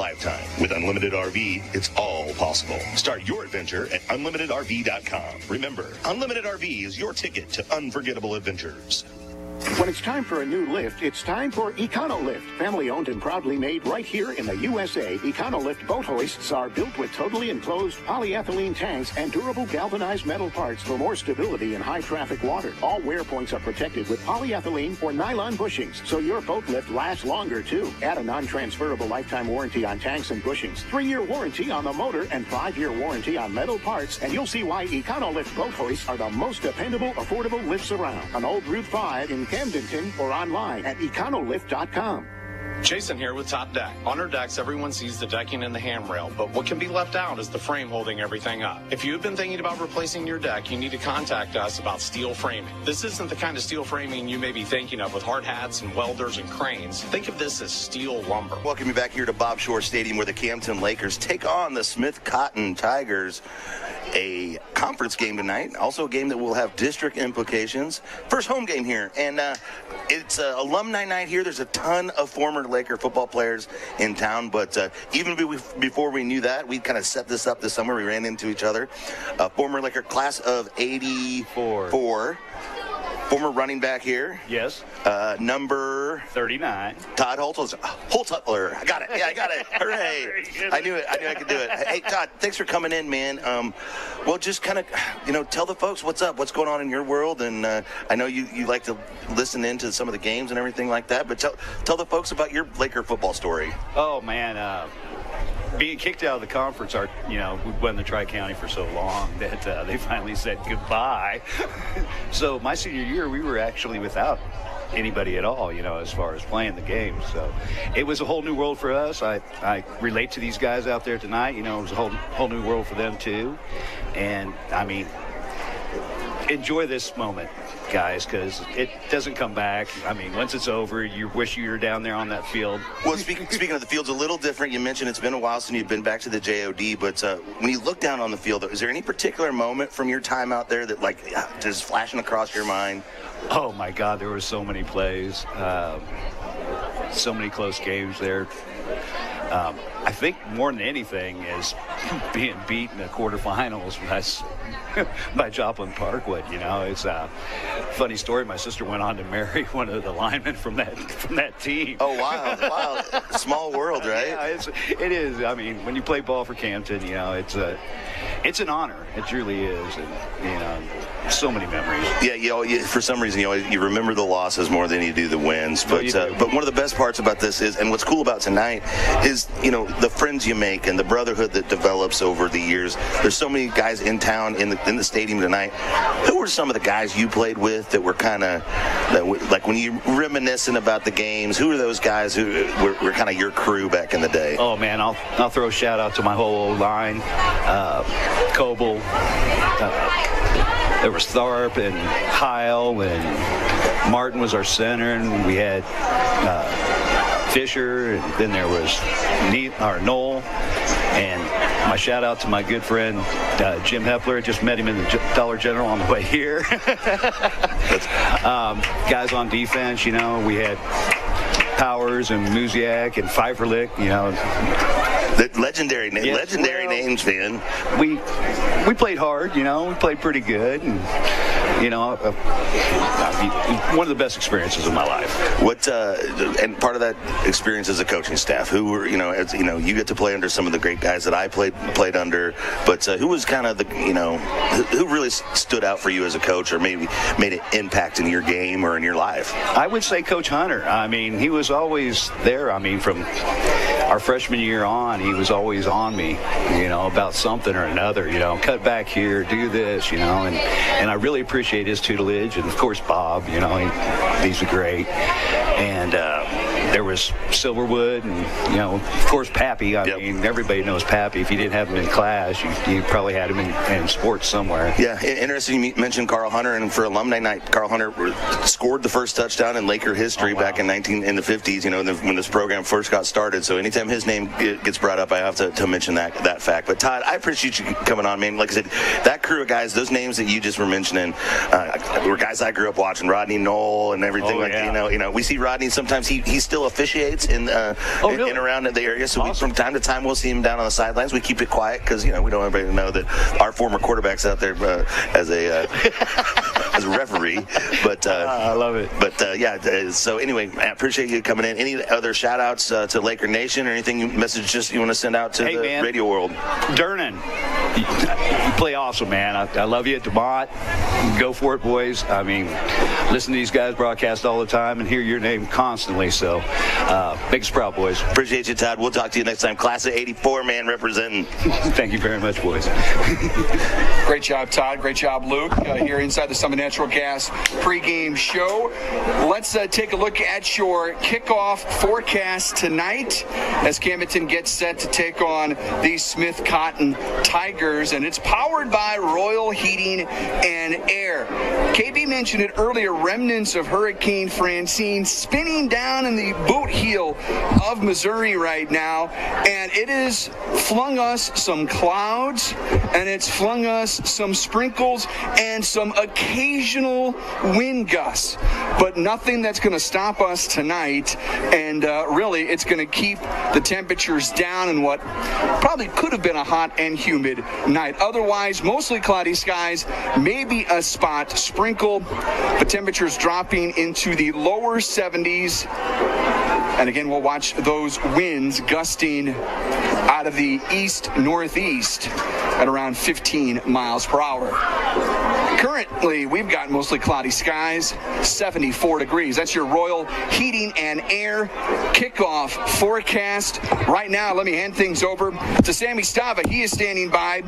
lifetime. With Unlimited RV, it's all possible. Start your adventure at unlimitedrv.com. Remember, Unlimited RV is your ticket to unforgettable adventures. When it's time for a new lift, it's time for EconoLift. Family owned and proudly made right here in the USA. EconoLift boat hoists are built with totally enclosed polyethylene tanks and durable galvanized metal parts for more stability in high traffic water. All wear points are protected with polyethylene or nylon bushings, so your boat lift lasts longer too. Add a non-transferable lifetime warranty on tanks and bushings, 3-year warranty on the motor, and 5-year warranty on metal parts, and you'll see why EconoLift boat hoists are the most dependable, affordable lifts around. On Old Route 5 in Camdenton or online at econolift.com. Jason here with Top Deck. On our decks, everyone sees the decking and the handrail, but what can be left out is the frame holding everything up. If you've been thinking about replacing your deck, you need to contact us about steel framing. This isn't the kind of steel framing you may be thinking of with hard hats and welders and cranes. Think of this as steel lumber. Welcome you back here to Bob Shore Stadium where the Camdenton Lakers take on the Smith Cotton Tigers. A conference game tonight, also a game that will have district implications. First home game here, and it's alumni night here. There's a ton of former Laker football players in town, but even before we knew that, we kind of set this up this summer. We ran into each other. Former Laker class of 84. Former running back here. Yes. Number 39. Todd Holtutler. I got it. Yeah, I got it. Hooray. I knew I could do it. Hey, Todd, thanks for coming in, man. Well, just kind of, tell the folks what's up, what's going on in your world. And I know you like to listen into some of the games and everything like that, but tell the folks about your Laker football story. Oh, man. Being kicked out of the conference, we won the Tri-County for so long that they finally said goodbye. So my senior year, we were actually without anybody at all, as far as playing the game. So it was a whole new world for us. I relate to these guys out there tonight. It was a whole new world for them too. And I mean, enjoy this moment, guys, because it doesn't come back. I mean, once it's over, you wish you were down there on that field. Well, speaking of the field's a little different. You mentioned it's been a while since you've been back to the JOD, but when you look down on the field, is there any particular moment from your time out there that, just flashing across your mind? Oh, my God, there were so many plays, so many close games there. I think more than anything is being beat in the quarterfinals by Joplin Parkwood. It's a funny story. My sister went on to marry one of the linemen from that team. Oh, wow. Small world, right? Yeah, it is. I mean, when you play ball for Camden, it's an honor. It truly is. And, so many memories. Yeah, for some reason, you remember the losses more than you do the wins. But but one of the best parts about this is, and what's cool about tonight is, the friends you make and the brotherhood that develops over the years. There's so many guys in town in the stadium tonight. Who were some of the guys you played with that were kind of, like when you reminiscing about the games, who are those guys who were kind of your crew back in the day? Oh, man, I'll throw a shout out to my whole old line. Coble, there was Tharp and Heil, and Martin was our center, and we had Fisher, and then there was Noel, and my shout out to my good friend Jim Hepler. Just met him in the Dollar General on the way here. Guys on defense, we had Powers and Muziak and Pfeifferlich, The legendary names, man. We played hard, we played pretty good, and one of the best experiences of my life. And part of that experience as a coaching staff, who were, you get to play under some of the great guys that I played under, but who was kind of who really stood out for you as a coach, or maybe made an impact in your game or in your life? I would say Coach Hunter. I mean, he was always there. I mean, from our freshman year on, he was always on me, about something or another, cut back here, do this, and I really appreciate his tutelage. And of course, Bob, he's great. And there was Silverwood, and of course Pappy. I mean, everybody knows Pappy. If you didn't have him in class, you probably had him in sports somewhere. Yeah, interesting. You mentioned Carl Hunter, and for alumni night, Carl Hunter scored the first touchdown in Laker history back in the 50s. When this program first got started. So anytime his name gets brought up, I have to mention that fact. But Todd, I appreciate you coming on, man. Like I said, that crew of guys, those names that you just were mentioning, were guys I grew up watching. Rodney Knoll and everything we see Rodney sometimes. He's still still officiates in around the area. So from time to time, we'll see him down on the sidelines. We keep it quiet because, we don't want everybody to know that our former quarterback's out there as a referee. But I love it. But so anyway, I appreciate you coming in. Any other shout outs to Laker Nation or anything, messages you want to send out to the radio world? Durnan, you play awesome, man. I love you at DeMont. Go for it, boys. I mean, listen to these guys broadcast all the time and hear your name constantly. So make us proud, boys. Appreciate you, Todd. We'll talk to you next time. Class of 84, man, representing. Thank you very much, boys. Great job, Todd. Great job, Luke. Here inside the Summit Natural Gas pregame show. Let's take a look at your kickoff forecast tonight as Camdenton gets set to take on the Smith Cotton Tigers, and it's powered by Royal Heating and Air. KB mentioned it earlier, remnants of Hurricane Francine spinning down in the boot heel of Missouri right now, and it has flung us some clouds, and it's flung us some sprinkles and some occasional wind gusts, but nothing that's going to stop us tonight, and really it's going to keep the temperatures down in what probably could have been a hot and humid night. Otherwise, mostly cloudy skies, maybe a spot sprinkle, but temperatures dropping into the lower 70s. And again, we'll watch those winds gusting out of the east-northeast at around 15 miles per hour. Currently, we've got mostly cloudy skies, 74 degrees. That's your Royal Heating and Air kickoff forecast. Right now, let me hand things over to Sammy Stava. He is standing by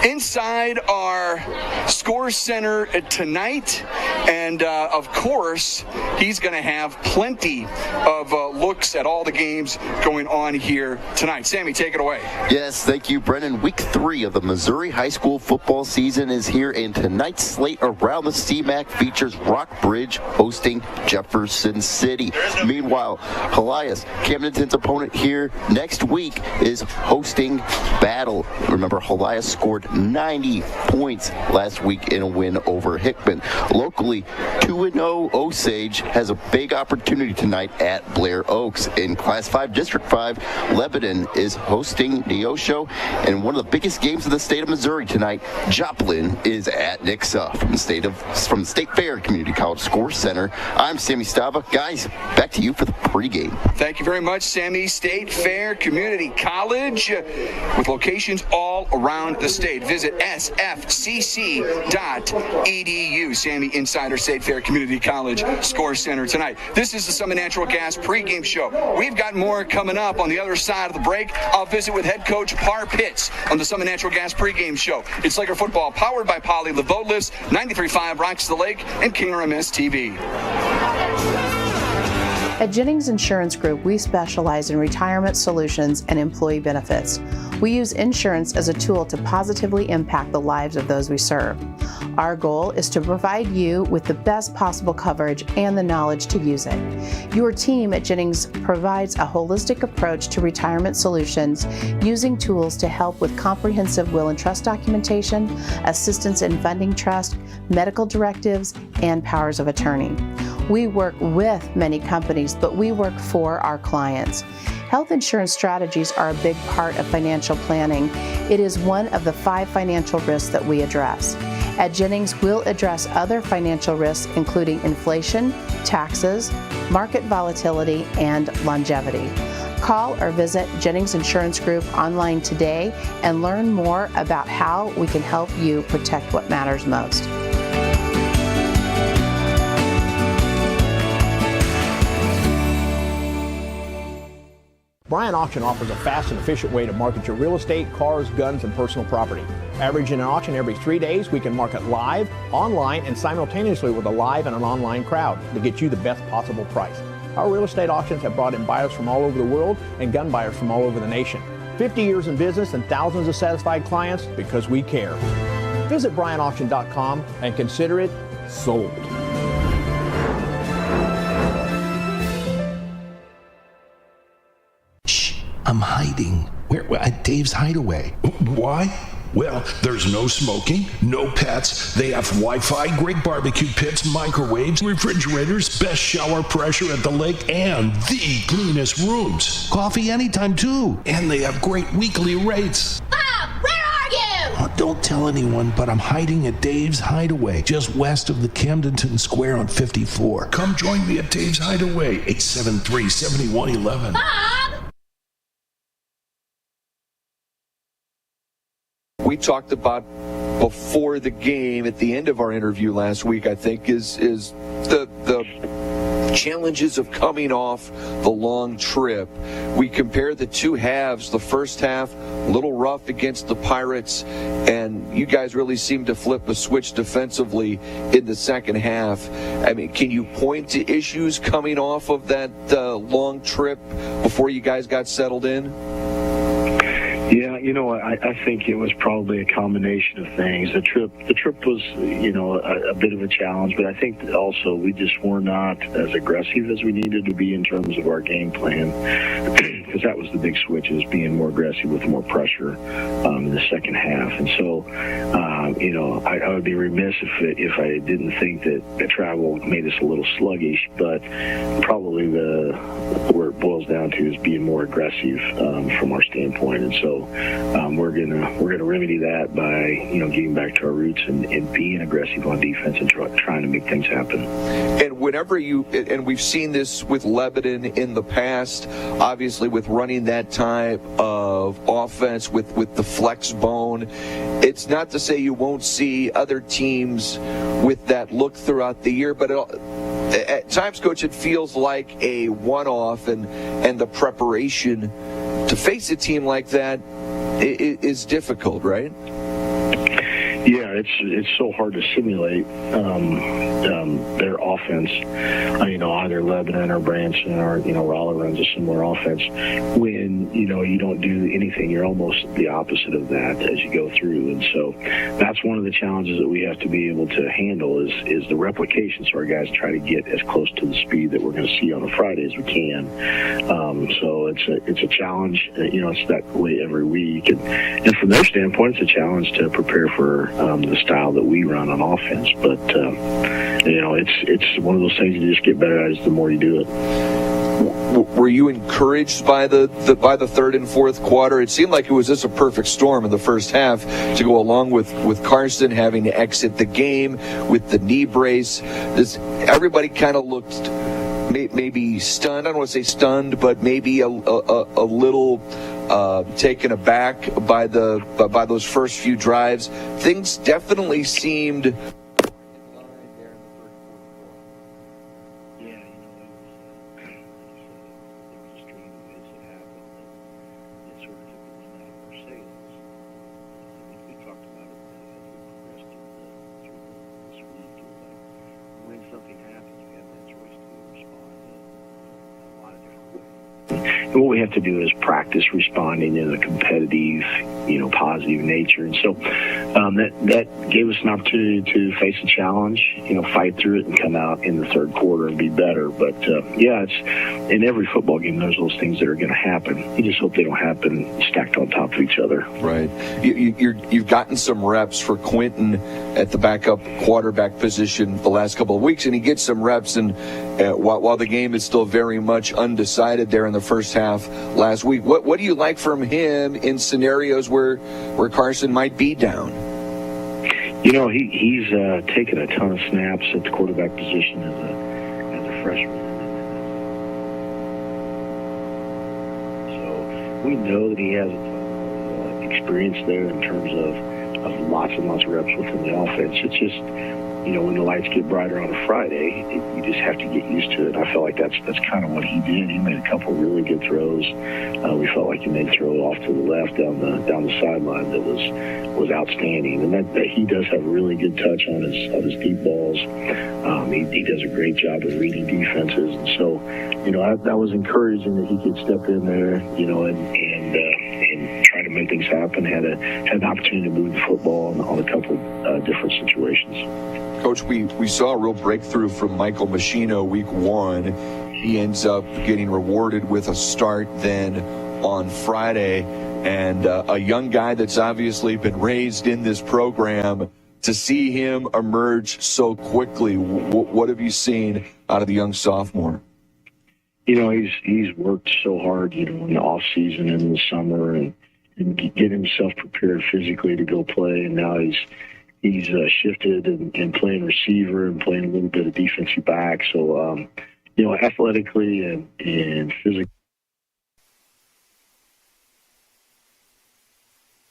inside our Score Center tonight. And, of course, he's going to have plenty of looks at all the games going on here tonight. Sammy, take it away. Yes, thank you, Brennan. Week 3 of the Missouri high school football season is here, and tonight's slate around the CMAC features Rockbridge hosting Jefferson City. Meanwhile, Helias, Camdenton's opponent here next week, is hosting Battle. Remember, Helias scored 90 points last week in a win over Hickman. Locally, 2-0 Osage has a big opportunity tonight at Blair Oaks. In Class 5, District 5, Lebanon is hosting Neosho, and one of the biggest games of the state of Missouri tonight, Joplin is at Nixa from the State Fair Community College Score Center. I'm Sammy Stava. Guys, back to you for the pregame. Thank you very much, Sammy. State Fair Community College with locations all around the state. Visit sfcc.edu. Sammy Insider, State Fair Community College Score Center tonight. This is the Summit Natural Gas pregame show. We've got more coming up on the other side of the break. I'll visit with head coach Par Pitts on the Summit Natural Gas pregame show. It's Laker football powered by Poly, the boat lifts, 93.5 Rocks the Lake, and KRMS TV. At Jennings Insurance Group, we specialize in retirement solutions and employee benefits. We use insurance as a tool to positively impact the lives of those we serve. Our goal is to provide you with the best possible coverage and the knowledge to use it. Your team at Jennings provides a holistic approach to retirement solutions using tools to help with comprehensive will and trust documentation, assistance in funding trust, medical directives, and powers of attorney. We work with many companies, but we work for our clients. Health insurance strategies are a big part of financial planning. It is one of the 5 financial risks that we address. At Jennings, we'll address other financial risks, including inflation, taxes, market volatility, and longevity. Call or visit Jennings Insurance Group online today and learn more about how we can help you protect what matters most. Bryant Auction offers a fast and efficient way to market your real estate, cars, guns, and personal property. Averaging an auction every 3 days, we can market live, online, and simultaneously with a live and an online crowd to get you the best possible price. Our real estate auctions have brought in buyers from all over the world and gun buyers from all over the nation. 50 years in business and thousands of satisfied clients because we care. Visit BryantAuction.com and consider it sold. I'm hiding. Where at Dave's Hideaway. Why? Well, there's no smoking, no pets. They have Wi-Fi, great barbecue pits, microwaves, refrigerators, best shower pressure at the lake, and the cleanest rooms. Coffee anytime, too. And they have great weekly rates. Bob, where are you? Don't tell anyone, but I'm hiding at Dave's Hideaway, just west of the Camdenton Square on 54. Come join me at Dave's Hideaway, 873-7111. Bob! We talked about before the game at the end of our interview last week, I think, is the challenges of coming off the long trip. We compare the two halves. The first half, a little rough against the Pirates, and you guys really seem to flip a switch defensively in the second half. I mean, can you point to issues coming off of that long trip before you guys got settled in? Yeah, I think it was probably a combination of things. The trip was, a bit of a challenge, but I think that also we just were not as aggressive as we needed to be in terms of our game plan, because that was the big switch, is being more aggressive with more pressure in the second half. And so, I would be remiss if I didn't think that the travel made us a little sluggish, but probably where it boils down to is being more aggressive from our standpoint. And so we're gonna remedy that by getting back to our roots and being aggressive on defense and trying to make things happen. And whenever and we've seen this with Lebanon in the past, obviously with running that type of offense with the flex bone, it's not to say you won't see other teams with that look throughout the year, but at times, Coach, it feels like a one-off, and the preparation to face a team like that is difficult, right? Yeah, it's so hard to simulate their offense. Either Lebanon or Branson or Raleigh runs a similar offense. When you don't do anything, you're almost the opposite of that as you go through. And so that's one of the challenges that we have to be able to handle is the replication. So our guys try to get as close to the speed that we're going to see on a Friday as we can. So it's a challenge. It's that way every week, and from their standpoint, it's a challenge to prepare for the style that we run on offense. But it's one of those things you just get better at the more you do it. Were you encouraged by the third and fourth quarter? It seemed like it was just a perfect storm in the first half to go along with Carson having to exit the game with the knee brace. Everybody kind of looked maybe stunned. I don't want to say stunned, but maybe a little taken aback by those first few drives. Things definitely seemed. What we have to do is practice responding in a competitive, positive nature. And so that gave us an opportunity to face a challenge, fight through it and come out in the third quarter and be better. But, it's in every football game, there's those things that are going to happen. You just hope they don't happen stacked on top of each other. Right. You've gotten some reps for Quentin at the backup quarterback position the last couple of weeks, and he gets some reps. And while the game is still very much undecided there in the first half last week, what do you like from him in scenarios where Carson might be down? He's taken a ton of snaps at the quarterback position as a freshman. So we know that he has a ton of experience there in terms of lots and lots of reps within the offense. It's just, when the lights get brighter on a Friday, you just have to get used to it. I feel like that's kind of what he did. He made a couple really good throws. We felt like he made a throw off to the left down the sideline that was outstanding. And that he does have a really good touch on his deep balls. He does a great job of reading defenses. And so, that was encouraging that he could step in there, and try to make things happen. Had an opportunity to move the football on a couple different situations. Coach, we saw a real breakthrough from Michael Machino week one. he ends up getting rewarded with a start then on Friday. And a young guy that's obviously been raised in this program, to see him emerge so quickly, what have you seen out of the young sophomore? He's worked so hard, in the off season and in the summer, and get himself prepared physically to go play. And now he's shifted and playing receiver and playing a little bit of defensive back. So, athletically and physically,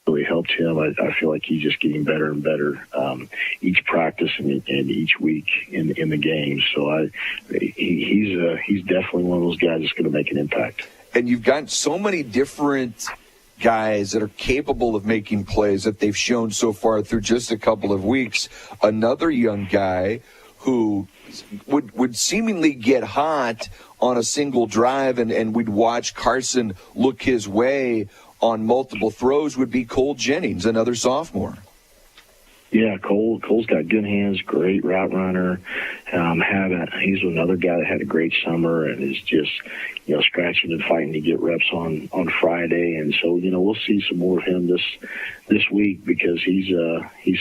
really helped him. I feel like he's just getting better and better each practice and each week in the game. So he's definitely one of those guys that's going to make an impact. And you've got so many different guys that are capable of making plays that they've shown so far through just a couple of weeks. Another young guy who would seemingly get hot on a single drive, and we'd watch Carson look his way on multiple throws, would be Cole Jennings, another sophomore. Yeah, Cole's got good hands, great route runner. He's another guy that had a great summer and is just, scratching and fighting to get reps on Friday. And so, we'll see some more of him this week, because he's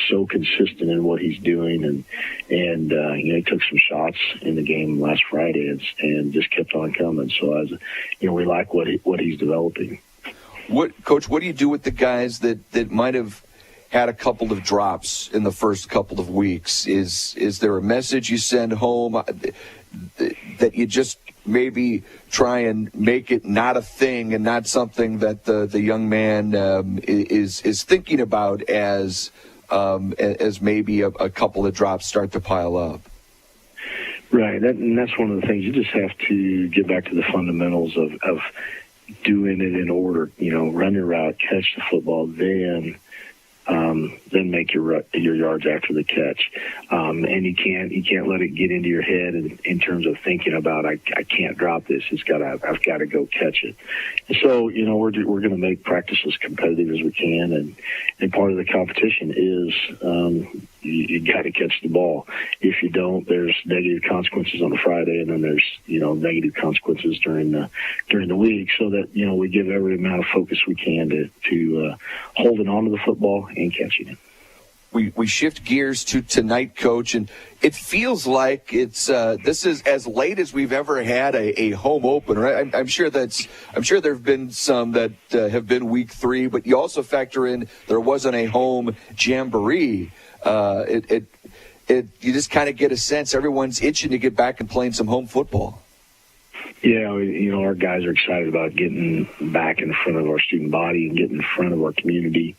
so consistent in what he's doing. And he took some shots in the game last Friday and just kept on coming. So, we like what he's developing. Coach, what do you do with the guys that might have had a couple of drops in the first couple of weeks? Is there a message you send home that you just maybe try and make it not a thing and not something that the young man is thinking about as maybe a couple of drops start to pile up? Right, and that's one of the things. You just have to get back to the fundamentals of doing it in order. Run your route, catch the football, then make your yards after the catch. And you can't let it get into your head in terms of thinking about I can't drop this. I've got to go catch it. And so we're going to make practice as competitive as we can, and part of the competition is you got to catch the ball. If you don't, there's negative consequences on a Friday, and then there's negative consequences during the week. So that we give every amount of focus we can to holding on to the football and catching it. We shift gears to tonight, Coach, and it feels like this is as late as we've ever had a home opener. I'm sure there have been some that have been week 3, but you also factor in there wasn't a home jamboree. You just kind of get a sense everyone's itching to get back and playing some home football. Yeah, our guys are excited about getting back in front of our student body and getting in front of our community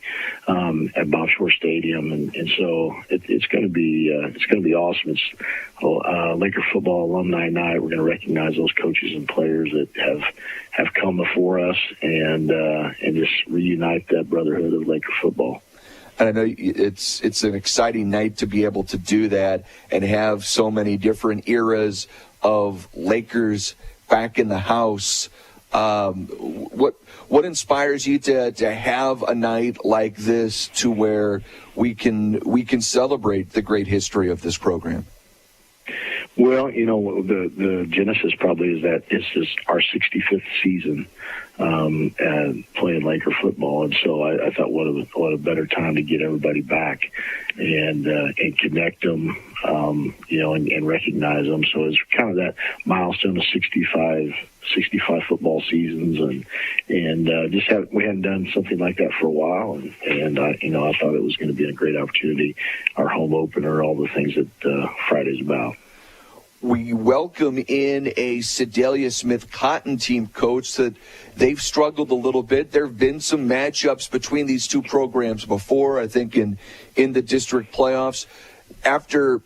at Bob Shore Stadium, and so it's going to be awesome. It's Laker football alumni night. We're going to recognize those coaches and players that have come before us, and just reunite that brotherhood of Laker football. And I know it's an exciting night to be able to do that and have so many different eras of Lakers back in the house. What inspires you to have a night like this, to where we can celebrate the great history of this program? Well, the genesis probably is that this is our 65th season playing Laker football, and so I thought what a better time to get everybody back and connect them, and recognize them. So it's kind of that milestone of 65 football seasons, and we hadn't done something like that for a while, and I thought it was going to be a great opportunity, our home opener, all the things that Friday's about. We welcome in a Sedalia Smith Cotton team, Coach, that they've struggled a little bit. There have been some matchups between these two programs before, I think, in the district playoffs. After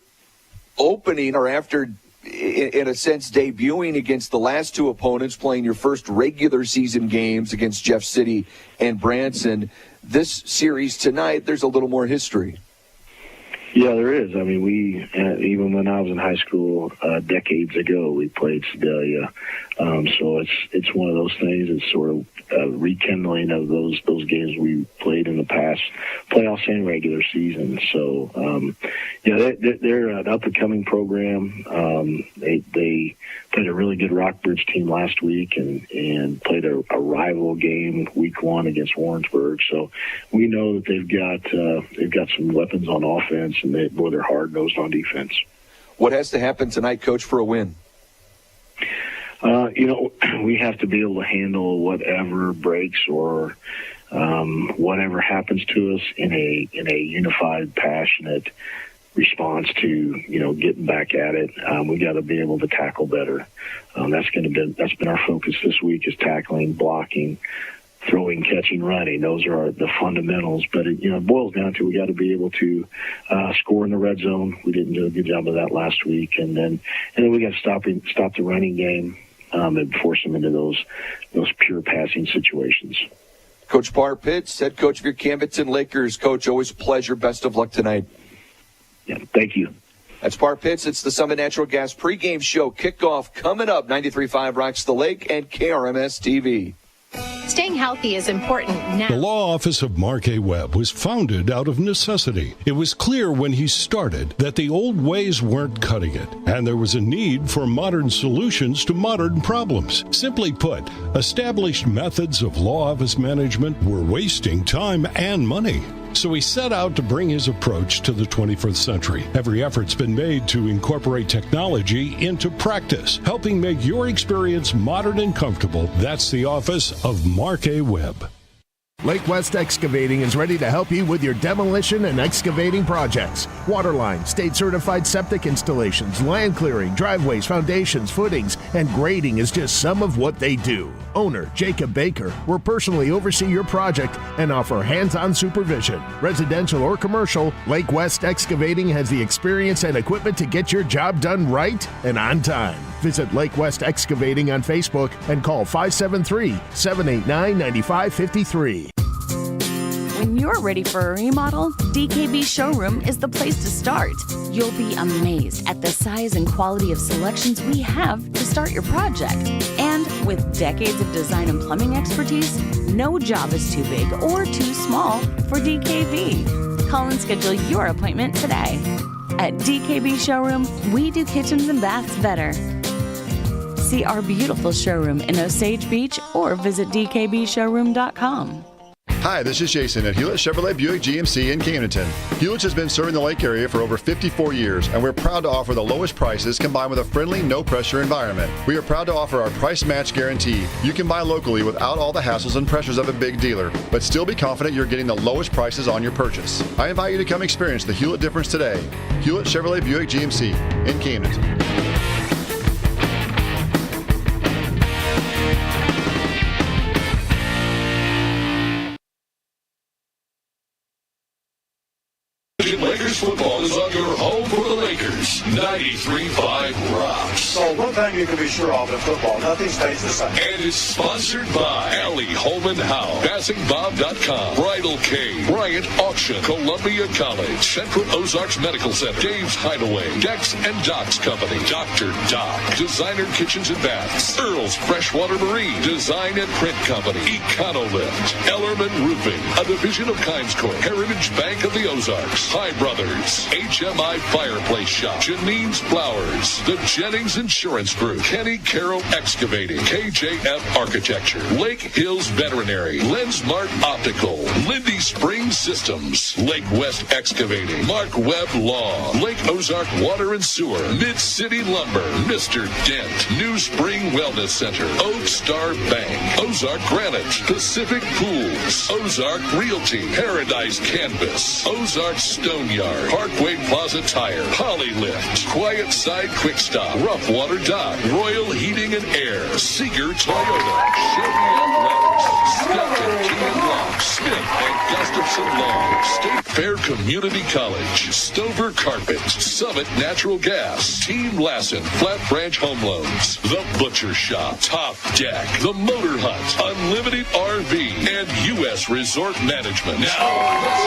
opening, or after, in a sense, debuting against the last two opponents, playing your first regular season games against Jeff City and Branson, this series tonight, there's a little more history. Yeah, there is. I mean, we even when I was in high school decades ago, we played Sedalia. So it's one of those things. It's sort of rekindling of those games we played in the past, playoffs and regular season. So they're an up and coming program. They played a really good Rockbridge team last week and played a rival game week 1 against Warrensburg. So we know that they've got some weapons on offense, and they're hard-nosed on defense. What has to happen tonight, Coach, for a win? We have to be able to handle whatever breaks or whatever happens to us in a unified, passionate response to getting back at it. We got to be able to tackle better. That's been our focus this week, is tackling, blocking, throwing, catching, running. Those are the fundamentals. But it boils down to we got to be able to score in the red zone. We didn't do a good job of that last week, and then we got to stop the running game and force them into those pure passing situations. Coach Parr Pitts, head coach of your Camdenton Lakers. Coach, always a pleasure. Best of luck tonight. Yeah, thank you. That's Parr Pitts. It's the Summit Natural Gas pregame show kickoff coming up. 93.5 Rocks the Lake and KRMS TV. Staying healthy is important now. The law office of Mark A. Webb was founded out of necessity. It was clear when he started that the old ways weren't cutting it, and there was a need for modern solutions to modern problems. Simply put, established methods of law office management were wasting time and money. So he set out to bring his approach to the 21st century. Every effort's been made to incorporate technology into practice, helping make your experience modern and comfortable. That's the office of Mark A. Webb. Lake West Excavating is ready to help you with your demolition and excavating projects. Waterline, state-certified septic installations, land clearing, driveways, foundations, footings, and grading is just some of what they do. Owner Jacob Baker will personally oversee your project and offer hands-on supervision. Residential or commercial, Lake West Excavating has the experience and equipment to get your job done right and on time. Visit Lake West Excavating on Facebook and call 573-789-9553. When you're ready for a remodel, DKB Showroom is the place to start. You'll be amazed at the size and quality of selections we have to start your project. And with decades of design and plumbing expertise, no job is too big or too small for DKB. Call and schedule your appointment today. At DKB Showroom, we do kitchens and baths better. See our beautiful showroom in Osage Beach or visit dkbshowroom.com. Hi, this is Jason at Hewlett Chevrolet Buick GMC in Camdenton. Hewlett has been serving the Lake area for over 54 years, and we're proud to offer the lowest prices combined with a friendly, no-pressure environment. We are proud to offer our price match guarantee. You can buy locally without all the hassles and pressures of a big dealer, but still be confident you're getting the lowest prices on your purchase. I invite you to come experience the Hewlett difference today. Hewlett Chevrolet Buick GMC in Camdenton. Lakers football is on your home for the Lakers. 93.5 Rocks. So one thing you can be sure of in football, nothing stays the same. And is sponsored by Ellie Holman Howe, PassingBob.com, Bridal Cave, Bryant Auction, Columbia College, Central Ozarks Medical Center, Dave's Hideaway, Decks and Docks Company, Dr. Doc, Designer Kitchens and Baths, Earl's Freshwater Marine, Design and Print Company, Econolift, Ellerman Roofing, a division of Kimes Corp, Heritage Bank of the Ozarks, High Brothers, HMI Fireplace Shop, Janine's Flowers, the Jennings Insurance Group, Kenny Carroll Excavating, KJF Architecture, Lake Hills Veterinary, Lensmart Optical, Lindy Springs Systems, Lake West Excavating, Mark Webb Law, Lake Ozark Water and Sewer, Mid-City Lumber, Mr. Dent, New Spring Wellness Center, Oak Star Bank, Ozark Granite, Pacific Pools, Ozark Realty, Paradise Canvas, Ozark Stone Yard, Parkway Plaza Tire, Polylift, Quiet Side Quick Stop, Rough Water Dock, Royal Heating and Air, Seeger Toyota, Chevy Athletics, Skelton Key and Lock, Smith and Gustafson Law, State Fair Community College, Stover Carpet, Summit Natural Gas, Team Lassen, Flat Branch Home Loans, The Butcher Shop, Top Deck, The Motor Hut, Unlimited RV, and U.S. Resort Management. Now, let's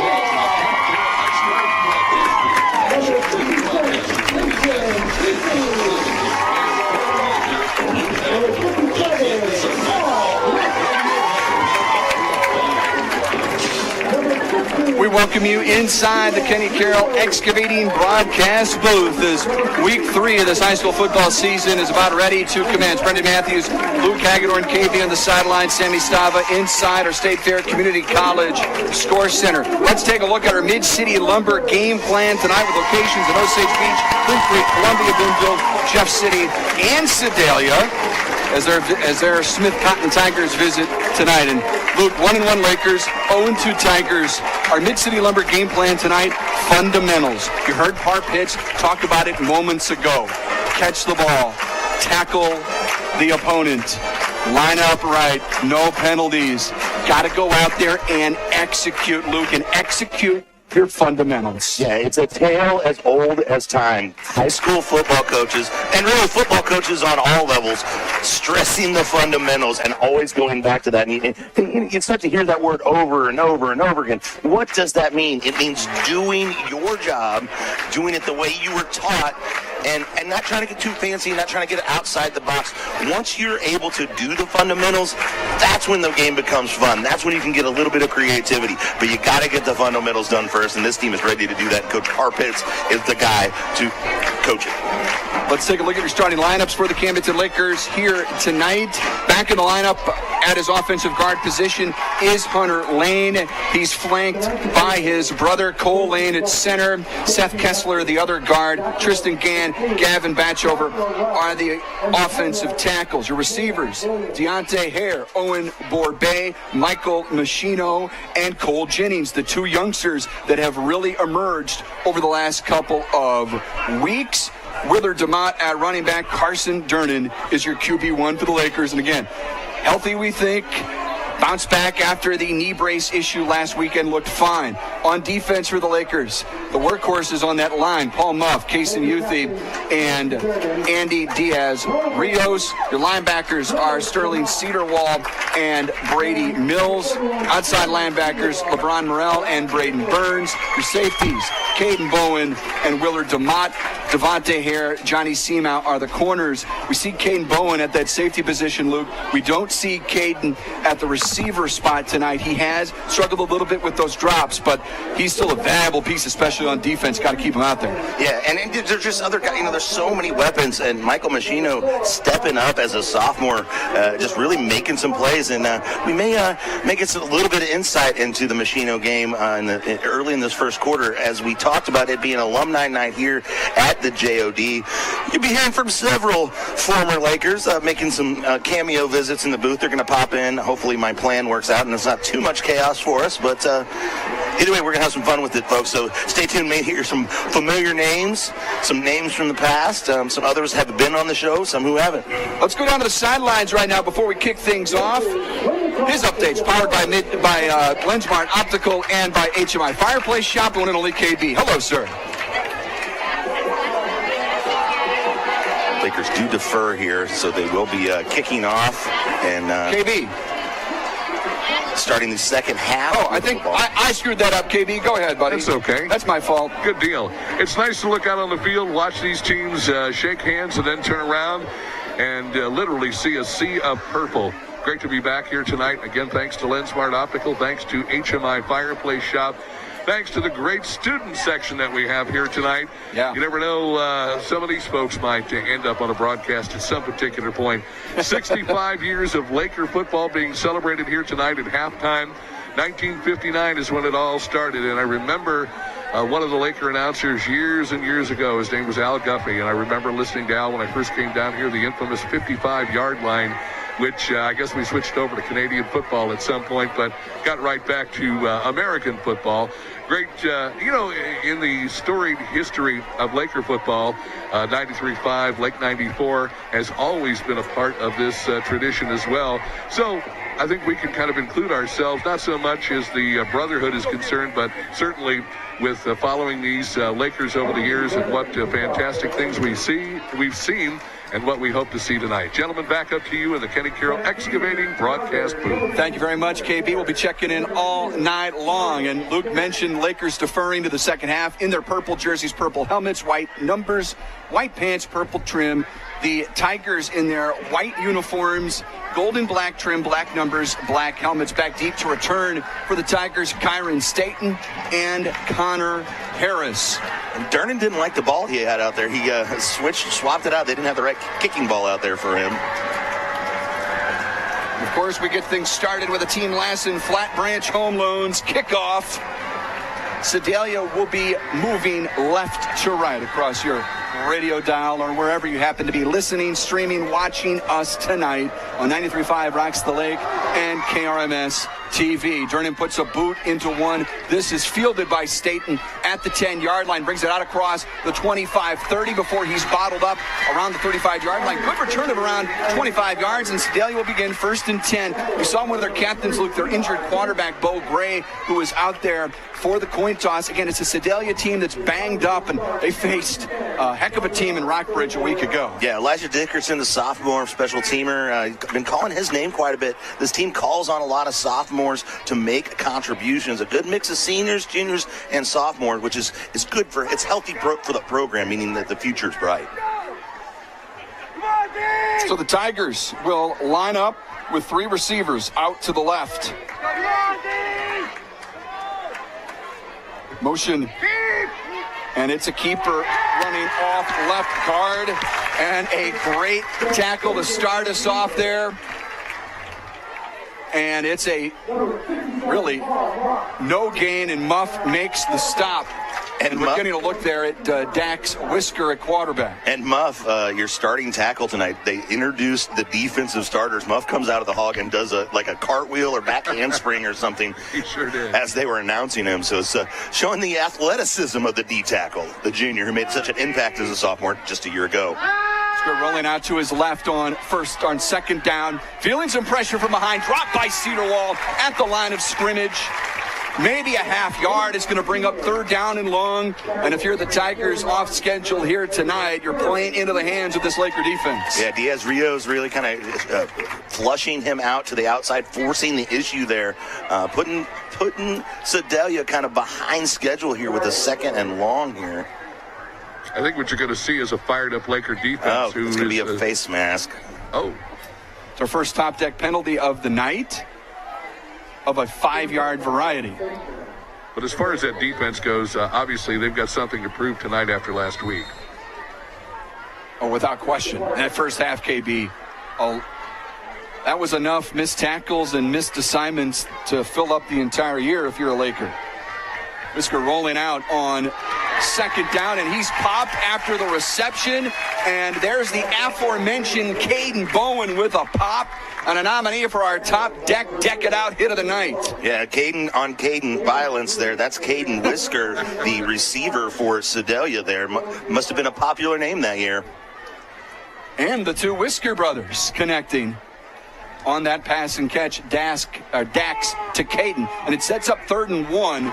we welcome you inside the Kenny Carroll Excavating broadcast booth as week 3 of this high school football season is about ready to commence. Brendan Matthews, Luke Hagedorn, KB on the sideline, Sammy Stava inside our State Fair Community College Score Center. Let's take a look at our Mid-City Lumber game plan tonight with locations in Osage Beach, Blue Creek, Columbia, Boonville, Jeff City, and Sedalia as their Smith Cotton Tigers visit tonight. And Luke, 1-1 Lakers, 0-2 Tigers. Our Mid-City Lumber game plan tonight, fundamentals. You heard Par Pitts talk about it moments ago. Catch the ball, tackle the opponent, line up right, no penalties. Got to go out there and execute, Luke, and execute your fundamentals. Yeah, it's a tale as old as time. High school football coaches, and really football coaches on all levels, stressing the fundamentals and always going back to that. And you start to hear that word over and over and over again. What does that mean? It means doing your job, doing it the way you were taught, and not trying to get too fancy, not trying to get outside the box. Once you're able to do the fundamentals, that's when the game becomes fun. That's when you can get a little bit of creativity. But you got to get the fundamentals done first, and this team is ready to do that. Coach Harpitz is the guy to coach it. Let's take a look at your starting lineups for the Camdenton Lakers here tonight. Back in the lineup at his offensive guard position is Hunter Lane. He's flanked by his brother Cole Lane at center. Seth Kessler, the other guard. Tristan Gann, Gavin Batchover are the offensive tackles. Your receivers, Deontay Hare, Owen Borbet, Michael Machino, and Cole Jennings, the two youngsters that have really emerged over the last couple of weeks. Willard DeMott at running back. Carson Durnan is your QB1 for the Lakers. And again, healthy, we think. Bounced back after the knee brace issue last weekend, looked fine. On defense for the Lakers, the workhorses on that line, Paul Muff, Kason Youthy, and Andy Diaz. Rios, your linebackers are Sterling Cedarwall and Brady Mills. Outside linebackers, LeBron Morrell and Braden Burns. Your safeties, Caden Bowen and Willard DeMott. Devontae Hare, Johnny Seamout are the corners. We see Caden Bowen at that safety position, Luke. We don't see Caden at the receiver spot tonight. He has struggled a little bit with those drops, but he's still a valuable piece, especially on defense. Got to keep him out there. Yeah, and there's just other guys. There's so many weapons, and Michael Machino stepping up as a sophomore, just really making some plays. And we may get a little bit of insight into the Machino game early in this first quarter, as we talked about it being alumni night here at the JOD. You'll be hearing from several former Lakers making some cameo visits in the booth. They're going to pop in. Hopefully my plan works out and it's not too much chaos for us, but either way, we're going to have some fun with it, folks. So stay tuned. May hear some familiar names, some names from the past. Some others have been on the show, some who haven't. Let's go down to the sidelines right now before we kick things off. His updates powered by Lensmart Optical and by HMI Fireplace Shop, one and only KB. Hello, sir. Lakers do defer here, so they will be kicking off and KB starting the second half. Oh, I think I screwed that up, KB. Go ahead, buddy. That's okay. That's my fault. Good deal. It's nice to look out on the field, watch these teams shake hands, and then turn around and literally see a sea of purple. Great to be back here tonight. Again, thanks to Lensmart Optical, thanks to HMI Fireplace Shop. Thanks to the great student section that we have here tonight. Yeah. You never know, some of these folks might end up on a broadcast at some particular point. 65 years of Laker football being celebrated here tonight at halftime. 1959 is when it all started, and I remember one of the Laker announcers years and years ago, his name was Al Guffey, and I remember listening to Al when I first came down here, the infamous 55-yard line, which I guess we switched over to Canadian football at some point, but got right back to American football. Great, in the storied history of Laker football, 93-5, Lake 94 has always been a part of this tradition as well. So I think we can kind of include ourselves, not so much as the brotherhood is concerned, but certainly with following these Lakers over the years and what fantastic things we've seen and what we hope to see tonight. Gentlemen, back up to you in the Kenny Carroll Excavating broadcast booth. Thank you very much, KB. We'll be checking in all night long. And Luke mentioned Lakers deferring to the second half in their purple jerseys, purple helmets, white numbers, white pants, purple trim, The Tigers in their white uniforms, golden black trim, black numbers, black helmets. Back deep to return for the Tigers, Kyron Staten and Connor Harris. And Durnan didn't like the ball he had out there. He swapped it out. They didn't have the right kicking ball out there for him. Of course, we get things started with a Team Lassen Flat Branch Home Loans kickoff. Sedalia will be moving left to right across your radio dial or wherever you happen to be listening, streaming, watching us tonight on 93.5 Rocks the Lake and KRMS TV. Durnan puts a boot into one. This is fielded by Staten at the 10-yard line. Brings it out across the 25-30 before he's bottled up around the 35-yard line. Good return of around 25 yards, and Sedalia will begin 1st and 10. We saw one of their captains, Luke, their injured quarterback, Bo Gray, who is out there for the coin toss. Again, it's a Sedalia team that's banged up, and they faced a heck of a team in Rockbridge a week ago. Yeah, Elijah Dickerson, the sophomore special teamer, been calling his name quite a bit. This team calls on a lot of sophomores to make contributions. A good mix of seniors, juniors, and sophomores, which is good for, it's healthy for the program, meaning that the future's bright. So the Tigers will line up with 3 receivers out to the left. Motion, and it's a keeper running off left guard, and a great tackle to start us off there. And it's a really no gain, and Muff makes the stop. And we're getting a look there at Dax Whisker at quarterback. And Muff, your starting tackle tonight, they introduced the defensive starters. Muff comes out of the hog and does a cartwheel or back handspring or something. He sure did. As they were announcing him. So it's showing the athleticism of the D tackle, the junior who made such an impact as a sophomore just a year ago. Rolling out to his left on 2nd down. Feeling some pressure from behind. Dropped by Cedarwald at the line of scrimmage. Maybe a half yard is going to bring up 3rd down and long. And if you're the Tigers off schedule here tonight, you're playing into the hands of this Laker defense. Yeah, Diaz Rios really kind of flushing him out to the outside, forcing the issue there, putting Sedalia kind of behind schedule here with a 2nd and long here. I think what you're going to see is a fired-up Laker defense. Oh, it's going to be a face mask. Oh. It's our first top deck penalty of the night of a 5-yard variety. But as far as that defense goes, obviously they've got something to prove tonight after last week. Oh, without question. That first half, KB, that was enough missed tackles and missed assignments to fill up the entire year if you're a Laker. Whisker rolling out on 2nd down, and he's popped after the reception. And there's the aforementioned Caden Bowen with a pop, and a nominee for our top deck it out hit of the night. Yeah, Caden violence there. That's Caden Whisker, the receiver for Sedalia there. Must have been a popular name that year. And the 2 Whisker brothers connecting on that pass and catch, Dax to Caden. And it sets up 3rd and 1.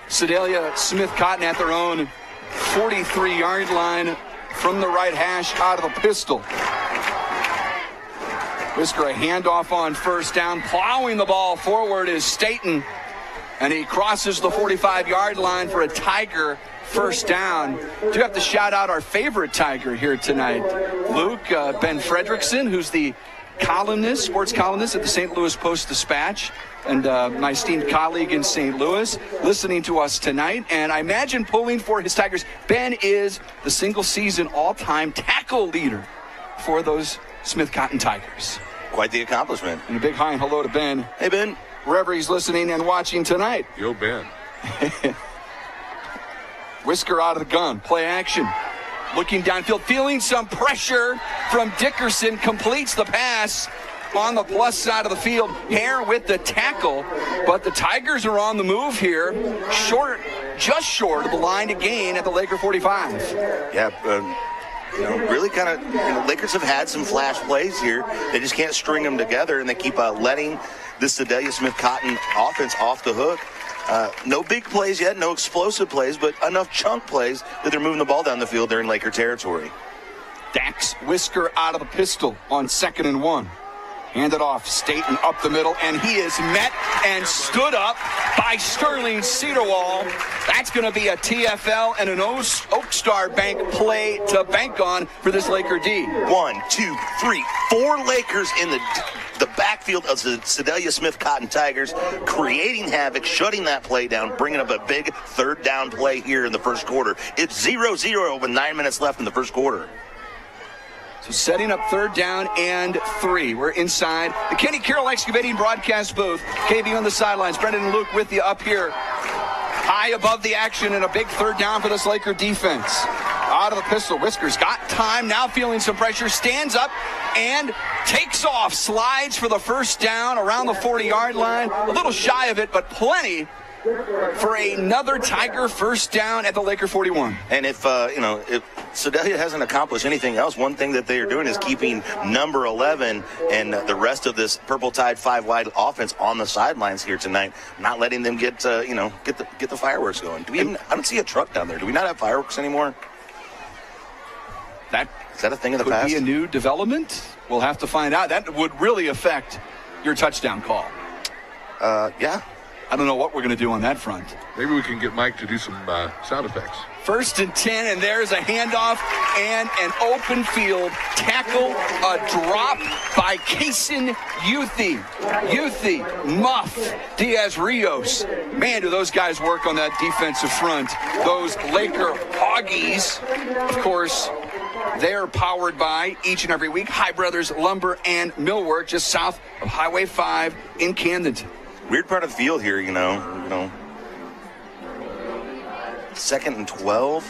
Sedalia Smith Cotton at their own 43-yard line from the right hash out of the pistol. Whisker a handoff on 1st down. Plowing the ball forward is Staten, and he crosses the 45-yard line for a Tiger 1st down. Do have to shout out our favorite Tiger here tonight, Luke, Ben Fredrickson, who's the sports columnist at the St. Louis Post-Dispatch, and my esteemed colleague in St. Louis, listening to us tonight. And I imagine pulling for his Tigers. Ben is the single-season all-time tackle leader for those Smith Cotton Tigers. Quite the accomplishment. And a big hi and hello to Ben. Hey, Ben. Wherever he's listening and watching tonight. Yo, Ben. Whisker out of the gun. Play action. Looking downfield, feeling some pressure from Dickerson. Completes the pass on the plus side of the field. Hare with the tackle, but the Tigers are on the move here. Just short of the line to gain at the Laker 45. Yeah, really kind of, Lakers have had some flash plays here. They just can't string them together, and they keep letting this Sedalia Smith Cotton offense off the hook. No big plays yet, no explosive plays, but enough chunk plays that they're moving the ball down the field. They're in Laker territory. Dax Whisker out of the pistol on 2nd and 1. Handed off, Staten up the middle, and he is met and stood up by Sterling Cedarwall. That's going to be a TFL and an Oak Star Bank play to bank on for this Laker D. 1, 2, 3, 4 Lakers in the backfield of the Sedalia Smith Cotton Tigers, creating havoc, shutting that play down, bringing up a big third down play here in the first quarter. It's 0-0 with 9 minutes left in the first quarter. So setting up third down and 3. We're inside the Kenny Carroll Excavating broadcast booth. KB on the sidelines. Brendan and Luke with you up here. High above the action and a big third down for this Laker defense. Out of the pistol. Whiskers got time. Now feeling some pressure. Stands up and takes off. Slides for the first down around the 40-yard line. A little shy of it, but plenty for another Tiger first down at the Laker 41. And if Sedalia hasn't accomplished anything else, one thing that they are doing is keeping number 11 and the rest of this Purple Tide 5-wide offense on the sidelines here tonight, not letting them get the fireworks going. I don't see a truck down there. Do we not have fireworks anymore? Is that a thing of the past? Could be a new development. We'll have to find out. That would really affect your touchdown call. Yeah. I don't know what we're going to do on that front. Maybe we can get Mike to do some sound effects. 1st and 10, and there's a handoff and an open field tackle, a drop by Kaysen Youthie, Muff, Diaz Rios. Man, do those guys work on that defensive front. Those Laker Hoggies, of course, they're powered by each and every week High Brothers Lumber and Millwork, just south of Highway 5 in Camdenton. Weird part of the field here, you know. 2nd and 12.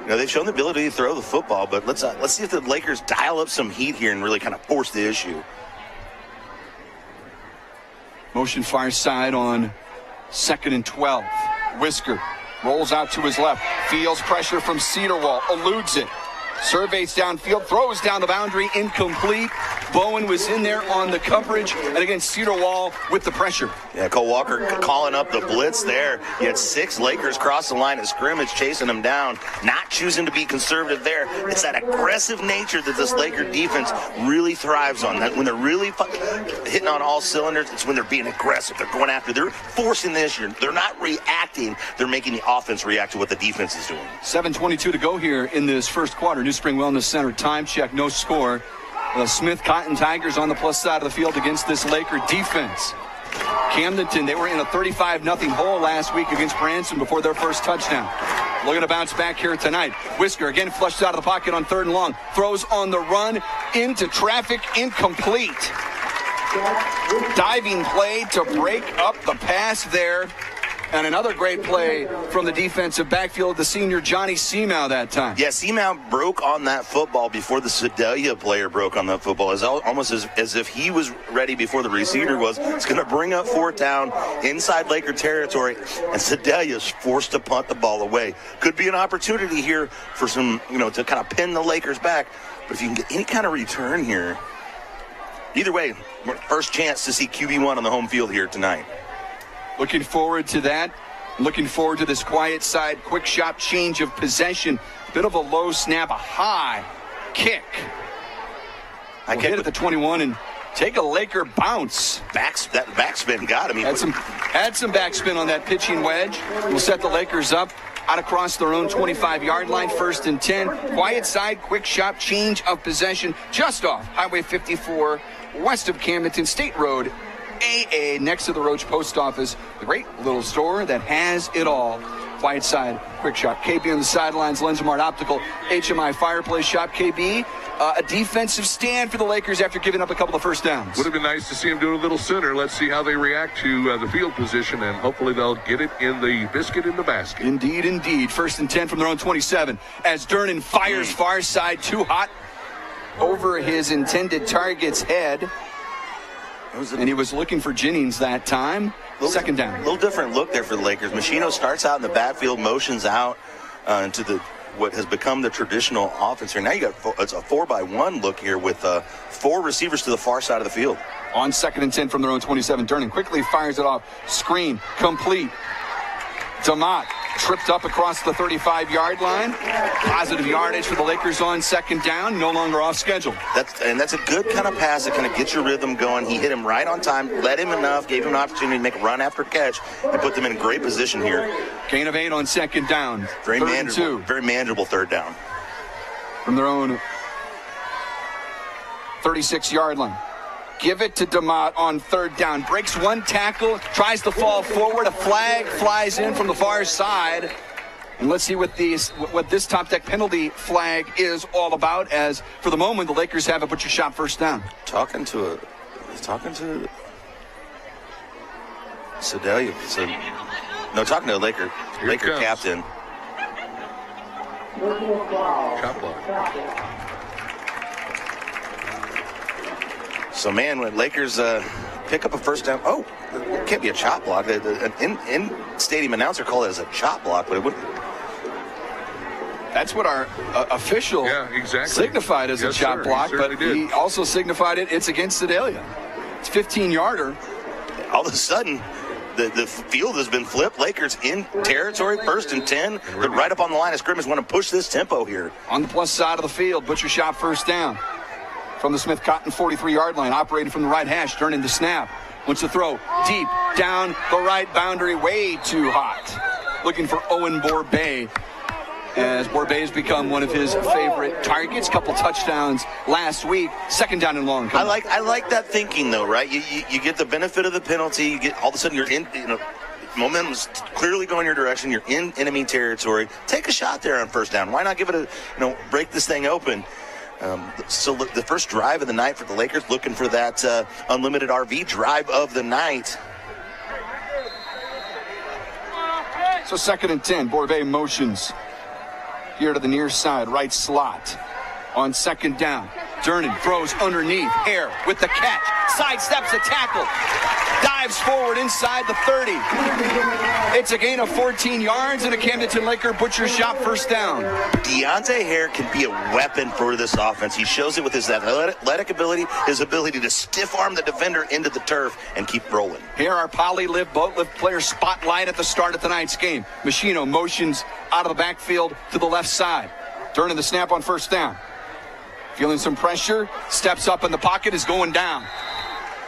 They've shown the ability to throw the football, but let's see if the Lakers dial up some heat here and really kind of force the issue. Motion far side on 2nd and 12. Whisker rolls out to his left, feels pressure from Cedarwall, eludes it. Surveys downfield, throws down the boundary, incomplete. Bowen was in there on the coverage, and again, Cedarwall with the pressure. Yeah, Cole Walker calling up the blitz there. You had 6 Lakers cross the line of scrimmage, chasing them down, not choosing to be conservative there. It's that aggressive nature that this Laker defense really thrives on. That when they're really hitting on all cylinders, it's when they're being aggressive. They're going after, they're forcing the issue. They're not reacting. They're making the offense react to what the defense is doing. 7:22 to go here in this first quarter. New Spring Wellness Center time check, no score. The Smith Cotton Tigers on the plus side of the field against this Laker defense. Camdenton, they were in a 35-0 hole last week against Branson before their first touchdown. Looking to bounce back here tonight. Whisker again flushed out of the pocket on 3rd and long. Throws on the run into traffic, incomplete. Diving play to break up the pass there. And another great play from the defensive backfield, the senior Johnny Seamow that time. Yeah, Seamow broke on that football before the Sedalia player broke on that football. It's almost as if he was ready before the receiver was. It's going to bring up 4th down inside Laker territory, and Sedalia's forced to punt the ball away. Could be an opportunity here for some, to kind of pin the Lakers back. But if you can get any kind of return here, either way, first chance to see QB1 on the home field here tonight. Looking forward to that. Looking forward to this quiet side, quick shot change of possession. Bit of a low snap, a high kick. We'll hit at the 21 and take a Laker bounce. That backspin got him. Had some backspin on that pitching wedge. We'll set the Lakers up out across their own 25-yard line, 1st and 10. Quiet side, quick shot change of possession just off Highway 54, west of Camdenton, State Road AA, next to the Roach Post Office. The great little store that has it all. Quiet side, quick shot. KB on the sidelines, Lensmart Optical, HMI Fireplace Shop. KB, a defensive stand for the Lakers after giving up a couple of first downs. Would have been nice to see him do it a little sooner. Let's see how they react to the field position, and hopefully they'll get it in the biscuit in the basket. Indeed. 1st and 10 from their own 27. As Durnan fires far side, too hot over his intended target's head. And he was looking for Jennings that time. 2nd down. A little different look there for the Lakers. Machino starts out in the backfield, motions out into what has become the traditional offense here. Now you got it's a 4-by-1 look here with 4 receivers to the far side of the field. On 2nd and 10 from their own 27, Durnan quickly fires it off. Screen complete. Damat tripped up across the 35-yard line. Positive yardage for the Lakers on second down, no longer off schedule. That's a good kind of pass that kind of gets your rhythm going. He hit him right on time, led him enough, gave him an opportunity to make a run after catch, and put them in great position here. Gain of 8 on second down. Very manageable third down. From their own 36-yard line. Give it to DeMott on third down. Breaks one tackle, tries to fall forward. A flag flies in from the far side. And let's see what this top deck penalty flag is all about, as for the moment the Lakers have a butcher shot first down. Talking to Sedalia. Talking to a Laker captain. Shot block. So, man, when Lakers pick up a first down, it can't be a chop block. An in-stadium announcer called it as a chop block, but it wouldn't. That's what our official signified as a chop block, but he also signified it's against Sedalia. It's 15-yarder. All of a sudden, the field has been flipped. Lakers in territory, 1st and 10. They're right up on the line of scrimmage, want to push this tempo here. On the plus side of the field, butcher shot first down. From the Smith-Cotton 43-yard line, operating from the right hash, turning to snap. Wants to throw deep down the right boundary, way too hot. Looking for Owen Borbay, as Borbay has become one of his favorite targets. Couple touchdowns last week. Second down and long. I like that thinking, though, right? You get the benefit of the penalty. You get all of a sudden you're in. Momentum's clearly going your direction. You're in enemy territory. Take a shot there on first down. Why not give it break this thing open? So the first drive of the night for the Lakers, looking for that unlimited RV drive of the night. So 2nd and 10, Borbay motions here to the near side, right slot. On second down, Durnan throws underneath, Hare with the catch, sidesteps a tackle, dives forward inside the 30. It's a gain of 14 yards and a Camdenton Laker butcher shot first down. Deontay Hare can be a weapon for this offense. He shows it with his athletic ability, his ability to stiff arm the defender into the turf and keep rolling. Here our poly lift, boat lift player spotlight at the start of tonight's game. Machino motions out of the backfield to the left side. Durnan the snap on first down. Feeling some pressure, steps up in the pocket, is going down.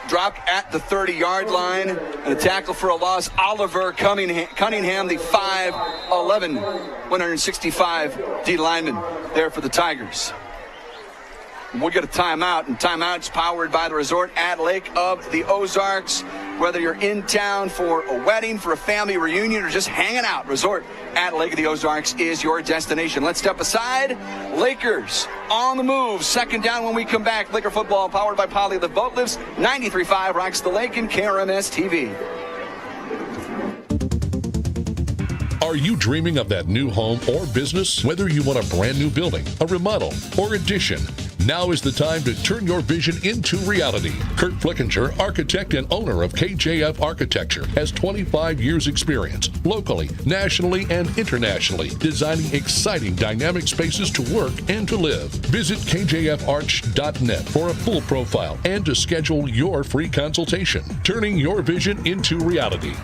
Dropped at the 30-yard line, and a tackle for a loss. Oliver Cunningham, the 5'11", 165 D lineman there for the Tigers. We'll get a timeout, and timeout's powered by the resort at Lake of the Ozarks. Whether you're in town for a wedding, for a family reunion, or just hanging out, resort at Lake of the Ozarks is your destination. Let's step aside. Lakers on the move. Second down when we come back. Laker football powered by Poly Lift Boat Lifts. 93.5 rocks the lake and KRMS TV. Are you dreaming of that new home or business? Whether you want a brand new building, a remodel, or addition, now is the time to turn your vision into reality. Kurt Flickinger, architect and owner of KJF Architecture, has 25 years experience locally, nationally, and internationally, designing exciting dynamic spaces to work and to live. Visit kjfarch.net for a full profile and to schedule your free consultation. Turning your vision into reality.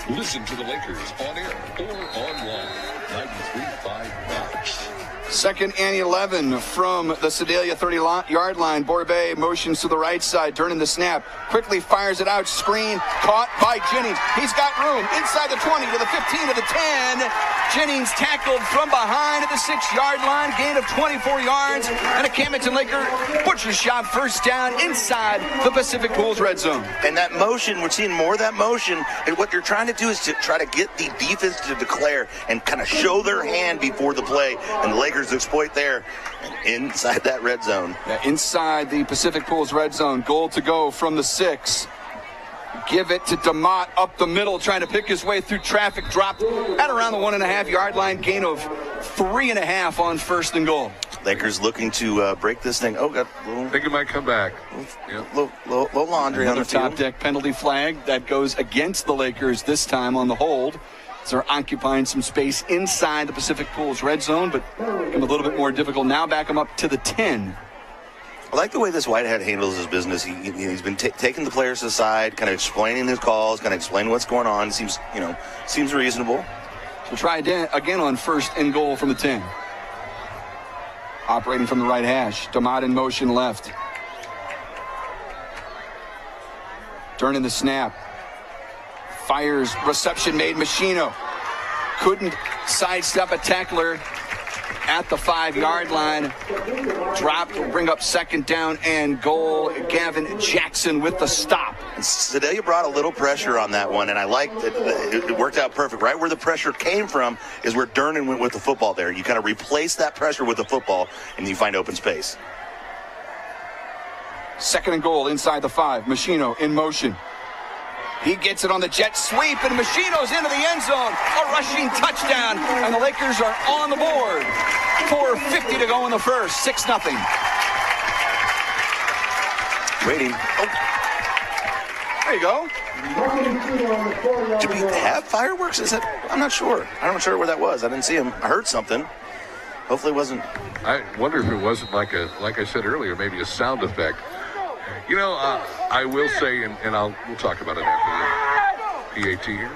Listen to the Lakers on air or online. 93.5 Rocks. 2nd and 11 from the Sedalia 30-yard line. Borbay motions to the right side. Durnan the snap. Quickly fires it out. Screen caught by Jennings. He's got room inside the 20 to the 15 to the 10. Jennings tackled from behind at the 6-yard line. Gain of 24 yards. And a Camdenton Laker butcher shot first down inside the Pacific Pools red zone. And that motion, we're seeing more of that motion. And what you're trying to do is to try to get the defense to declare and kind of show their hand before the play. And the Lakers exploit there inside that red zone. Yeah, inside the Pacific Pools red zone. Goal to go from the 6. Give it to DeMott up the middle, trying to pick his way through traffic. Dropped at around the 1.5-yard line. Gain of 3.5 on first and goal. Lakers looking to break this thing. Oh, got a little, think it might come back. Low laundry on the field. Top deck penalty flag that goes against the Lakers this time on the hold. So they're occupying some space inside the Pacific Pools red zone, but a little bit more difficult now. Back them up to the 10. like the way this Whitehead handles his business. He's been taking the players aside, kind of explaining his calls, kind of explaining what's going on. Seems reasonable. We'll try again on 1st and goal from the 10. Operating from the right hash. Damad in motion left. Turning the snap. Fires. Reception made. Machino couldn't sidestep a tackler at the 5-yard line. Dropped. Will bring up 2nd down and goal. Gavin Jackson with the stop. Sedalia brought a little pressure on that one, and I liked it. It worked out perfect. Right where the pressure came from is where Durnan went with the football there. You kind of replace that pressure with the football, and you find open space. 2nd and goal inside the 5. Machino in motion. He gets it on the jet sweep, and Machino's into the end zone. A rushing touchdown, and the Lakers are on the board. 4:50 to go in the first. 6-0. Waiting. Oh. There you go. Did we have fireworks? I'm not sure. I'm not sure where that was. I didn't see him. I heard something. Hopefully it wasn't. I wonder if it wasn't like I said earlier, maybe a sound effect. I will say, and we'll talk about it after the PAT here.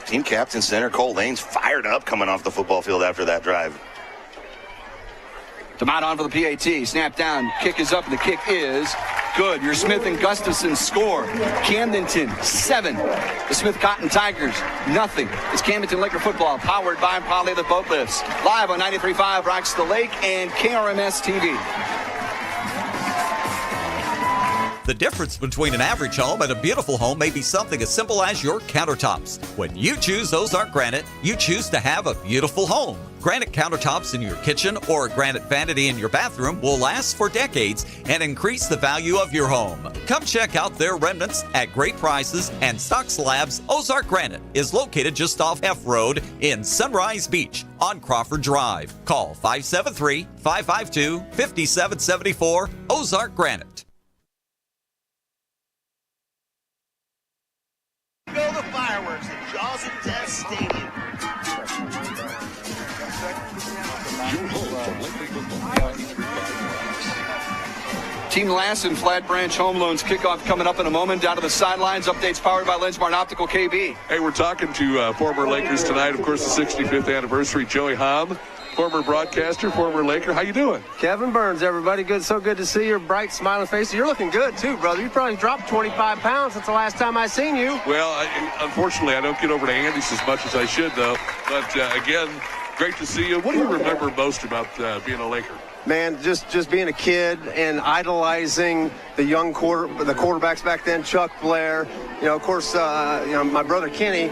Team captain center Cole Lane's fired up coming off the football field after that drive. Damad on for the PAT. Snap down. Kick is up, and the kick is good. Your Smith and Gustafson score. Camdenton 7. The Smith Cotton Tigers nothing. It's Camdenton Laker football powered by Poly the Boat Lifts. Live on 93.5 Rocks the Lake and KRMS TV. The difference between an average home and a beautiful home may be something as simple as your countertops. When you choose Ozark Granite, you choose to have a beautiful home. Granite countertops in your kitchen or a granite vanity in your bathroom will last for decades and increase the value of your home. Come check out their remnants at great prices, and Stock Slabs Ozark Granite is located just off F Road in Sunrise Beach on Crawford Drive. Call 573-552-5774 Ozark Granite. Go the fireworks at Jaws and Death Stadium. Team Lassen Flat Branch Home Loans kickoff coming up in a moment. Down to the sidelines. Updates powered by Lensmart Optical KB. Hey, we're talking to former Lakers tonight. Of course, the 65th anniversary. Joey Hom, former broadcaster, former Laker. How you doing? Kevin Burns, everybody. Good. So good to see your bright, smiling face. You're looking good, too, brother. You probably dropped 25 pounds since the last time I seen you. Well, unfortunately, I don't get over to Andy's as much as I should, though. But, again, great to see you. What do you remember most about being a Laker? Man, just being a kid and idolizing the quarterbacks back then, Chuck Blair. Of course, my brother Kenny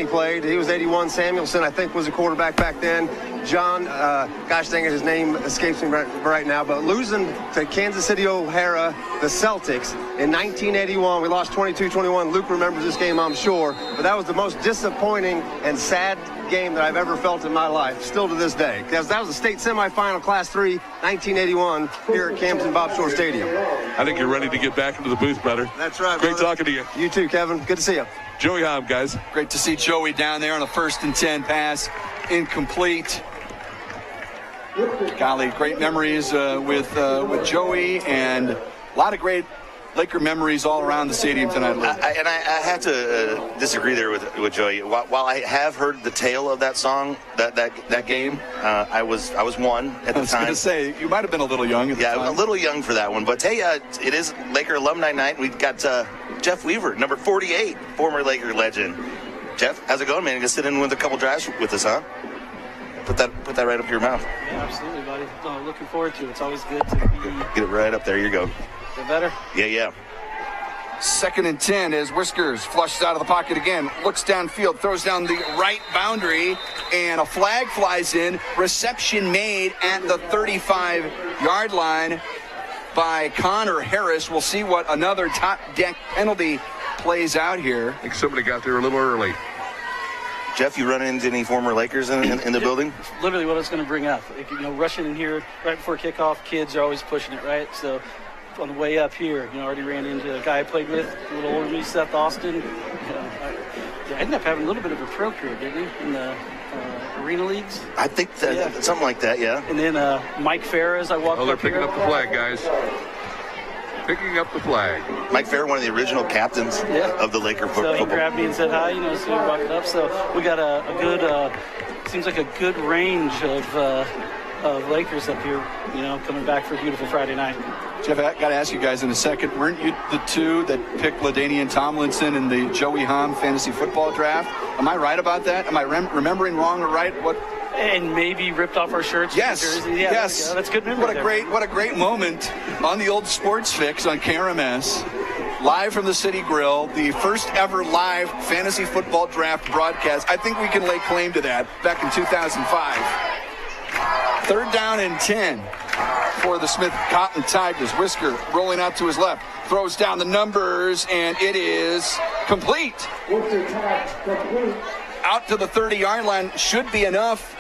played. He was 81. Samuelson, I think, was a quarterback back then. John, gosh dang it, his name escapes me right now, but losing to Kansas City O'Hara, the Celtics, in 1981, we lost 22-21. Luke remembers this game, I'm sure, but that was the most disappointing and sad game that I've ever felt in my life, still to this day. That was the state semifinal, Class 3, 1981, here at Camden Bob Shore Stadium. I think you're ready to get back into the booth, brother. That's right, Great brother. talking to you. You too, Kevin. Good to see you. Joey Hom, guys. Great to see Joey down there on a 1st and 10 pass. Incomplete. Golly, great memories with Joey, and a lot of great Laker memories all around the stadium tonight. I have to disagree there with Joey. While I have heard the tale of that song, that game, I was one at the time. I was going to say, you might have been a little young at the time. Yeah, a little young for that one. But hey, it is Laker Alumni Night. We've got Jeff Weaver, number 48, former Laker legend. Jeff, how's it going, man? You gonna sit in with a couple drives with us, huh? Put that right up your mouth. Yeah, absolutely, buddy. No, looking forward to it. It's always good to be. Get it right up there. You go. Get better? Yeah. 2nd and 10 as Whiskers flushes out of the pocket again. Looks downfield, throws down the right boundary, and a flag flies in. Reception made at the 35-yard line by Connor Harris. We'll see what another top deck penalty plays out here. I think somebody got there a little early. Jeff, you run into any former Lakers in the building? Literally what I was going to bring up. Rushing in here right before kickoff, kids are always pushing it, right? So on the way up here, already ran into a guy I played with, a little older than me, Seth Austin. ended up having a little bit of a pro career, didn't he, in the arena leagues? I think that something like that, yeah. And then Mike Farah, as I walked they're up here. picking up the flag, guys. Picking up the flag. Mike Farah, one of the original captains of the Laker football. So he grabbed me and said hi, so we walked up. So we got a good, seems like a good range of Lakers up here, coming back for a beautiful Friday night. Jeff, I got to ask you guys in a second, weren't you the two that picked LaDainian Tomlinson in the Joey Hahn fantasy football draft? Am I right about that? Am I remembering wrong or right? What? And maybe ripped off our shirts. Yes, jerseys. Yeah, yes. That's good memory. What a great moment on the old Sports Fix on KRMS, live from the City Grill, the first ever live fantasy football draft broadcast. I think we can lay claim to that back in 2005. 3rd down and 10 for the Smith Cotton Tigers. Whisker rolling out to his left, throws down the numbers, and it is complete. Out to the 30-yard line, should be enough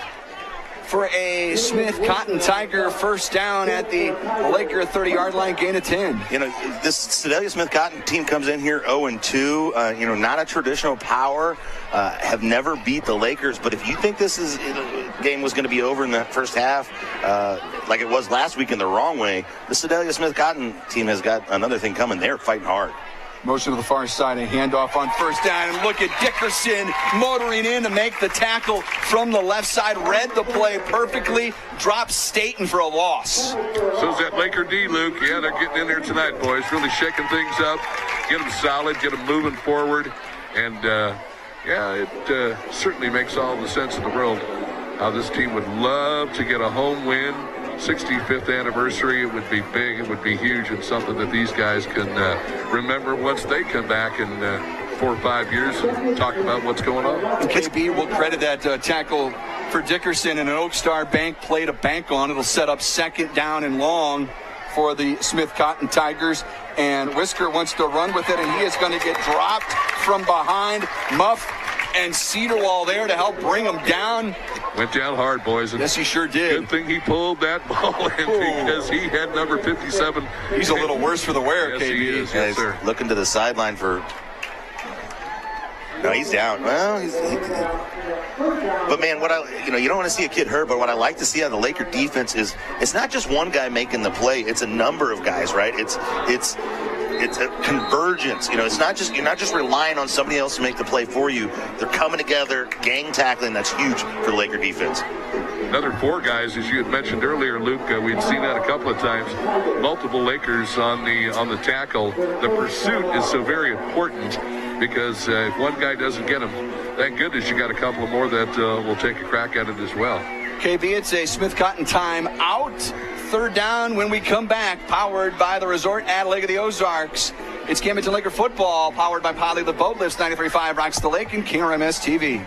for a Smith Cotton Tiger first down at the Laker 30-yard line, gain of 10. This Sedalia Smith Cotton team comes in here 0-2. Not a traditional power. Have never beat the Lakers. But if you think this game was going to be over in the first half, like it was last week in the wrong way, the Sedalia Smith Cotton team has got another thing coming. They're fighting hard. Motion to the far side, a handoff on first down. And look at Dickerson motoring in to make the tackle from the left side. Read the play perfectly. Drops Staten for a loss. So's that Laker D, Luke. Yeah, they're getting in there tonight, boys. Really shaking things up. Get them solid. Get them moving forward. And, it certainly makes all the sense in the world how this team would love to get a home win. 65th anniversary, it would be big, it would be huge, and something that these guys can remember once they come back in 4 or 5 years and talk about what's going on. And KB will credit that tackle for Dickerson, and an Oak Star Bank play to bank on. It'll set up 2nd down and long for the Smith Cotton Tigers, and Whisker wants to run with it, and he is going to get dropped from behind. Muff and Cedarwall there to help bring him down. Went down hard, boys. And yes, he sure did. Good thing he pulled that ball in because he had number 57. He's a little worse for the wear, yes, KB. He is. Yes, sir. Looking to the sideline for... No, he's down. Well, but man, you don't want to see a kid hurt, but what I like to see out of the Laker defense is it's not just one guy making the play, it's a number of guys, right? It's a convergence. It's not just, you're not just relying on somebody else to make the play for you. They're coming together, gang tackling. That's huge for the Laker defense. Another 4 guys, as you had mentioned earlier, Luke. We'd seen that a couple of times. Multiple Lakers on the tackle. The pursuit is so very important because if one guy doesn't get him, thank goodness you got a couple of more that will take a crack at it as well. KB, it's a Smith Cotton time out. 3rd down when we come back, powered by the Resort at Lake of the Ozarks. It's Camdenton Laker football, powered by Poly the Boat Lifts, 93.5 Rocks the Lake and KRMS TV.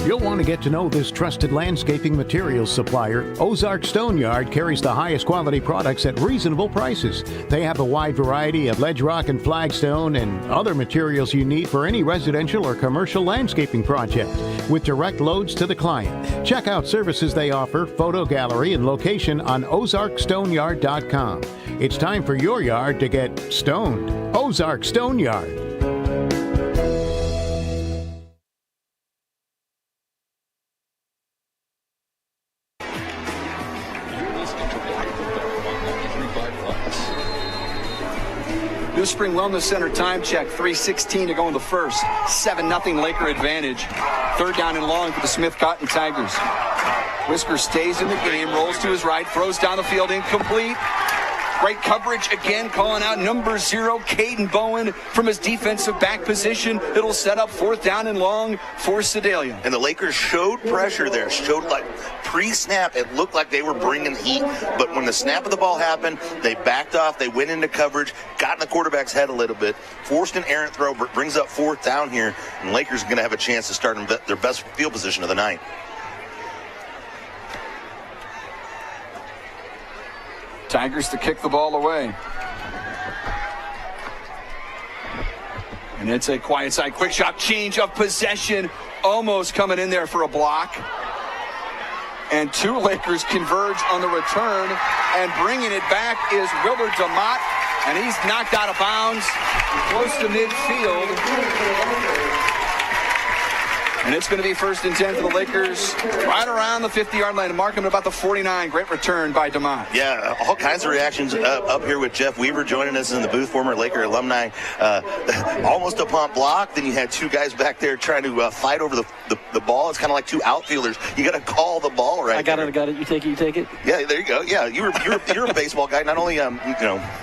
You'll want to get to know this trusted landscaping materials supplier. Ozark Stone Yard carries the highest quality products at reasonable prices. They have a wide variety of ledge rock and flagstone and other materials you need for any residential or commercial landscaping project, with direct loads to the client. Check out services they offer, photo gallery, and location on OzarkStoneyard.com. It's time for your yard to get stoned. Ozark Stone Yard. New Spring Wellness Center time check, 3:16 to go in the first. 7-0 Laker advantage. 3rd down and long for the Smith Cotton Tigers. Whisker stays in the game, rolls to his right, throws down the field, incomplete. Great coverage again, calling out number 0, Caden Bowen, from his defensive back position. It'll set up 4th down and long for Sedalia. And the Lakers showed pressure there, showed like pre-snap, it looked like they were bringing heat, but when the snap of the ball happened, they backed off, they went into coverage, got in the quarterback's head a little bit, forced an errant throw, brings up 4th down here, and Lakers are going to have a chance to start in their best field position of the night. Tigers to kick the ball away. And it's a quiet side, quick shot, change of possession, almost coming in there for a block. And 2 Lakers converge on the return, and bringing it back is Willard DeMott. And he's knocked out of bounds, close to midfield. And it's going to be 1st and 10 for the Lakers, right around the 50-yard line. And mark him at about the 49. Great return by DeMont. Yeah, all kinds of reactions up here with Jeff Weaver joining us in the booth, former Laker alumni. Almost a punt block. Then you had two guys back there trying to fight over the ball. It's kind of like two outfielders. You got to call the ball right. I got it. You take it. Yeah, there you go. Yeah, you're a baseball guy. Not only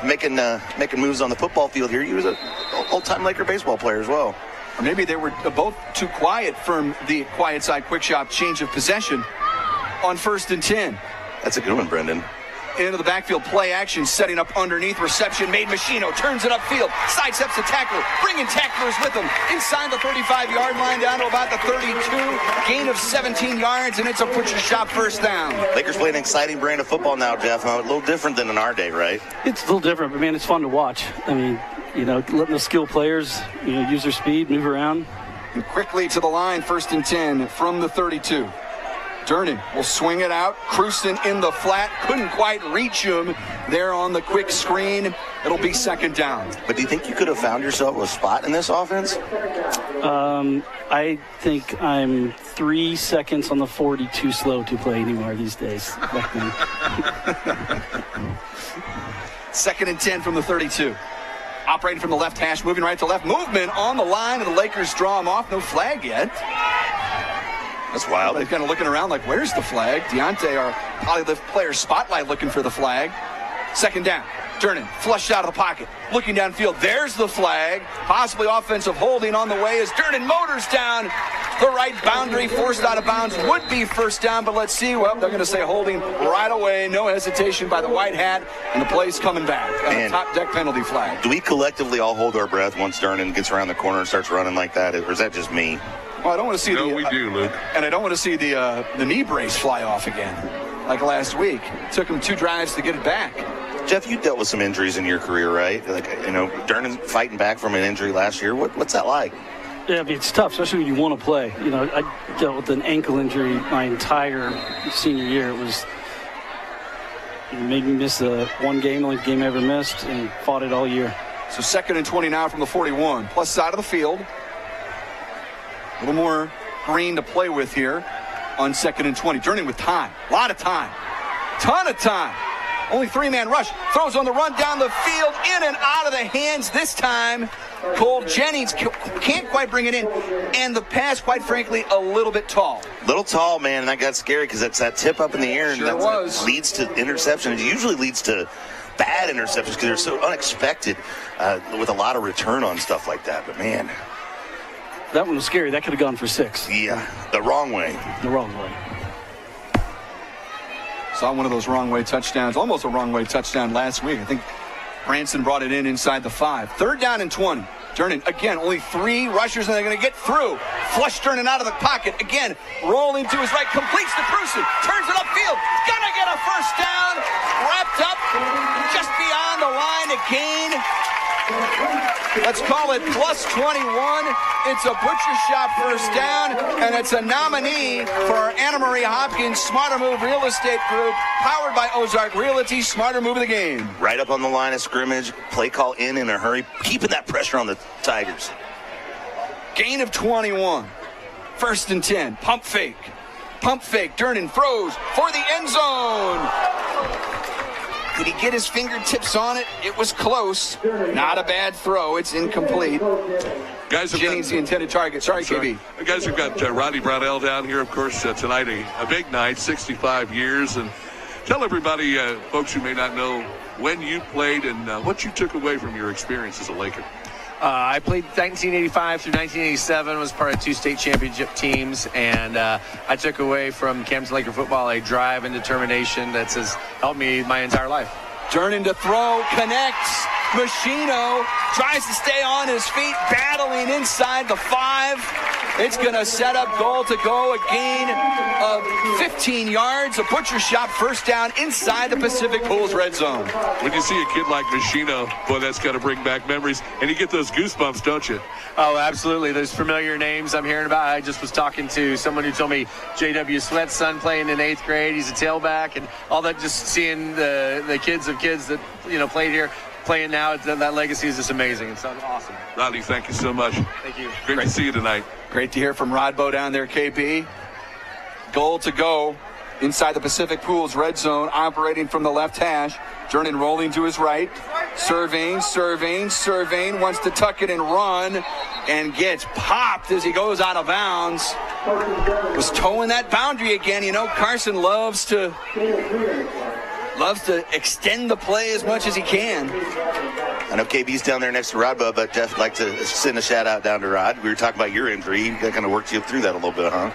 making moves on the football field here, you was an old-time Laker baseball player as well. Or maybe they were both too quiet from the quiet side quick shot change of possession on 1st and 10. That's a good one, Brendan. Into the backfield, play action, setting up underneath, reception made. Machino turns it upfield, sidesteps the tackler, bringing tacklers with him inside the 35-yard line down to about the 32, gain of 17 yards, and it's a butcher shot first down. Lakers play an exciting brand of football now, Jeff. A little different than in our day, right? It's a little different, but man, it's fun to watch. I mean, letting the skilled players, use their speed, move around. And quickly to the line, 1st and 10 from the 32. Durnin will swing it out. Cruising in the flat. Couldn't quite reach him there on the quick screen. It'll be 2nd down. But do you think you could have found yourself a spot in this offense? I think I'm 3 seconds on the 40 too slow to play anymore these days. 2nd and 10 from the 32. Operating from the left hash, moving right to left. Movement on the line, and the Lakers draw him off. No flag yet. That's wild. They're kind of looking around like, where's the flag? Deontay, our probably the player spotlight, looking for the flag. 2nd down. Durnin flushed out of the pocket. Looking downfield. There's the flag. Possibly offensive holding on the way as Durnin motors down the right boundary. Forced out of bounds. Would be 1st down, but let's see. Well, they're going to say holding right away. No hesitation by the white hat, and the play's coming back. Top deck penalty flag. Do we collectively all hold our breath once Durnin gets around the corner and starts running like that, or is that just me? Well, I don't want to see we do, Luke. And I don't want to see the knee brace fly off again, like last week. It took him 2 drives to get it back. Jeff, you dealt with some injuries in your career, right? Durnin fighting back from an injury last year. What's that like? Yeah, I mean, it's tough, especially when you want to play. I dealt with an ankle injury my entire senior year. It made me miss one game, only game I ever missed, and fought it all year. So 2nd and 20 now from the 41, plus side of the field. A little more green to play with here on 2nd and 20. Durnin with time. A lot of time. Ton of time. Only 3-man rush. Throws on the run down the field. In and out of the hands this time. Cole Jennings can't quite bring it in. And the pass, quite frankly, a little bit tall. Little tall, man. And that got scary because it's that tip up in the air. And that leads to interception. It usually leads to bad interceptions because they're so unexpected with a lot of return on stuff like that. But, man. That one was scary. That could have gone for 6. Yeah, the wrong way. The wrong way. Saw one of those wrong way touchdowns, almost a wrong way touchdown last week. I think Branson brought it in inside the 5. 3rd down and 20. Durnin, again, only 3 rushers, and they're going to get through. Flush Durnin out of the pocket. Again, rolling to his right, completes to Cruson. Turns it upfield. Gonna get a 1st down. Wrapped up just beyond the line to gain. Let's call it plus 21. It's a butcher shop 1st down, and it's a nominee for our Anna Marie Hopkins Smarter Move Real Estate Group, powered by Ozark Realty. Smarter Move of the game. Right up on the line of scrimmage, play call in a hurry, keeping that pressure on the Tigers. Gain of 21. 1st and 10. Pump fake. Durnin throws for the end zone. Could he get his fingertips on it? It was close. Not a bad throw. It's incomplete. Jennings, the intended target. Sorry, KB. Guys, we've got Roddy Brownell down here, of course, tonight, a big night, 65 years. And tell everybody, folks who may not know, when you played and what you took away from your experience as a Laker. I played 1985 through 1987, was part of 2 state championship teams, and I took away from Camdenton Laker football a drive and determination that has helped me my entire life. Durnin to throw, connects. Machino tries to stay on his feet, battling inside the 5. It's going to set up goal to go, a gain of 15 yards. A butcher shop 1st down inside the Pacific Pools red zone. When you see a kid like Machino, boy, that's got to bring back memories. And you get those goosebumps, don't you? Oh, absolutely. Those familiar names I'm hearing about. I just was talking to someone who told me J.W. Sweat's son playing in 8th grade. He's a tailback and all that, just seeing the kids of kids that, played here. playing now. That legacy is just amazing. It's awesome. Rodney, thank you so much. Thank you. Great to see you tonight. Great to hear from Rodbo down there, KB. Goal to go inside the Pacific Pools red zone, operating from the left hash. Jernan rolling to his right. Surveying, wants to tuck it and run, and gets popped as he goes out of bounds. Was towing that boundary again. You know, Carson loves to extend the play as much as he can. I know KB's down there next to Rodbo, but Jeff would like to send a shout out down to Rod. We were talking about your injury. That kind of worked you through that a little bit, huh?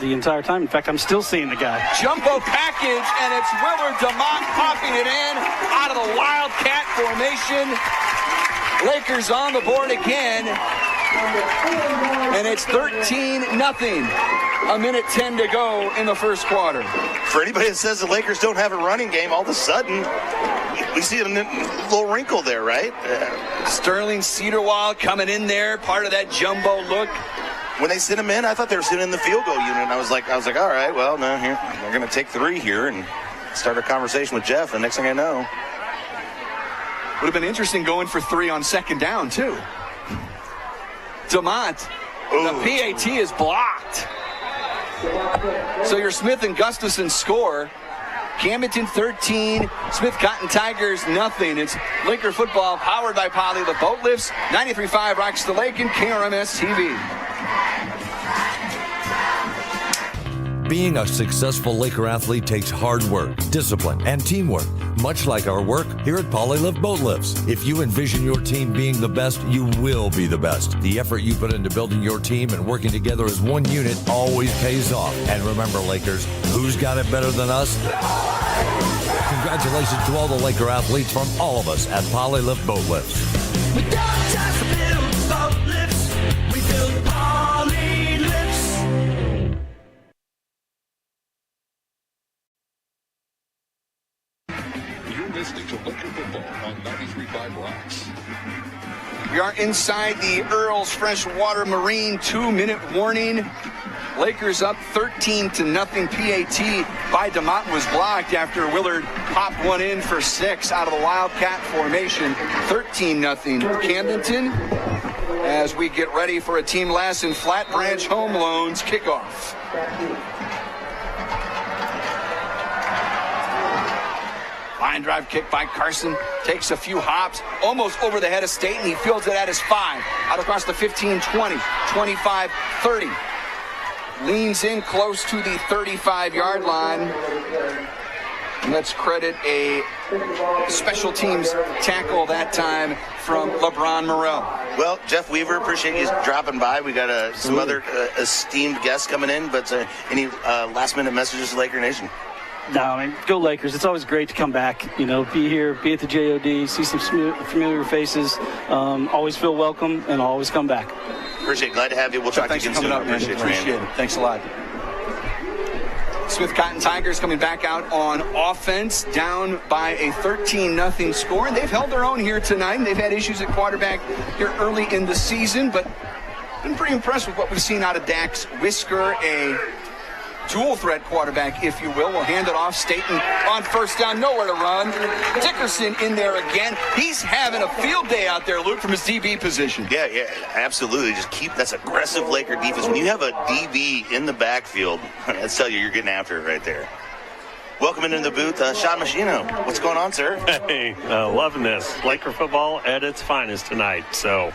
The entire time. In fact, I'm still seeing the guy. Jumbo package, and it's Willard DeMont popping it in out of the Wildcat formation. Lakers on the board again, and it's 13-0. 1:10 to go in the first quarter. For anybody that says the Lakers don't have a running game, all of a sudden, we see a little wrinkle there, right? Sterling Cedarwald coming in there, part of that jumbo look. When they sent him in, I thought they were sitting in the field goal unit. And I was like, all right, well, no, here they're going to take 3 here and start a conversation with Jeff. And next thing I know, would have been interesting going for 3 on second down too. DeMont, the PAT is blocked. So your Smith and Gustafson score. Camdenton 13, Smith Cotton Tigers nothing. It's Laker football powered by Poly, the boat lifts. 93.5 Rocks the Lake and KRMS TV. Being a successful Laker athlete takes hard work, discipline, and teamwork, much like our work here at Polylift Boat Lifts. If you envision your team being the best, you will be the best. The effort you put into building your team and working together as one unit always pays off. And remember, Lakers, who's got it better than us? Congratulations to all the Laker athletes from all of us at Polylift Boat Lifts. We don't just build boat lifts, we build Poly lifts. You're listening to Laker Football on 93.5 Rocks. We are inside the Earl's Freshwater Marine 2-minute warning. Lakers up 13-0. PAT by DeMont was blocked after Willard popped one in for 6 out of the Wildcat formation. 13-0 Camdenton as we get ready for a Team Lassen Flat Branch Home Loans kickoff. Line drive kick by Carson. Takes a few hops, almost over the head of Staten. He fields it at his 5. Out across the 15, 20, 25, 30. Leans in close to the 35-yard line. Let's credit a special teams tackle that time from LeBron Morrell. Well, Jeff Weaver, appreciate you dropping by. We got some other esteemed guests coming in, but any last-minute messages to Laker Nation? No, I mean, go Lakers. It's always great to come back, be here, be at the JOD, see some familiar faces, always feel welcome, and always come back. Appreciate it. Glad to have you. We'll talk to you again soon. Appreciate it. Thanks a lot. Smith Cotton Tigers coming back out on offense, down by a 13-0 score. And they've held their own here tonight. And they've had issues at quarterback here early in the season, but been pretty impressed with what we've seen out of Dax Whisker, a dual threat quarterback, if you will. We'll hand it off. Staten on first down, nowhere to run. Dickerson in there again. He's having a field day out there, Luke, from his DB position. Yeah, absolutely. Just keep that's aggressive Laker defense. When you have a DB in the backfield, let's tell you're getting after it right there. Welcome into the booth, Sean Machino. What's going on, sir? Hey, loving this. Laker football at its finest tonight. So,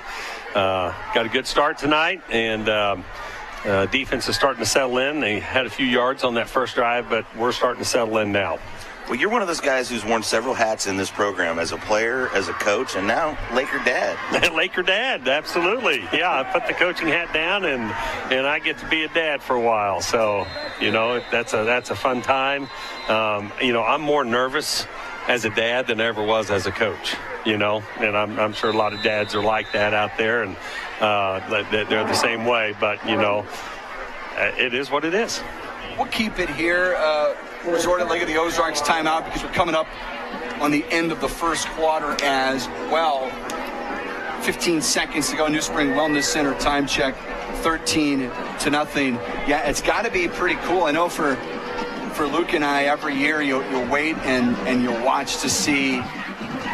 got a good start tonight, and defense is starting to settle in. They had a few yards on that first drive, but we're starting to settle in now. Well, you're one of those guys who's worn several hats in this program, as a player, as a coach, and now Laker dad. Laker dad, absolutely. Yeah, I put the coaching hat down, and I get to be a dad for a while. So, that's a fun time. I'm more nervous as a dad than I ever was as a coach, and I'm sure a lot of dads are like that out there, and they're the same way, but, it is what it is. We'll keep it here. Resort at Lake of the Ozarks timeout because we're coming up on the end of the first quarter as well. 15 seconds to go. New Spring Wellness Center time check, 13-0. Yeah, it's got to be pretty cool. I know for Luke and I, every year you'll wait and you'll watch to see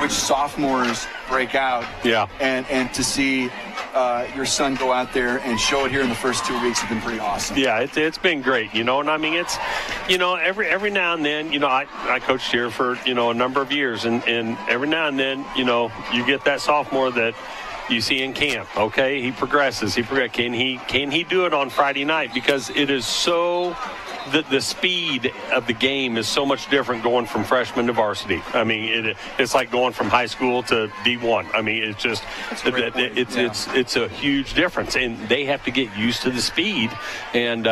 which sophomores break out. Yeah. And to see your son go out there and show it here in the first 2 weeks has been pretty awesome. Yeah, it's been great, and I mean, it's, every now and then, I coached here for, a number of years, and every now and then, you get that sophomore that you see in camp. Okay, he progresses. Can he do it on Friday night? Because it is so. The speed of the game is so much different going from freshman to varsity. I mean, it's like going from high school to D1. I mean, it's just it's a huge difference, and they have to get used to the speed. And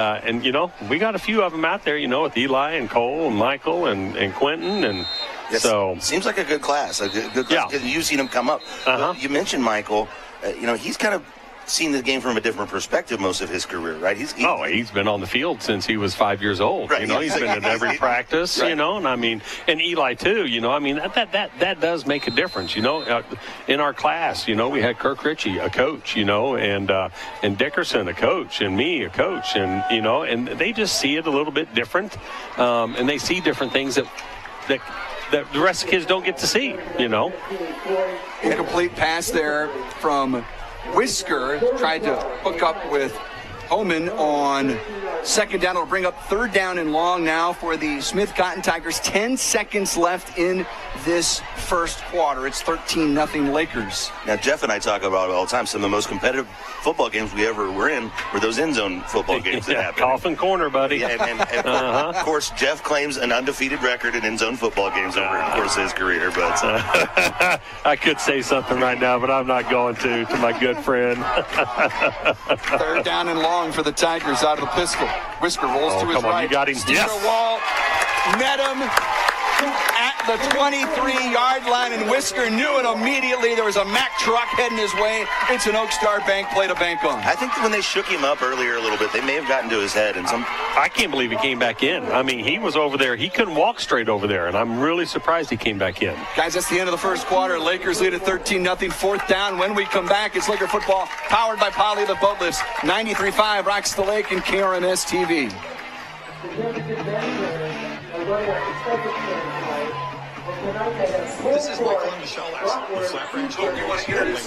we got a few of them out there, with Eli and Cole and Michael and Quentin, and yes, so seems like a good class. A good class. Yeah. You've seen him come up. You mentioned Michael. He's kind of seen the game from a different perspective most of his career, right? He's been on the field since he was 5 years old. Right. He's been at every practice, right. and I mean, and Eli too, I mean, that does make a difference, in our class, we had Kirk Ritchie, a coach, and Dickerson, a coach, and me, a coach, and, and they just see it a little bit different, and they see different things that the rest of the kids don't get to see, Incomplete pass there from Whisker, tried to hook up with Homan on second down. It'll bring up third down and long now for the Smith Cotton Tigers. 10 seconds left in this first quarter. It's 13-0 Lakers. Now, Jeff and I talk about it all the time. Some of the most competitive football games we ever were in were those end zone football games that happened. Coffin corner, buddy. Yeah, and of course, Jeff claims an undefeated record in end zone football games over the course of his career. But I could say something right now, but I'm not going to my good friend. Third down and long for the Tigers out of the pistol. Whisker rolls to his right. You got him. Yes. Wall met him at the 23-yard line, and Whisker knew it immediately. There was a Mack truck heading his way. It's an Oak Star Bank play to bank on. I think when they shook him up earlier a little bit, they may have gotten to his head. And I can't believe he came back in. I mean, he was over there. He couldn't walk straight over there, and I'm really surprised he came back in. Guys, that's the end of the first quarter. Lakers lead at 13-0. Fourth down. When we come back, it's Laker football powered by Poly the Boat Lifts. 93.5 Rocks the Lake and KRMS TV. This is Michael and Michelle Larson with Flat Branch Lawyers here in Lake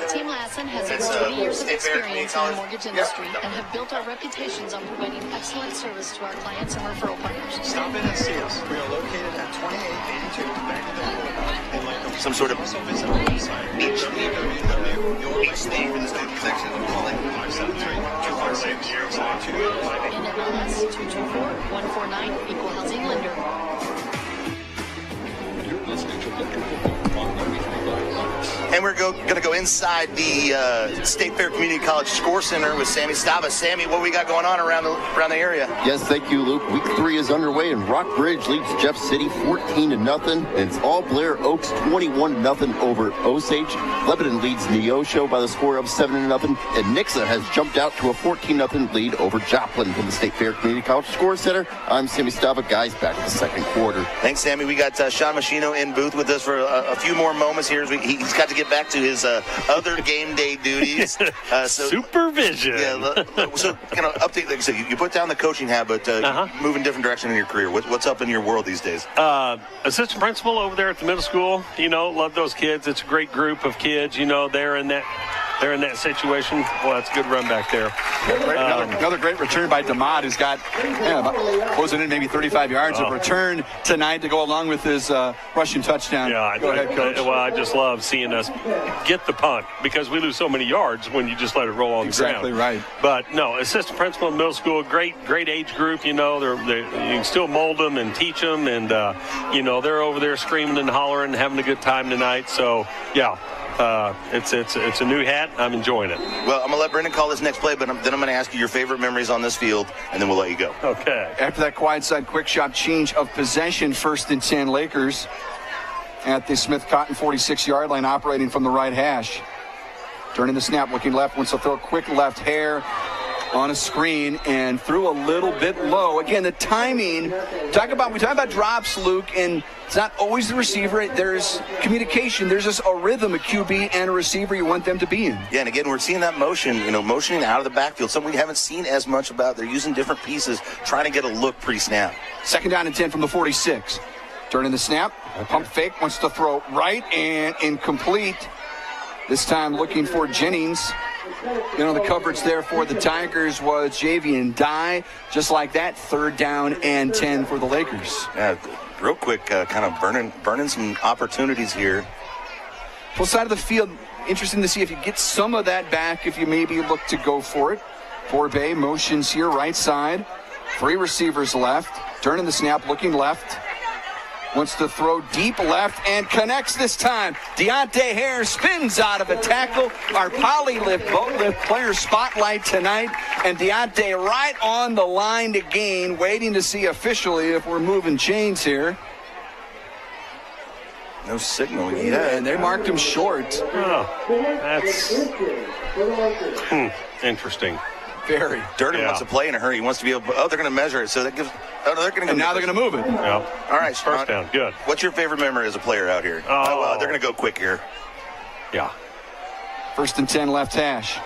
Team Lassen has over 20 years of experience in the mortgage industry and have built our reputations on providing excellent service to our clients and referral partners. Stop in and see us. We are located at 2882 Camdenton Boulevard in Lake. Some sort of also visit our website In MLS 224-149 Equal Housing Lender. And we're going to go inside the State Fair Community College Score Center with Sammy Stava. Sammy, what we got going on around the area? Yes, thank you, Luke. Week 3 is underway, and Rockbridge leads Jeff City 14-0. And it's all Blair Oaks 21-0 over Osage. Lebanon leads Neosho by the score of 7-0. And Nixa has jumped out to a 14-0 lead over Joplin from the State Fair Community College Score Center. I'm Sammy Stava. Guys, back to the second quarter. Thanks, Sammy. We got Sean Machino in booth with us for a few more moments here. He's got to get back to his other game day duties. Supervision. Yeah, so kind of update, like I said, you put down the coaching hat, but move in different direction in your career. What's up in your world these days? Assistant principal over there at the middle school. Love those kids. It's a great group of kids. They're in that situation. Well, that's a good run back there. Another great return by DeMott, who's got closing in maybe 35 yards of return tonight to go along with his rushing touchdown. Yeah, go ahead, Coach. I just love seeing us get the punt because we lose so many yards when you just let it roll on the ground. Exactly right. But no, assistant principal in middle school, great age group. You can still mold them and teach them, and they're over there screaming and hollering, having a good time tonight. So yeah. It's a new hat. I'm enjoying it. Well, I'm going to let Brendan call this next play, but then I'm going to ask you your favorite memories on this field, and then we'll let you go. Okay. After that quiet side quick shot change of possession, 1st and 10 Lakers at the Smith Cotton 46-yard line, operating from the right hash. Turning the snap, looking left, wants to throw a quick left hair. on a screen and threw a little bit low. Again, the timing, we talk about drops, Luke, and it's not always the receiver. There's communication. There's just a rhythm, a QB and a receiver you want them to be in. Yeah, and again, we're seeing that motion, motioning out of the backfield, something we haven't seen as much about. They're using different pieces, trying to get a look pre-snap. 2nd down and 10 from the 46. Turning the snap, pump fake, wants to throw right and incomplete. This time looking for Jennings. The coverage there for the Tigers was Javian Dye. Just like that, 3rd down and 10 for the Lakers. Yeah, real quick, kind of burning some opportunities here. Full side of the field, interesting to see if you get some of that back, if you maybe look to go for it. Forbay motions here, right side. 3 receivers left. Turning the snap, looking left. Wants to throw deep left and connects this time. Deontay Hare spins out of a tackle. Our Polylift boat lift player spotlight tonight. And Deontay right on the line to gain, waiting to see officially if we're moving chains here. No signal yet. And they marked him short. Oh, that's interesting. Very. Durden wants to play in a hurry. He wants to be able. Oh, they're going to measure it. So that gives. Oh, no, they're going to. And now they're going to move it. Yeah. All right, first down. Good. What's your favorite memory as a player out here? Oh, they're going to go quick here. Yeah. 1st and 10, left hash.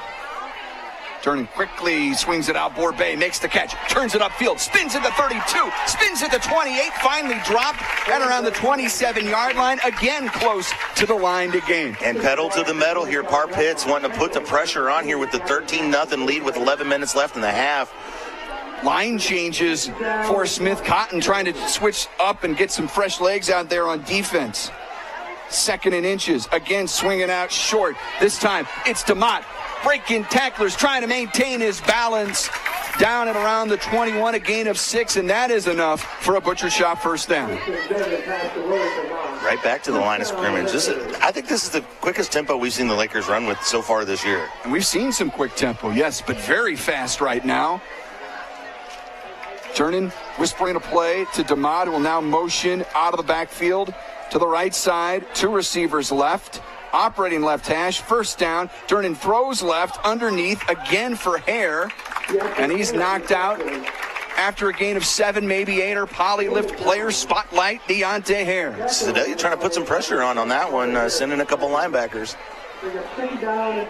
Turning quickly, swings it out. Borbay makes the catch, turns it upfield, spins at the 32, spins at the 28, finally dropped at around the 27-yard line. Again, close to the line to gain. And pedal to the metal here. Par Pitts wanting to put the pressure on here with the 13-0 lead with 11 minutes left in the half. Line changes for Smith Cotton, trying to switch up and get some fresh legs out there on defense. 2nd and inches, again swinging out short. This time it's DeMott. Breaking tacklers, trying to maintain his balance. Down at around the 21, a gain of 6, and that is enough for a butcher shop 1st down. Right back to the line of scrimmage. I think this is the quickest tempo we've seen the Lakers run with so far this year. And we've seen some quick tempo, yes, but very fast right now. Turning, whispering a play to DeMott, who will now motion out of the backfield to the right side. 2 receivers left. Operating left hash, 1st down. Turning throws left, underneath, again for Hare. And he's knocked out after a gain of 7, maybe 8. Or Polylift player spotlight, Deontay Hare. Sedalia trying to put some pressure on that one, sending a couple linebackers.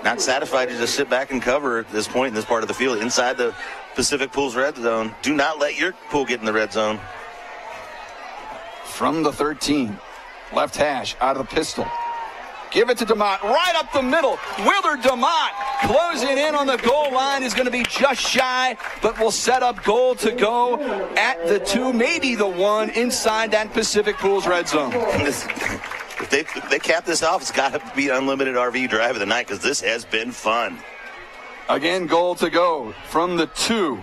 Not satisfied to just sit back and cover at this point in this part of the field, inside the Pacific Pool's red zone. Do not let your pool get in the red zone. From the 13, left hash, out of the pistol. Give it to DeMott, right up the middle. Willard DeMott closing in on the goal line is going to be just shy, but will set up goal to go at the 2, maybe the 1, inside that Pacific Pool's red zone. If they cap this off, it's got to be unlimited RV drive of the night, because this has been fun. Again, goal to go from the 2.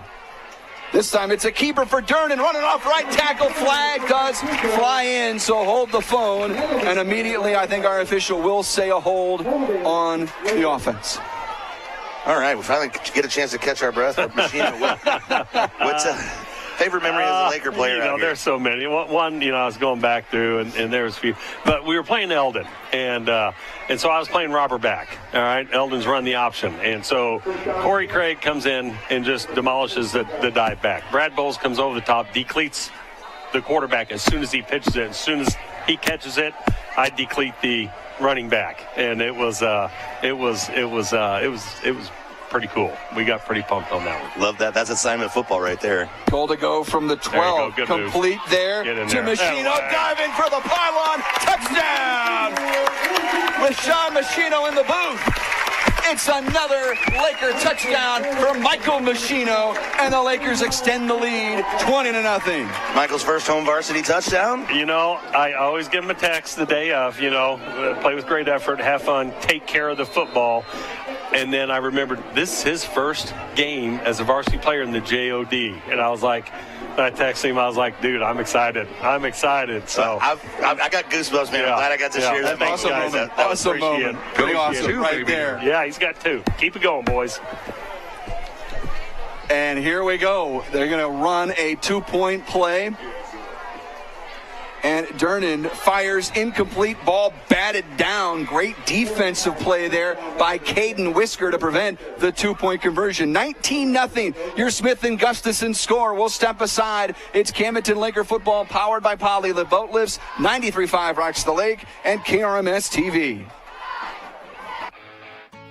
This time it's a keeper for Durden, running off right tackle. Flag does fly in, so hold the phone. And immediately I think our official will say a hold on the offense. All right, we finally get a chance to catch our breath. What's favorite memory as a Laker player out here? There's so many. One, I was going back through, and there was a few. But we were playing Eldon, and so I was playing robber back. All right, Eldon's run the option. And so Corey Craig comes in and just demolishes the dive back. Brad Bowles comes over the top, decleats the quarterback as soon as he pitches it. As soon as he catches it, I decleat the running back. And it was pretty cool. We got pretty pumped on that one. Love that. That's assignment football right there. Goal to go from the 12. Complete move. there to Machino, diving for the pylon. Touchdown! With Sean Machino in the booth. It's another Laker touchdown for Michael Machino, and the Lakers extend the lead 20-0. Michael's first home varsity touchdown? I always give him a text the day of, play with great effort, have fun, take care of the football. And then I remembered this is his first game as a varsity player in the JOD. And I was like, I texted him, I was like, dude, I'm excited. So I got goosebumps, man. I'm glad I got to share that. Awesome moment. Awesome moment. Pretty awesome right there. Yeah, he's got 2. Keep it going, boys. And here we go. They're going to run a 2-point play. And Durnan fires incomplete, ball batted down. Great defensive play there by Caden Whisker to prevent the 2-point conversion. 19-0. Your Smith and Gustafson score. We'll step aside. It's Camdenton Laker football powered by Polylift Boat Lifts, 93.5 Rocks the Lake, and KRMS TV.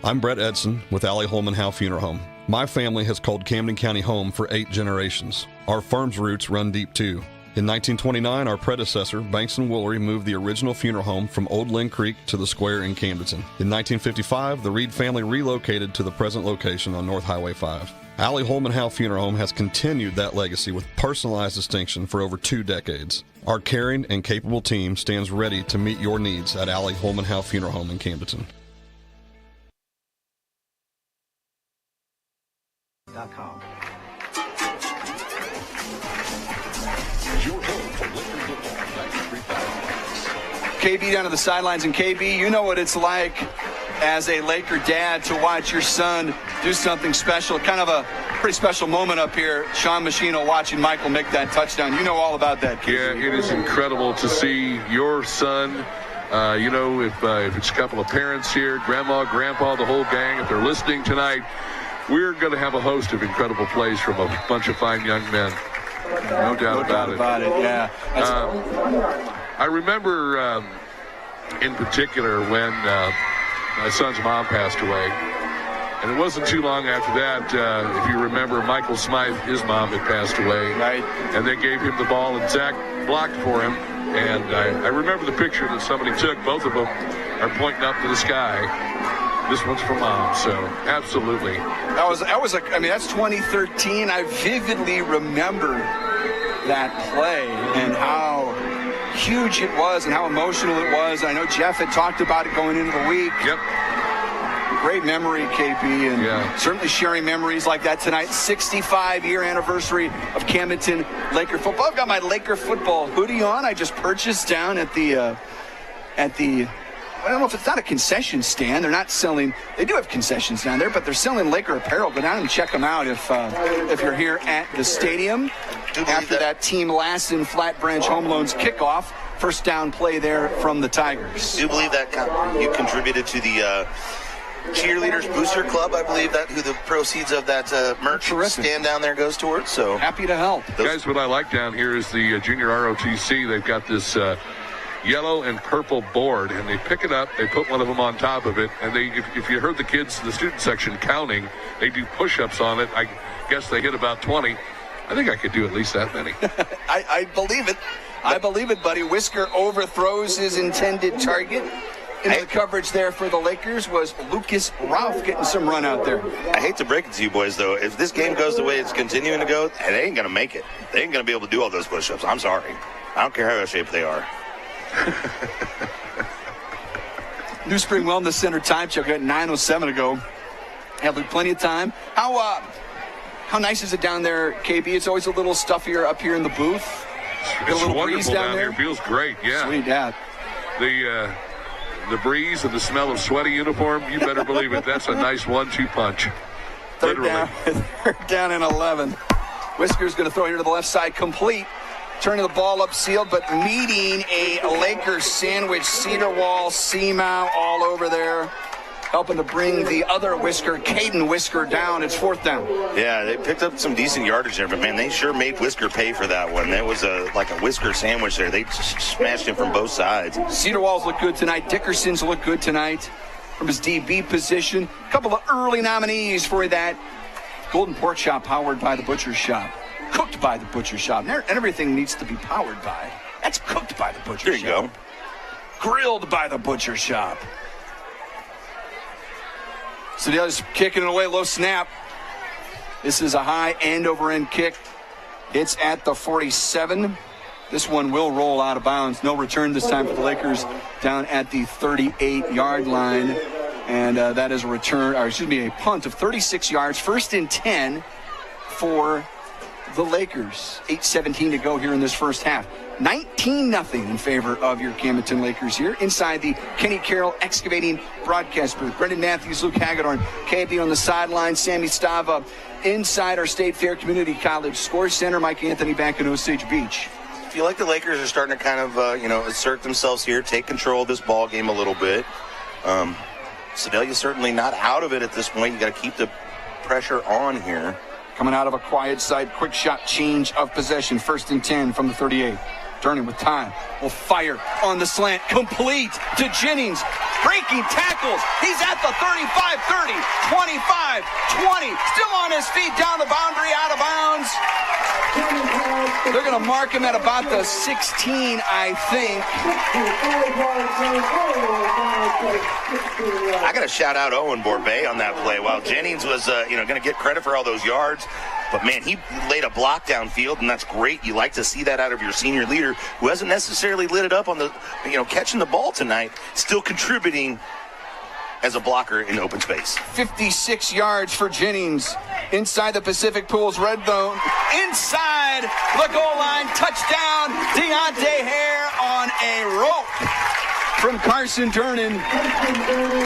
I'm Brett Edson with Allie Holman Howe Funeral Home. My family has called Camden County home for 8 generations. Our firm's roots run deep too. In 1929, our predecessor, Banks & Woolery, moved the original funeral home from Old Lynn Creek to the square in Camdenton. In 1955, the Reed family relocated to the present location on North Highway 5. Allie Holman Howe Funeral Home has continued that legacy with personalized distinction for over 2 decades. Our caring and capable team stands ready to meet your needs at Allie Holman Howe Funeral Home in Camdenton. .com. KB down to the sidelines, and KB, you know what it's like as a Laker dad to watch your son do something special. Kind of a pretty special moment up here. Sean Machino watching Michael make that touchdown. You know all about that, KB. Yeah, it is incredible to see your son. If it's a couple of parents here, grandma, grandpa, the whole gang, if they're listening tonight, we're going to have a host of incredible plays from a bunch of fine young men. No doubt about it. Yeah. I remember in particular when my son's mom passed away. And it wasn't too long after that, if you remember, Michael Smythe, his mom had passed away. Right. And they gave him the ball, and Zach blocked for him. And I remember the picture that somebody took. Both of them are pointing up to the sky. This one's for Mom, so absolutely. That's 2013. I vividly remember that play and how huge it was and how emotional it was. I know Jeff had talked about it going into the week. Yep. Great memory, KB, and certainly sharing memories like that tonight. 65-year anniversary of Camdenton Laker football. I've got my Laker football hoodie on. I just purchased down at the I don't know if it's not a concession stand. They're not selling. They do have concessions down there, but they're selling Laker apparel. Go down and check them out if you're here at the stadium. After that Team Lassen Flat Branch Home Loans kickoff, first down play there from the Tigers. Do you believe that you contributed to the Cheerleaders Booster Club? I believe that who the proceeds of that merch stand down there goes towards. So happy to help. Guys, what I like down here is the junior ROTC. They've got this yellow and purple board, and they pick it up, they put one of them on top of it, and they, if you heard the kids in the student section counting, they do push-ups on it. I guess they hit about 20. I think I could do at least that many. I believe it. I believe it, buddy. Whisker overthrows his intended target. And the coverage there for the Lakers was Lucas Ralph getting some run out there. I hate to break it to you boys, though. If this game goes the way it's continuing to go, they ain't going to make it. They ain't going to be able to do all those push-ups. I'm sorry. I don't care how out of shape they are. New Spring Wellness Center time check at 9:07 to go. Have plenty of time. How nice is it down there, KB? It's always a little stuffier up here in the booth. It's a little breeze down there. Feels great, yeah. Sweet, yeah. The breeze and the smell of sweaty uniform, you better believe it. That's a nice 1-2 punch. Third down and 11. Whisker's going to throw here to the left side, complete. Turning the ball up sealed, but meeting a Lakers sandwich. Cedar Wall, Seamount all over there. Helping to bring the other Whisker, Caden Whisker, down. It's fourth down. Yeah, they picked up some decent yardage there, but, man, they sure made Whisker pay for that one. That was like a Whisker sandwich there. They smashed him from both sides. Cedar Walls look good tonight. Dickerson's look good tonight from his DB position. A couple of early nominees for that Golden Pork Chop powered by the Butcher's Shop. Cooked by the Butcher Shop. And everything needs to be powered by. That's cooked by the Butcher Shop. There you go. Grilled by the Butcher Shop. Sedalia's kicking it away, low snap. This is a high end-over-end kick. It's at the 47. This one will roll out of bounds. No return this time for the Lakers down at the 38-yard line. And that is a punt of 36 yards. First and 10 for the Lakers. 8:17 to go here in this first half. 19-0 in favor of your Camdenton Lakers here inside the Kenny Carroll Excavating broadcast booth. Brendan Matthews, Luke Hagedorn, KB on the sideline, Sammy Stava inside our State Fair Community College Score Center, Mike Anthony back in Osage Beach. feel like the Lakers are starting to kind of, assert themselves here, take control of this ball game a little bit. Sedalia's certainly not out of it at this point. You got to keep the pressure on here. Coming out of a quiet side, quick shot change of possession. 1st and 10 from the 38. Turning with time. Will fire on the slant. Complete to Jennings. Breaking tackles. He's at the 35, 30, 25, 20. Still on his feet down the boundary, out of bounds. They're going to mark him at about the 16, I think. I got to shout out Owen Borbay on that play. While Jennings was, going to get credit for all those yards, but man, he laid a block downfield, and that's great. You like to see that out of your senior leader, who hasn't necessarily lit it up on the, catching the ball tonight, still contributing as a blocker in open space. 56 yards for Jennings inside the Pacific Pools red zone. Inside the goal line, touchdown, Deontay Hare on a rope from Carson Durnan.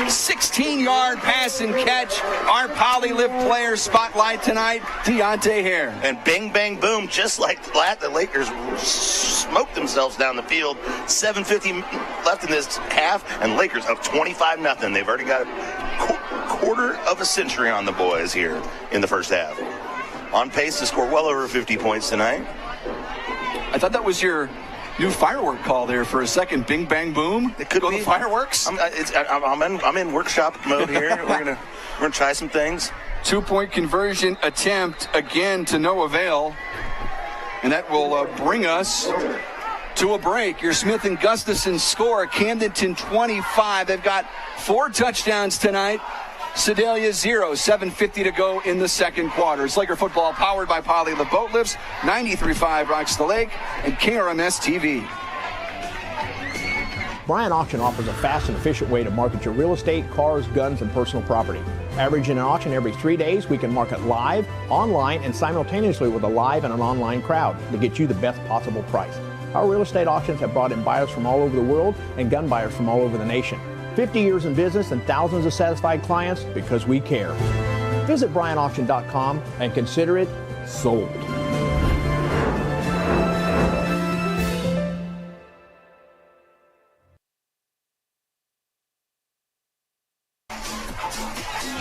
16-yard pass and catch. Our Polylift player spotlight tonight, Deontay Hare. And bang, bang, boom, just like that, the Lakers smoked themselves down the field. 7:50 left in this half, and Lakers up 25-0. They've already got a quarter of a century on the boys here in the first half. On pace to score well over 50 points tonight. I thought that was your new firework call there for a second. Bing, bang, boom. It could be fireworks. I'm in workshop mode here. We're gonna try some things. 2-point conversion attempt again to no avail, and that will bring us to a break. Your Smith and Gustafson score. Camdenton 25. They've got 4 touchdowns tonight. Sedalia 0. 7:50 to go in the second quarter. It's Laker football powered by Polylift Boat Lifts, 93.5 Rocks the Lake, and KRMS TV. Bryant Auction offers a fast and efficient way to market your real estate, cars, guns, and personal property. Averaging an auction every 3 days, we can market live, online, and simultaneously with a live and an online crowd to get you the best possible price. Our real estate auctions have brought in buyers from all over the world and gun buyers from all over the nation. 50 years in business and thousands of satisfied clients because we care. Visit BryantAuction.com and consider it sold.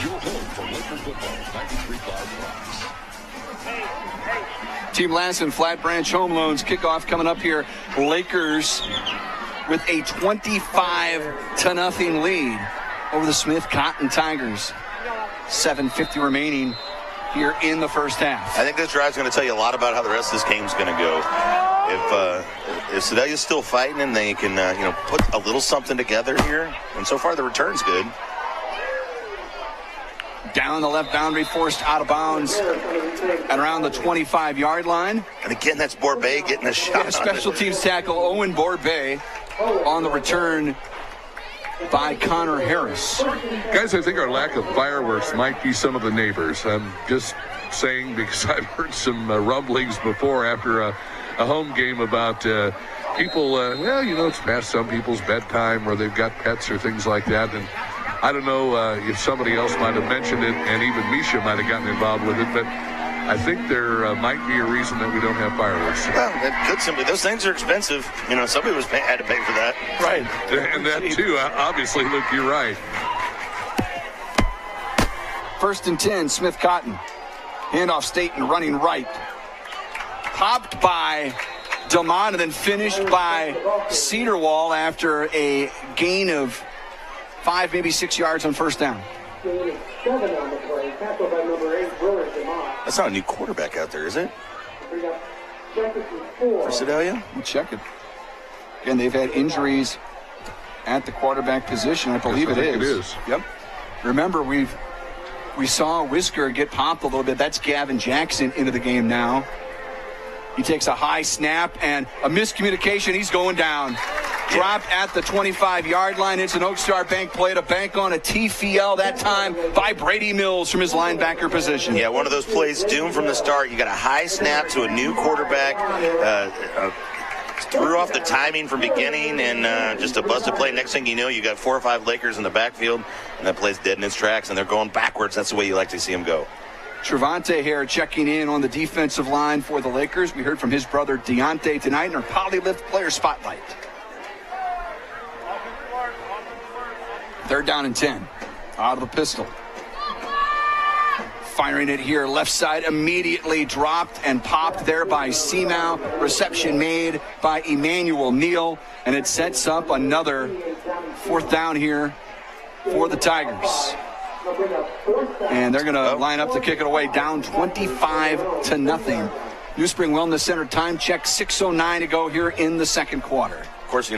Your home for Laker football, 93.5 Rocks. Team Lassen Flat Branch Home Loans kickoff coming up here. Lakers with a 25-0 lead over the Smith Cotton Tigers. 7:50 remaining here in the first half. I think this drive's going to tell you a lot about how the rest of this game's going to go. If Sedalia's still fighting and they can, put a little something together here, and so far the return's good. Down the left boundary, forced out of bounds at around the 25-yard line. And again, that's Borbay getting a shot. Yeah, special teams tackle Owen Borbay on the return by Connor Harris. Guys, I think our lack of fireworks might be some of the neighbors. I'm just saying because I've heard some rumblings before after a home game about people, it's past some people's bedtime or they've got pets or things like that. And I don't know if somebody else might have mentioned it, and even Misha might have gotten involved with it, but I think there might be a reason that we don't have fireworks. Well, it could simply, those things are expensive. Somebody had to pay for that. Right. And that too, obviously, Luke, you're right. 1st and 10, Smith Cotton. Handoff Staten running right. Popped by DeMont and then finished by Cedarwall after a gain of 5, maybe 6 yards on first down. That's not a new quarterback out there, is it? For Sedalia? We'll check it. Again, they've had injuries at the quarterback position. I believe it is. Yep. Remember, we saw Whisker get popped a little bit. That's Gavin Jackson into the game now. He takes a high snap and a miscommunication. He's going down. Dropped at the 25-yard line. It's an Oak Star Bank play to bank on a TFL that time by Brady Mills from his linebacker position. Yeah, one of those plays doomed from the start. You got a high snap to a new quarterback. Threw off the timing from beginning and just a busted play. Next thing you know, you got 4 or 5 Lakers in the backfield, and that play's dead in its tracks, and they're going backwards. That's the way you like to see them go. Trevante here checking in on the defensive line for the Lakers. We heard from his brother Deontay tonight in our Polylift Player Spotlight. 3rd down and 10. Out of the pistol. Firing it here, left side, immediately dropped and popped there by Seamow. Reception made by Emmanuel Neal, and it sets up another 4th down here for the Tigers. And they're going to line up to kick it away, down 25-0. New Spring Wellness Center time check, 6:09 to go here in the second quarter. Of course,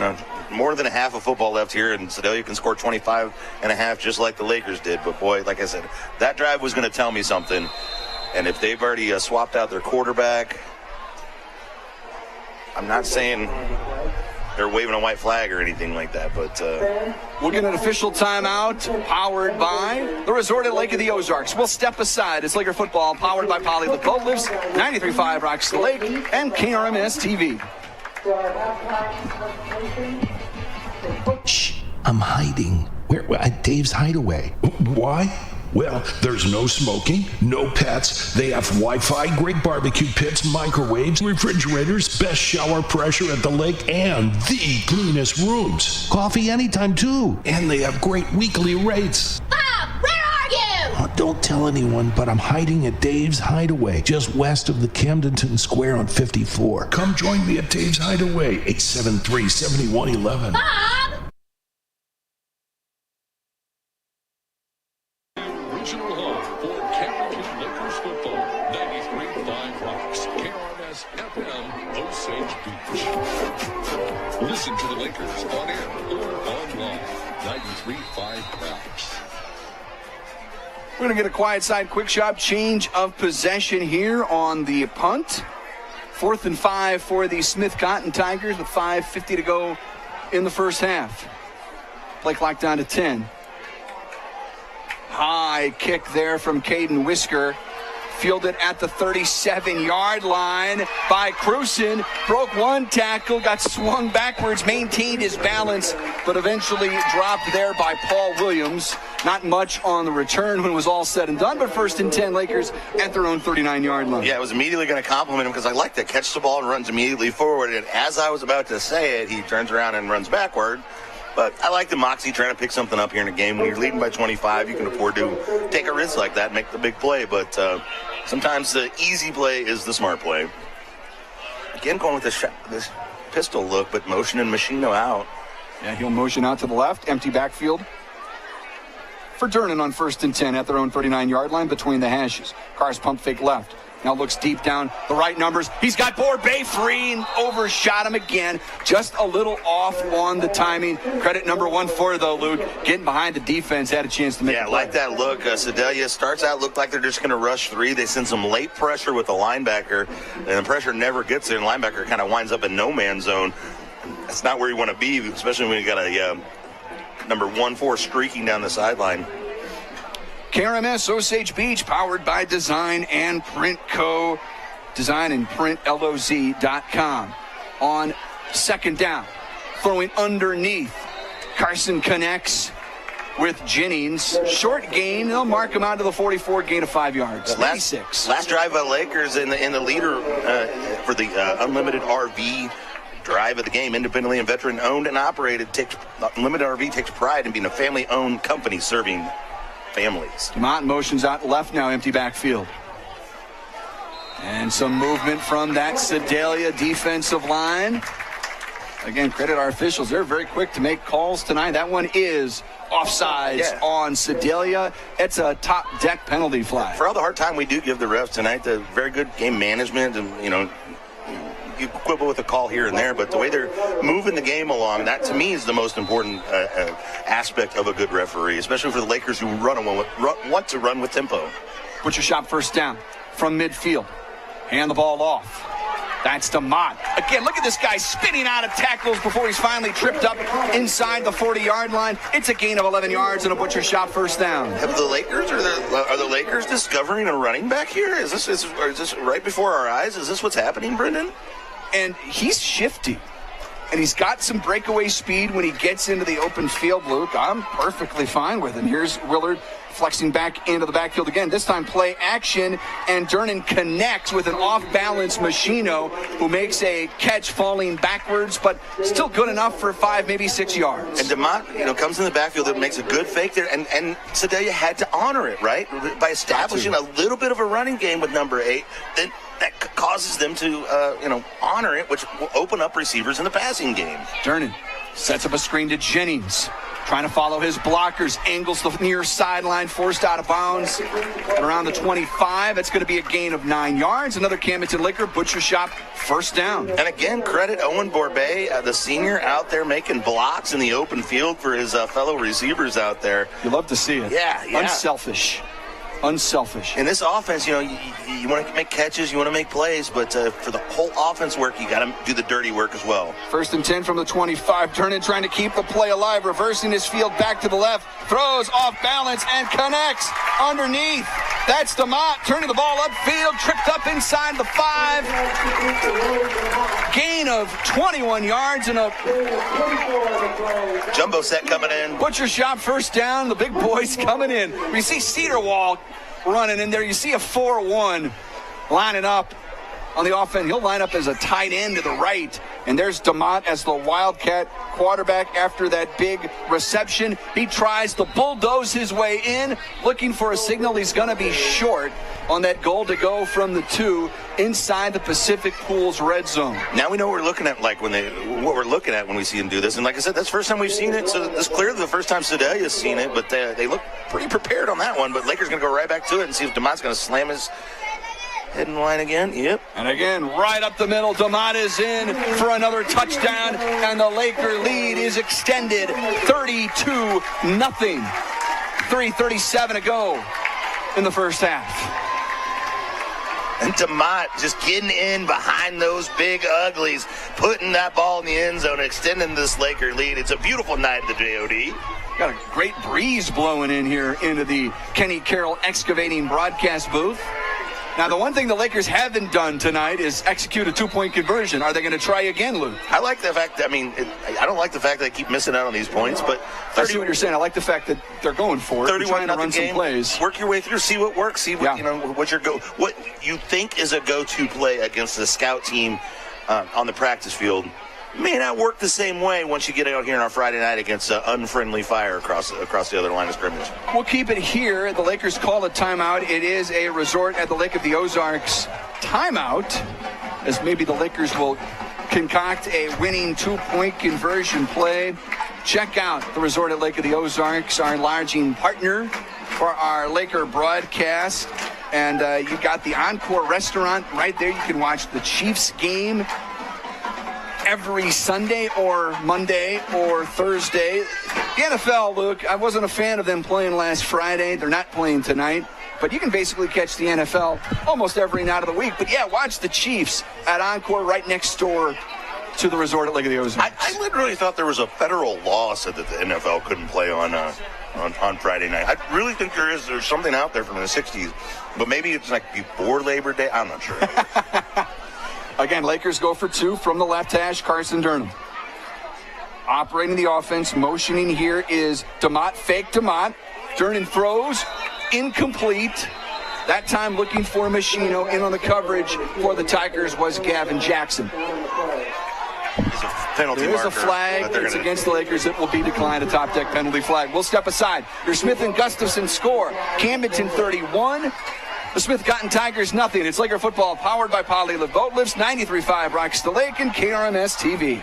more than a half of football left here, and Sedalia can score 25.5 just like the Lakers did. But, boy, like I said, that drive was going to tell me something. And if they've already swapped out their quarterback, I'm not saying they're waving a white flag or anything like that, but we'll get an official timeout powered by the Resort at Lake of the Ozarks. We'll step aside. It's Laker football powered by Polylift Boat Lifts, 93.5 Rocks the Lake, and KRMS TV. Shh, I'm hiding. Where? At Dave's Hideaway. Why? Well, there's no smoking, no pets. They have Wi-Fi, great barbecue pits, microwaves, refrigerators, best shower pressure at the lake, and the cleanest rooms. Coffee anytime, too. And they have great weekly rates. Bob, where are you? Oh, don't tell anyone, but I'm hiding at Dave's Hideaway, just west of the Camdenton Square on 54. Come join me at Dave's Hideaway, 873-7111. Bob! Original home for Camdenton Lakers football. 93.5 Rocks. KRMS FM, Osage Beach. Listen to the Lakers on air or online. 93.5 Rocks. We're going to get a quiet side quick shop change of possession here on the punt. 4th and 5 for the Smith Cotton Tigers with 5:50 to go in the first half. Play clock down to 10. High kick there from Caden Whisker. Fielded at the 37-yard line by Cruson. Broke one tackle, got swung backwards, maintained his balance, but eventually dropped there by Paul Williams. Not much on the return when it was all said and done, but 1st and 10 Lakers at their own 39-yard line. Yeah, I was immediately going to compliment him because I like to catch the ball and runs immediately forward. And as I was about to say it, he turns around and runs backward. But I like the moxie trying to pick something up here in a game. When you're leading by 25, you can afford to take a risk like that and make the big play. But sometimes the easy play is the smart play. Again, going with this pistol look, but motioning Machino out. Yeah, he'll motion out to the left. Empty backfield for Durnan on 1st and 10 at their own 39-yard line between the hashes. Carr's pump fake left. Now looks deep down the right numbers. He's got Borbay free and overshot him again. Just a little off on the timing. Credit number 1 for, though, Luke. Getting behind the defense, had a chance to make it. Yeah, like that look. Sedalia starts out, looked like they're just going to rush 3. They send some late pressure with the linebacker, and the pressure never gets there, and the linebacker kind of winds up in no-man's zone. That's not where you want to be, especially when you got a number 1-4 streaking down the sideline. KRMS Osage Beach, powered by Design and Print Co. Design and Print LOZ.com. On 2nd down, throwing underneath. Carson connects with Jennings. Short gain. They'll mark him out to the 44, gain of 5 yards. Last drive by Lakers in the leader for the Unlimited RV drive of the game, independently and veteran owned and operated. Unlimited RV takes pride in being a family-owned company serving families. Dumont motions out left now, empty backfield. And some movement from that Sedalia defensive line. Again, credit our officials. They're very quick to make calls tonight. That one is offsides on Sedalia. It's a top deck penalty flag. For all the hard time we do give the refs tonight, the very good game management, and you quibble with a call here and there, but the way they're moving the game along, that to me is the most important aspect of a good referee, especially for the Lakers who want to run with tempo. Put your shot 1st down from midfield. Hand the ball off. That's DeMott. Again, look at this guy spinning out of tackles before he's finally tripped up inside the 40-yard line. It's a gain of 11 yards and a butcher shot 1st down. Have the Lakers are the Lakers discovering a running back here? Is this right before our eyes? Is this what's happening, Brendan? And he's shifty. and he's got some breakaway speed when he gets into the open field, Luke. I'm perfectly fine with it. Here's Willard flexing back into the backfield again. This time play action, and Durnan connects with an off-balance Machino, who makes a catch falling backwards, but still good enough for 5, maybe 6 yards. And DeMott, comes in the backfield and makes a good fake there, and Sedalia had to honor it, right? By establishing a little bit of a running game with number 8, then that causes them to, honor it, which will open up receivers in the passing game. Durnan sets up a screen to Jennings, trying to follow his blockers, angles the near sideline, forced out of bounds at around the 25. That's going to be a gain of 9 yards. Another Camdenton Laker butcher shop first down. And again, credit Owen Borbet, the senior, out there making blocks in the open field for his fellow receivers out there. You love to see it. Yeah. Unselfish. In this offense, you want to make catches, you want to make plays, but for the whole offense work, you got to do the dirty work as well. 1st and 10 from the 25. Durnan trying to keep the play alive, reversing his field back to the left, throws off balance and connects underneath. That's DeMott turning the ball upfield, tripped up inside the 5. Gain of 21 yards and a jumbo set coming in. Butcher shop first down. The big boys coming in. You see Cedarwall running in there. You see a 4-1 lining up on the offense. He'll line up as a tight end to the right. And there's DeMott as the Wildcat quarterback after that big reception. He tries to bulldoze his way in, looking for a signal. He's going to be short on that goal to go from the 2 inside the Pacific Pools red zone. Now we know what we're looking at, what we're looking at when we see him do this. And like I said, that's the first time we've seen it. So it's clearly the first time Sedalia's seen it, but they look pretty prepared on that one. But Lakers going to go right back to it and see if DeMott's going to slam his head in the line again. Yep. And again, right up the middle, DeMott is in for another touchdown, and the Laker lead is extended 32-0. 3:37 to go in the first half. And DeMott just getting in behind those big uglies, putting that ball in the end zone, extending this Laker lead. It's a beautiful night at the JOD. Got a great breeze blowing in here into the Kenny Carroll Excavating broadcast booth. Now, the one thing the Lakers haven't done tonight is execute a 2-point conversion. Are they going to try again, Luke? I like the fact that, I don't like the fact that they keep missing out on these points, but I see what you're saying. I like the fact that they're going for it. 31 to run some plays. Work your way through, see what works, see what what you think is a go-to play against the scout team on the practice field. May not work the same way once you get out here on our Friday night against unfriendly fire across the other line of scrimmage. We'll keep it here. The Lakers call a timeout. It is a resort at the Lake of the Ozarks timeout, as maybe the Lakers will concoct a winning 2-point conversion play. Check out the resort at Lake of the Ozarks, our enlarging partner for our Laker broadcast. And you got the Encore restaurant right there. You can watch the Chiefs game every Sunday or Monday or Thursday. The NFL, Luke, I wasn't a fan of them playing last Friday. They're not playing tonight. But you can basically catch the NFL almost every night of the week. But, yeah, watch the Chiefs at Encore right next door to the resort at Lake of the Ozarks. I literally thought there was a federal law said that the NFL couldn't play on Friday night. I really think there's something out there from the 60s. But maybe it's like before Labor Day. I'm not sure. Again, Lakers go for 2 from the left hash, Carson Durnan. Operating the offense, motioning here is DeMott, fake DeMott. Durnan throws, incomplete. That time looking for Machino. In on the coverage for the Tigers was Gavin Jackson. There is a flag. It's against the Lakers. It will be declined, a top deck penalty flag. We'll step aside. Here's Smith and Gustafson score. Camdenton 31. The Smith-Cotton Tigers, nothing. It's Laker football powered by Polylift Boat Lifts, 93.5 Rocks the Lake, and KRMS TV.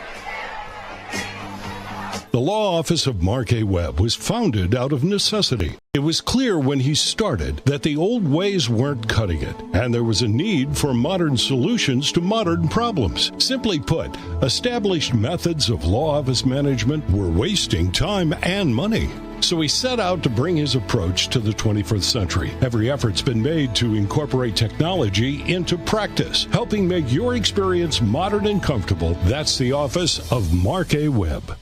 The law office of Mark A. Webb was founded out of necessity. It was clear when he started that the old ways weren't cutting it, and there was a need for modern solutions to modern problems. Simply put, established methods of law office management were wasting time and money. So he set out to bring his approach to the 21st century. Every effort's been made to incorporate technology into practice, helping make your experience modern and comfortable. That's the office of Mark A. Webb.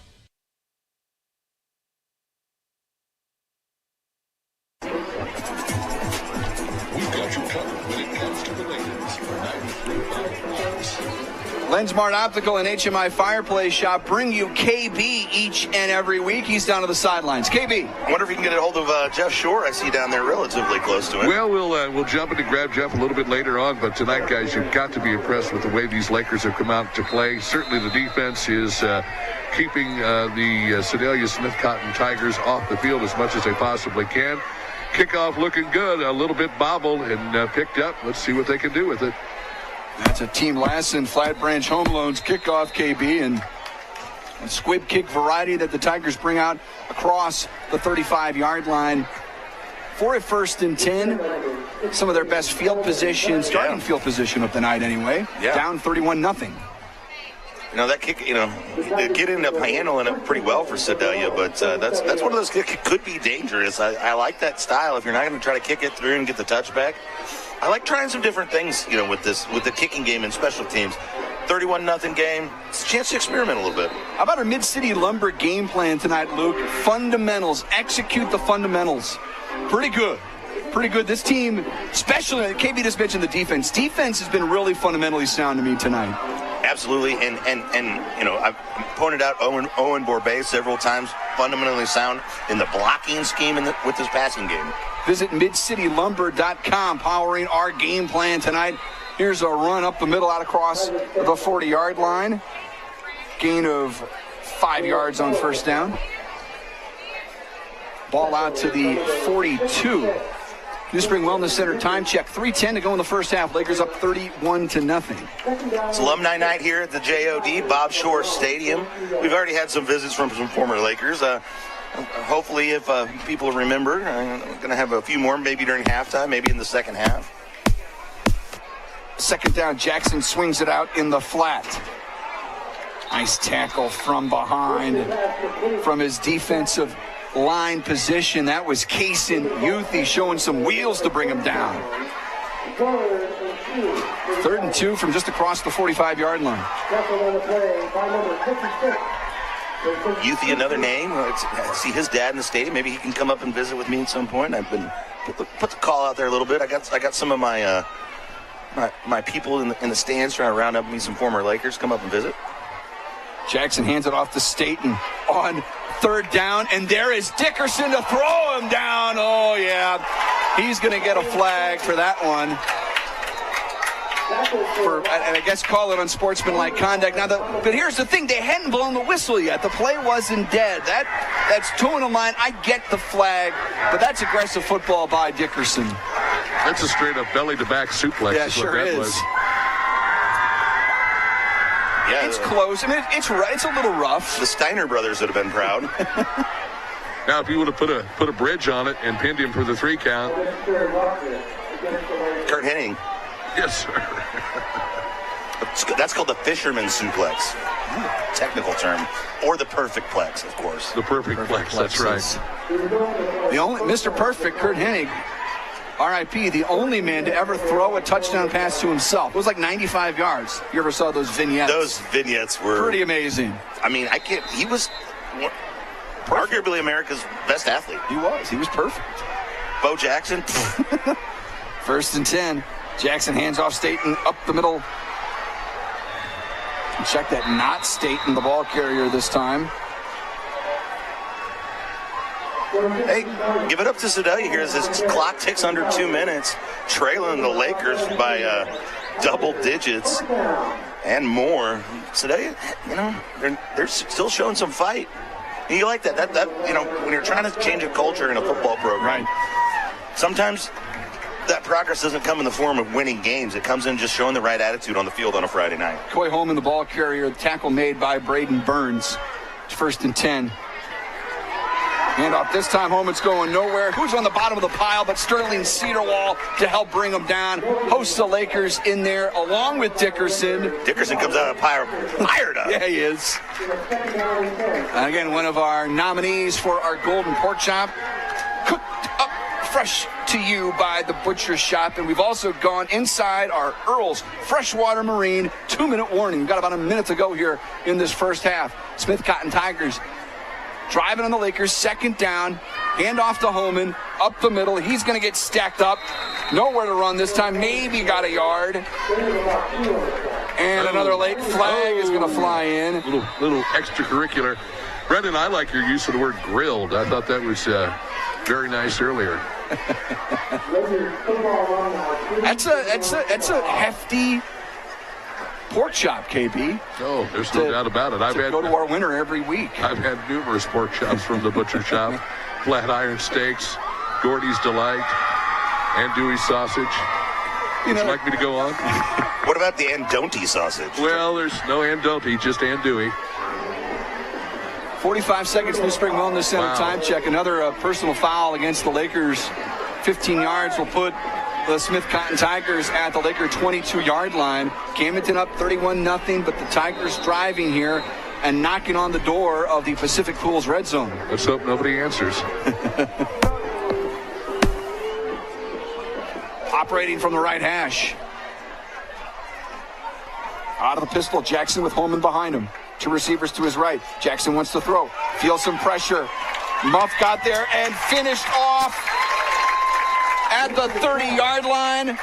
Lensmart Optical and HMI Fireplace Shop bring you KB each and every week. He's down to the sidelines. KB. I wonder if you can get a hold of Jeff Shore. I see down there relatively close to him. Well, we'll jump in and grab Jeff a little bit later on, but tonight, guys, you've got to be impressed with the way these Lakers have come out to play. Certainly the defense is keeping the Sedalia Smith Cotton Tigers off the field as much as they possibly can. Kickoff looking good, a little bit bobbled and picked up. Let's see what they can do with it. That's a Team Lassen Flat Branch Home Loans kickoff, KB, and a squib kick variety that the Tigers bring out across the 35-yard line. For a 1st and 10, some of their best field position, starting field position of the night anyway. Yeah. Down 31-0. You know, that kick, the kid ended up handling it pretty well for Sedalia, but that's one of those kicks that could be dangerous. I like that style. If you're not going to try to kick it through and get the touchback, I like trying some different things, with the kicking game and special teams. 31-0 game. It's a chance to experiment a little bit. How about our Mid-City Lumber game plan tonight, Luke? Fundamentals. Execute the fundamentals. Pretty good. Pretty good. This team, especially, KB just mentioned the defense. Defense has been really fundamentally sound to me tonight. Absolutely, and I've pointed out Owen Borbet several times, fundamentally sound in the blocking scheme with his passing game. Visit midcitylumber.com, powering our game plan tonight. Here's a run up the middle out across the 40-yard line. Gain of 5 yards on first down. Ball out to the 42. New Spring Wellness Center time check. 3:10 to go in the first half. Lakers up 31-0. It's alumni night here at the JOD, Bob Shore Stadium. We've already had some visits from some former Lakers. Hopefully, if people remember, I'm going to have a few more, maybe during halftime, maybe in the second half. Second down, Jackson swings it out in the flat. Nice tackle from behind, from his defensive line position. That was Kaysen Youthy showing some wheels to bring him down. 3rd and 2 from just across the 45-yard line. Youthy, another name. I see his dad in the stadium. Maybe he can come up and visit with me at some point. I've been put the call out there a little bit. I got some of my my people in the stands trying to round up me some former Lakers. Come up and visit. Jackson hands it off to Staten on 3rd down, and there is Dickerson to throw him down. Oh, yeah. He's going to get a flag for that one. And I guess call it unsportsmanlike conduct. Now, but here's the thing. They hadn't blown the whistle yet. The play wasn't dead. That's toeing the line. I get the flag, but that's aggressive football by Dickerson. That's a straight-up belly-to-back suplex. Yeah, sure is. Was. Yeah, it's close. I mean, it's a little rough. The Steiner brothers would have been proud. Now, if you would have put a bridge on it and pinned him for the 3 count. Kurt Hennig. Yes, sir. That's called the fisherman suplex. Technical term. Or the perfect plex, of course. The perfect plex, that's right. The only Mr. Perfect, Kurt Hennig, RIP, the only man to ever throw a touchdown pass to himself. It was like 95 yards. You ever saw those vignettes? Those vignettes were pretty amazing. I mean, he was arguably America's best athlete. He was perfect. Bo Jackson. 1st and 10. Jackson hands off Staten up the middle. Check that, not Staten, the ball carrier this time. Hey, give it up to Sedalia here as this clock ticks under 2 minutes, trailing the Lakers by double digits and more. Sedalia, they're still showing some fight. And you like that when you're trying to change a culture in a football program, sometimes that progress doesn't come in the form of winning games. It comes in just showing the right attitude on the field on a Friday night. Coy Holman, the ball carrier, the tackle made by Braden Burns. It's 1st and 10. Handoff this time, Holman's going nowhere. Who's on the bottom of the pile but Sterling Cedarwall to help bring him down. Hosts the Lakers in there along with Dickerson. Dickerson comes out of the pile fired up. Yeah, he is. And again, one of our nominees for our Golden Pork Chop. Cooked up fresh to you by the Butcher Shop. And we've also gone inside our Earl's Freshwater Marine 2-minute warning. We've got about a minute to go here in this first half. Smith Cotton Tigers driving on the Lakers, 2nd down, hand off to Holman, up the middle. He's going to get stacked up. Nowhere to run this time. Maybe got a yard. And another late flag is going to fly in. Little extracurricular. Brendan, I like your use of the word grilled. I thought that was very nice earlier. That's a hefty pork chop, KB. Oh, there's no doubt about it. Go to our winner every week. I've had numerous pork chops from the butcher shop, flat iron steaks, Gordy's Delight, andouille sausage. Would you like me to go on? What about the andouille sausage? Well, there's no andouille, just andouille. 45 seconds, New Spring Wellness Center time check. Another personal foul against the Lakers. 15 yards will put the Smith Cotton Tigers at the Laker 22-yard line. Camdenton up 31-0, but the Tigers driving here and knocking on the door of the Pacific Pools red zone. Let's hope nobody answers. Operating from the right hash. Out of the pistol, Jackson with Holman behind him. Two receivers to his right. Jackson wants to throw. Feels some pressure. Muff got there and finished off at the 30-yard line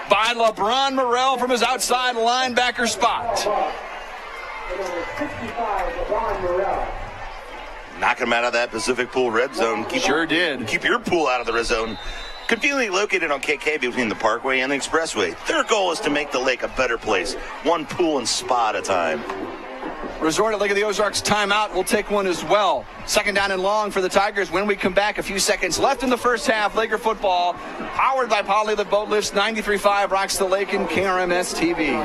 by LeBron Morrell from his outside linebacker spot. Knocking him out of that Pacific Pool red zone. Keep your pool out of the red zone. Conveniently located on KK between the Parkway and the Expressway. Their goal is to make the lake a better place, one pool and spa at a time. Resort at Lake of the Ozarks timeout. We'll take one as well. Second down and long for the Tigers. When we come back, a few seconds left in the first half. Laker football, powered by Polylift Boat Lifts. 93.5 rocks the lake and KRMS TV.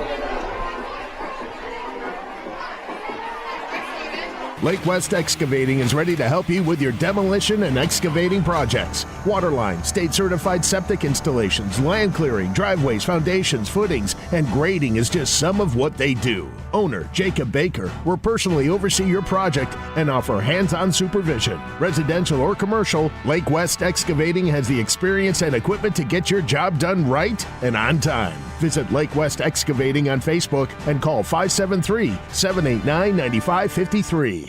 Lake West Excavating is ready to help you with your demolition and excavating projects. Waterline, state-certified septic installations, land clearing, driveways, foundations, footings, and grading is just some of what they do. Owner Jacob Baker will personally oversee your project and offer hands-on supervision. Residential or commercial, Lake West Excavating has the experience and equipment to get your job done right and on time. Visit Lake West Excavating on Facebook and call 573-789-9553.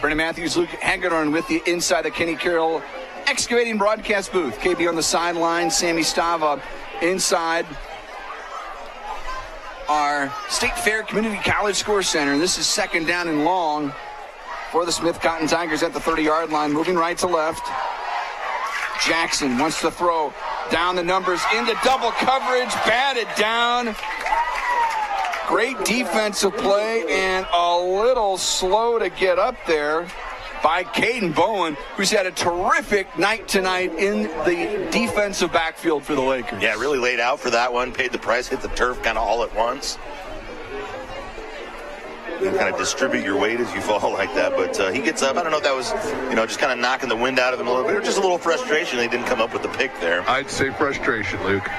Brendan Matthews, Luke Hagedorn with you inside the Kenny Carroll Excavating broadcast booth. KB on the sideline, Sammy Stava inside our State Fair Community College Score Center. This is second down and long for the Smith Cotton Tigers at the 30-yard line, moving right to left. Jackson wants to throw down the numbers into double coverage, batted down. Great defensive play and a little slow to get up there by Caden Bowen, who's had a terrific night tonight in the defensive backfield for the Lakers. Yeah, really laid out for that one, paid the price, hit the turf kind of all at once. You kind of distribute your weight as you fall like that, but he gets up. I don't know if that was, just kind of knocking the wind out of him a little bit, or just a little frustration they didn't come up with the pick there. I'd say frustration, Luke.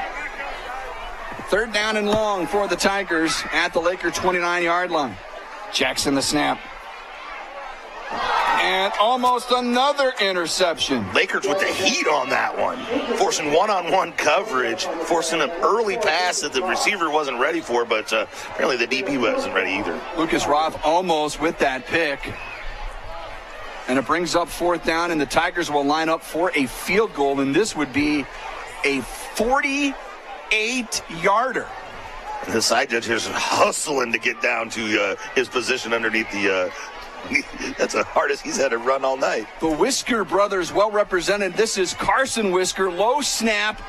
Third down and long for the Tigers at the Laker 29-yard line. Jackson the snap. And almost another interception. Lakers with the heat on that one. Forcing one-on-one coverage, forcing an early pass that the receiver wasn't ready for, but apparently the DB wasn't ready either. Lucas Roth almost with that pick. And it brings up fourth down, and the Tigers will line up for a field goal, and this would be a 48-yarder. The side judge is hustling to get down to his position underneath the... That's the hardest he's had to run all night. The Whisker brothers well represented. This is Carson Whisker, low snap.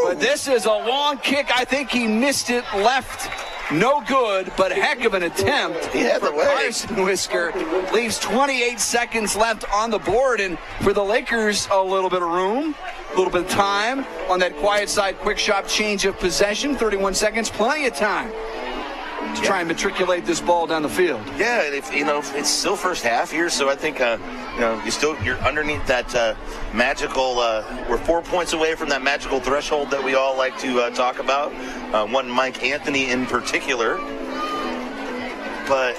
But this is a long kick. I think he missed it left. No good, but a heck of an attempt for Carson Whisker. Leaves 28 seconds left on the board, and for the Lakers, a little bit of room, a little bit of time on that quiet side quick shop change of possession. 31 seconds, plenty of time to try and matriculate this ball down the field. Yeah, it's still first half here, so I think you're underneath that magical. We're 4 points away from that magical threshold that we all like to talk about. One Mike Anthony in particular, but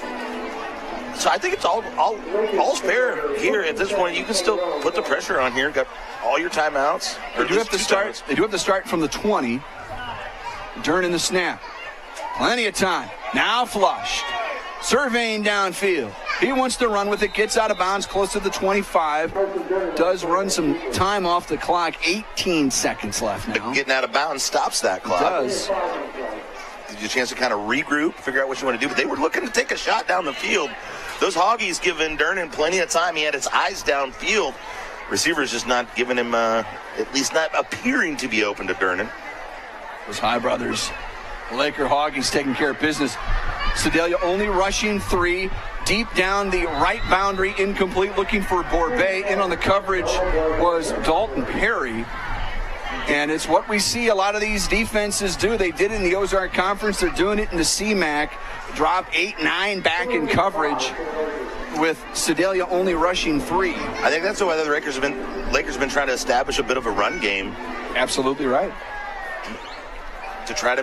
so I think it's all's fair here at this point. You can still put the pressure on here. Got all your timeouts. They do have to start. They do have to start from the 20 during the snap. Plenty of time. Now flushed. Surveying downfield. He wants to run with it, gets out of bounds close to the 25, does run some time off the clock, 18 seconds left now. Getting out of bounds stops that clock. It does. Gives you a chance to kind of regroup, figure out what you want to do, but they were looking to take a shot down the field. Those Hoggies giving Durnan plenty of time. He had his eyes downfield. Receivers just not giving him, at least not appearing to be open to Durnan. Those High brothers, Laker Hoggies taking care of business. Sedalia only rushing 3. Deep down the right boundary, incomplete, looking for Borbet. In on the coverage was Dalton Perry. And it's what we see a lot of these defenses do. They did it in the Ozark Conference. They're doing it in the CMAC. Drop 8-9 back in coverage with Sedalia only rushing 3. I think that's the way the Lakers have been trying to establish a bit of a run game. Absolutely right. To try to,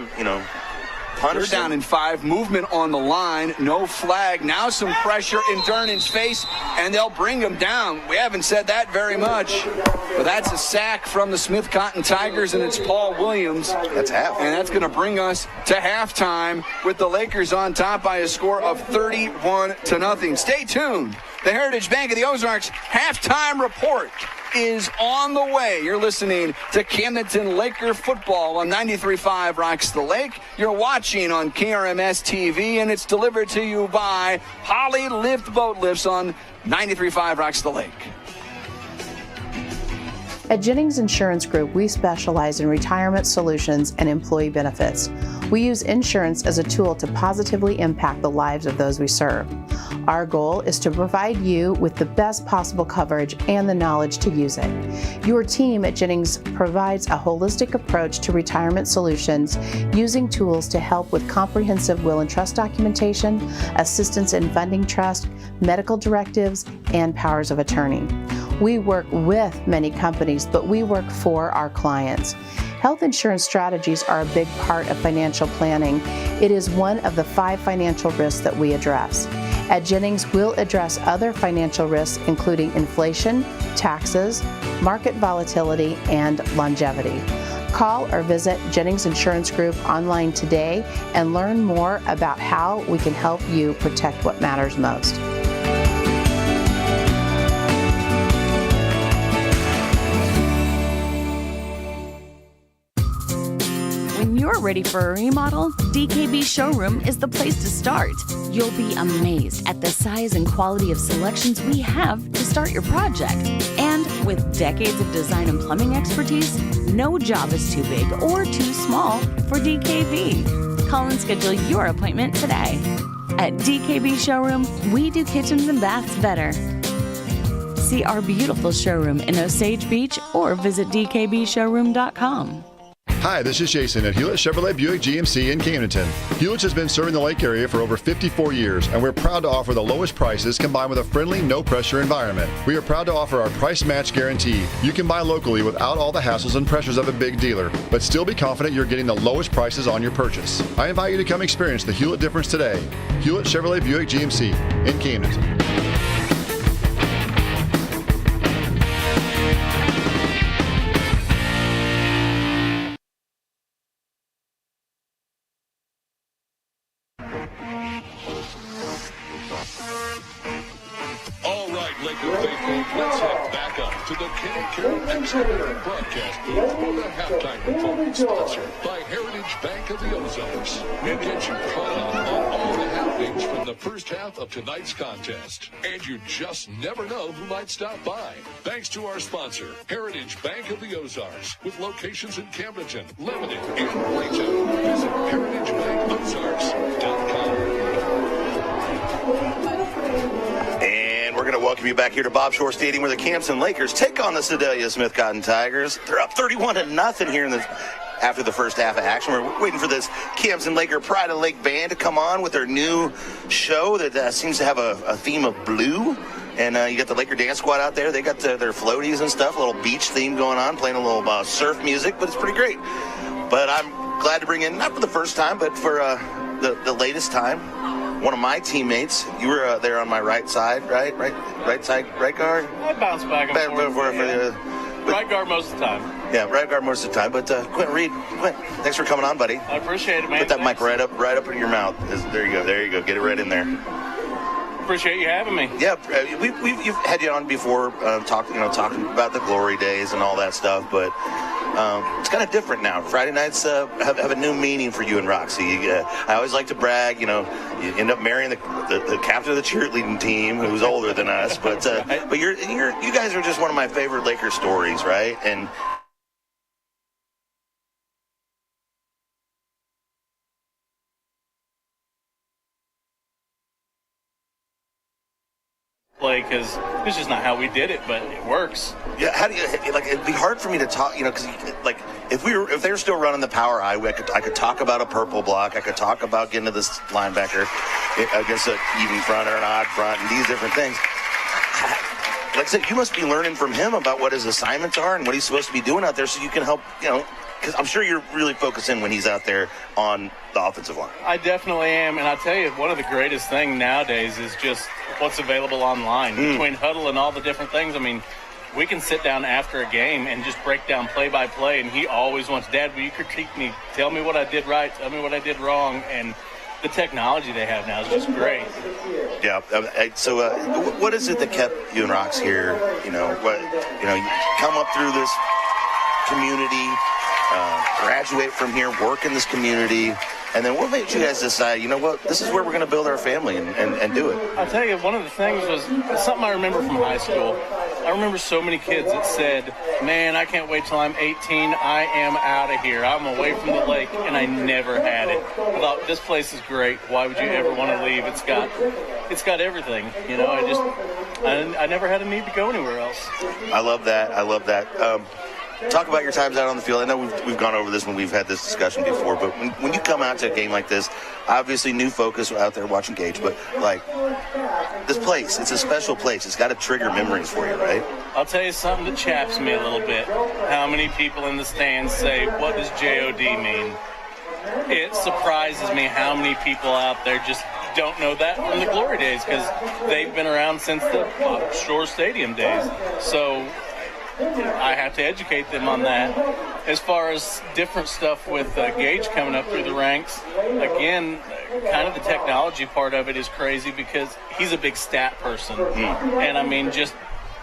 punish They're down in 5. Movement on the line. No flag. Now some pressure in Durnan's face, and they'll bring him down. We haven't said that very much, but that's a sack from the Smith Cotton Tigers, and it's Paul Williams. That's half. And that's going to bring us to halftime with the Lakers on top by a score of 31-0. Stay tuned. The Heritage Bank of the Ozarks halftime report is on the way. You're listening to Camdenton Laker football on 93.5 Rocks the Lake. You're watching on KRMS TV, and it's delivered to you by Holly Lift Boat Lifts on 93.5 Rocks the Lake. At Jennings Insurance Group, we specialize in retirement solutions and employee benefits. We use insurance as a tool to positively impact the lives of those we serve. Our goal is to provide you with the best possible coverage and the knowledge to use it. Your team at Jennings provides a holistic approach to retirement solutions using tools to help with comprehensive will and trust documentation, assistance in funding trust, medical directives, and powers of attorney. We work with many companies, but we work for our clients. Health insurance strategies are a big part of financial planning. It is one of the 5 financial risks that we address. At Jennings, we'll address other financial risks, including inflation, taxes, market volatility, and longevity. Call or visit Jennings Insurance Group online today and learn more about how we can help you protect what matters most. When you're ready for a remodel, DKB Showroom is the place to start. You'll be amazed at the size and quality of selections we have to start your project. And with decades of design and plumbing expertise, no job is too big or too small for DKB. Call and schedule your appointment today. At DKB Showroom, we do kitchens and baths better. See our beautiful showroom in Osage Beach or visit dkbshowroom.com. Hi, this is Jason at Hewlett Chevrolet Buick GMC in Camdenton. Hewlett has been serving the Lake area for over 54 years, and we're proud to offer the lowest prices combined with a friendly, no-pressure environment. We are proud to offer our price match guarantee. You can buy locally without all the hassles and pressures of a big dealer, but still be confident you're getting the lowest prices on your purchase. I invite you to come experience the Hewlett difference today. Hewlett Chevrolet Buick GMC in Camdenton. All right, Laker faithful, let's head back up to the KRMS broadcast booth for the halftime report, sponsored by Heritage Bank of the Ozarks. We'll get you caught up on all the happenings from the first half of tonight's contest. And you just never know who might stop by. Thanks to our sponsor, Heritage Bank of the Ozarks, with locations in Camdenton, Lebanon, and Plato. Visit heritagebankozarks.com. And we're going to welcome you back here to Bob Shore Stadium, where the Camdenton Lakers take on the Sedalia Smith Cotton Tigers. They're up 31-0 here after the first half of action. We're waiting for this Camdenton Laker Pride of Lake band to come on with their new show that seems to have a theme of blue. And you got the Laker Dance Squad out there. They got their floaties and stuff, a little beach theme going on, playing a little surf music, but it's pretty great. But I'm glad to bring in, not for the first time, but for the latest time, one of my teammates. You were there on my right side, right? Right side, right guard? I bounce back and forth. Right guard most of the time. Yeah, right guard most of the time. But Quint Reed, thanks for coming on, buddy. I appreciate it, man. Put that mic right up in your mouth. There you go. Get it right in there. Appreciate you having me. Yeah, you've had you on before, talking about the glory days and all that stuff, but it's kind of different now. Friday nights have a new meaning for you and Roxy. I always like to brag, you end up marrying the captain of the cheerleading team, who's older than us, but you guys are just one of my favorite Lakers stories, right? And because it's just not how we did it, but it works. Yeah, how do you it'd be hard for me to talk, because if they were still running the power I could talk about a purple block, I could talk about getting to this linebacker against an even front or an odd front and these different things. Like I said, you must be learning from him about what his assignments are and what he's supposed to be doing out there, so you can help, because I'm sure you're really focusing when he's out there on the offensive line. I definitely am, and I tell you, one of the greatest things nowadays is just what's available online. Between Huddle and all the different things, I mean, we can sit down after a game and just break down play-by-play, and he always wants, Dad, will you critique me? Tell me what I did right, tell me what I did wrong, and the technology they have now is just great. Yeah. So what is it that kept you and Rox here? You come up through this community, graduate from here, work in this community, and then what made you guys decide, this is where we're going to build our family and do it? I'll tell you, one of the things was something I remember from high school. I remember so many kids that said, man, I can't wait till I'm 18. I am out of here. I'm away from the lake, and I never had it. I thought, this place is great. Why would you ever want to leave? It's got everything. I never had a need to go anywhere else. I love that. Talk about your times out on the field. I know we've gone over this when we've had this discussion before, but when you come out to a game like this, obviously new focus out there watching Gage, but this place, it's a special place. It's got to trigger memories for you, right? I'll tell you something that chaps me a little bit. How many people in the stands say, what does JOD mean? It surprises me how many people out there just don't know that from the glory days, because they've been around since the Shore Stadium days. So I have to educate them on that. As far as different stuff with Gage coming up through the ranks, again, kind of the technology part of it is crazy because he's a big stat person. And I mean, just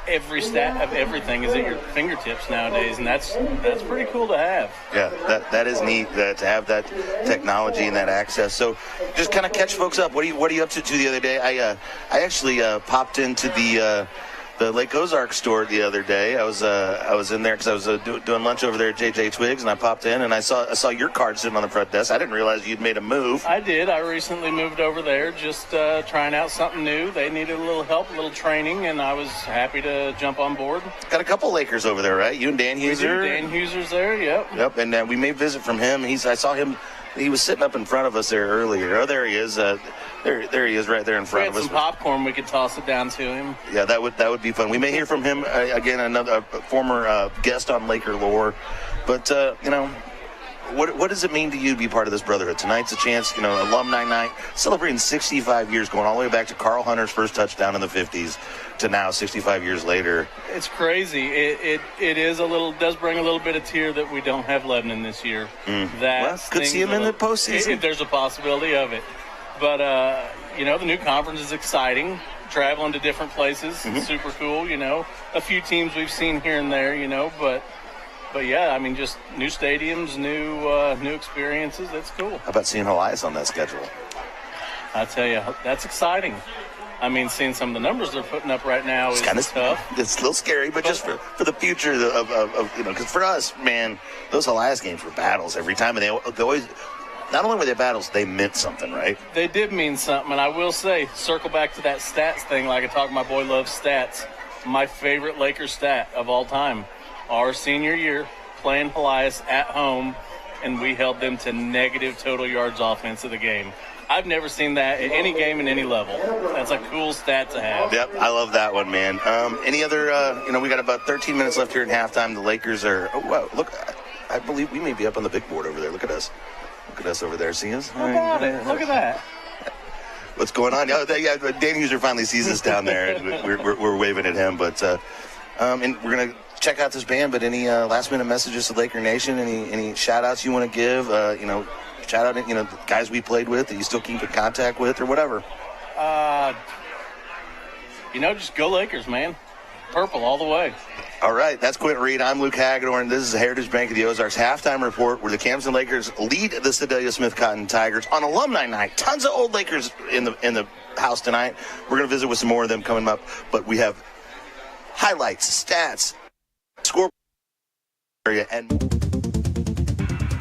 every stat of everything is at your fingertips nowadays, and that's pretty cool to have. Yeah, that is neat to have that technology and that access. So just kind of catch folks up. What are you up to the other day? I actually popped into the Lake Ozark store the other day. I was in there because I was doing lunch over there at JJ Twiggs, and I popped in and I saw your card sitting on the front desk. I didn't realize you'd made a move. I did. I recently moved over there, just trying out something new. They needed a little help, a little training, and I was happy to jump on board. Got a couple Lakers over there, right? You and Dan Huser. Dan Huser's there. Yep. Yep. And we may visit from him. I saw him. He was sitting up in front of us there earlier. Oh, there he is. There he is, right there in front of us. We had some popcorn. We could toss it down to him. Yeah, that would be fun. We may hear from him again, another former guest on Laker Lore. But what does it mean to you to be part of this brotherhood? Tonight's a chance, alumni night, celebrating 65 years, going all the way back to Carl Hunter's first touchdown in the 50s to now, 65 years later. It's crazy. It does bring a little bit of tear that we don't have Lebanon this year. Could see him in the postseason. There's a possibility of it. But, the new conference is exciting. Traveling to different places, super cool, A few teams we've seen here and there, But yeah, I mean, just new stadiums, new experiences. That's cool. How about seeing Elias on that schedule? I tell you, that's exciting. I mean, seeing some of the numbers they're putting up right now is kind of tough. It's a little scary, but just for the future of because for us, man, those Elias games were battles every time, and they always. Not only were they battles, they meant something, right? They did mean something, and I will say, circle back to that stats thing, like I talk, my boy loves stats. My favorite Lakers stat of all time, our senior year, playing Elias at home, and we held them to negative total yards offense of the game. I've never seen that at any game in any level. That's a cool stat to have. Yep, I love that one, man. Any other, we got about 13 minutes left here in halftime. The Lakers are, look, I believe we may be up on the big board over there. Look at us. Look at us over there. See us? Look at that. What's going on? Yeah, Dan Huser finally sees us down there, and we're waving at him. But and we're going to check out this band. But any last-minute messages to Laker Nation? Any shout-outs you want to give? Shout out, the guys we played with that you still keep in contact with or whatever. just go Lakers, man. Purple all the way. All right, that's Quentin Reed. I'm Luke Hagedorn. This is Heritage Bank of the Ozarks halftime report where the Camdenton Lakers lead the Sedalia Smith Cotton Tigers on alumni night. Tons of old Lakers in the house tonight. We're going to visit with some more of them coming up, but we have highlights, stats, score area, and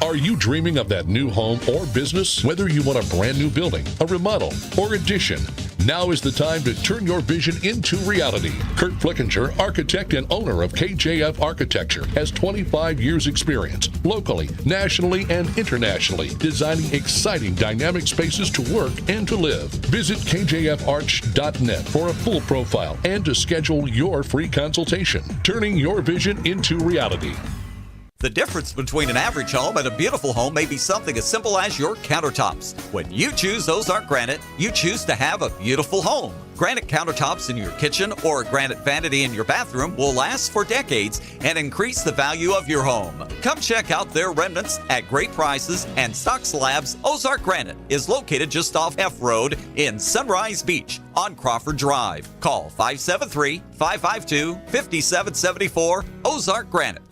Are you dreaming of that new home or business? Whether you want a brand new building, a remodel, or addition, now is the time to turn your vision into reality. Kurt Flickinger, architect and owner of KJF Architecture, has 25 years experience locally, nationally, and internationally, designing exciting dynamic spaces to work and to live. Visit kjfarch.net for a full profile and to schedule your free consultation. Turning your vision into reality. The difference between an average home and a beautiful home may be something as simple as your countertops. When you choose Ozark Granite, you choose to have a beautiful home. Granite countertops in your kitchen or a granite vanity in your bathroom will last for decades and increase the value of your home. Come check out their remnants at great prices and stock slabs. Ozark Granite is located just off F Road in Sunrise Beach on Crawford Drive. Call 573-552-5774 Ozark Granite.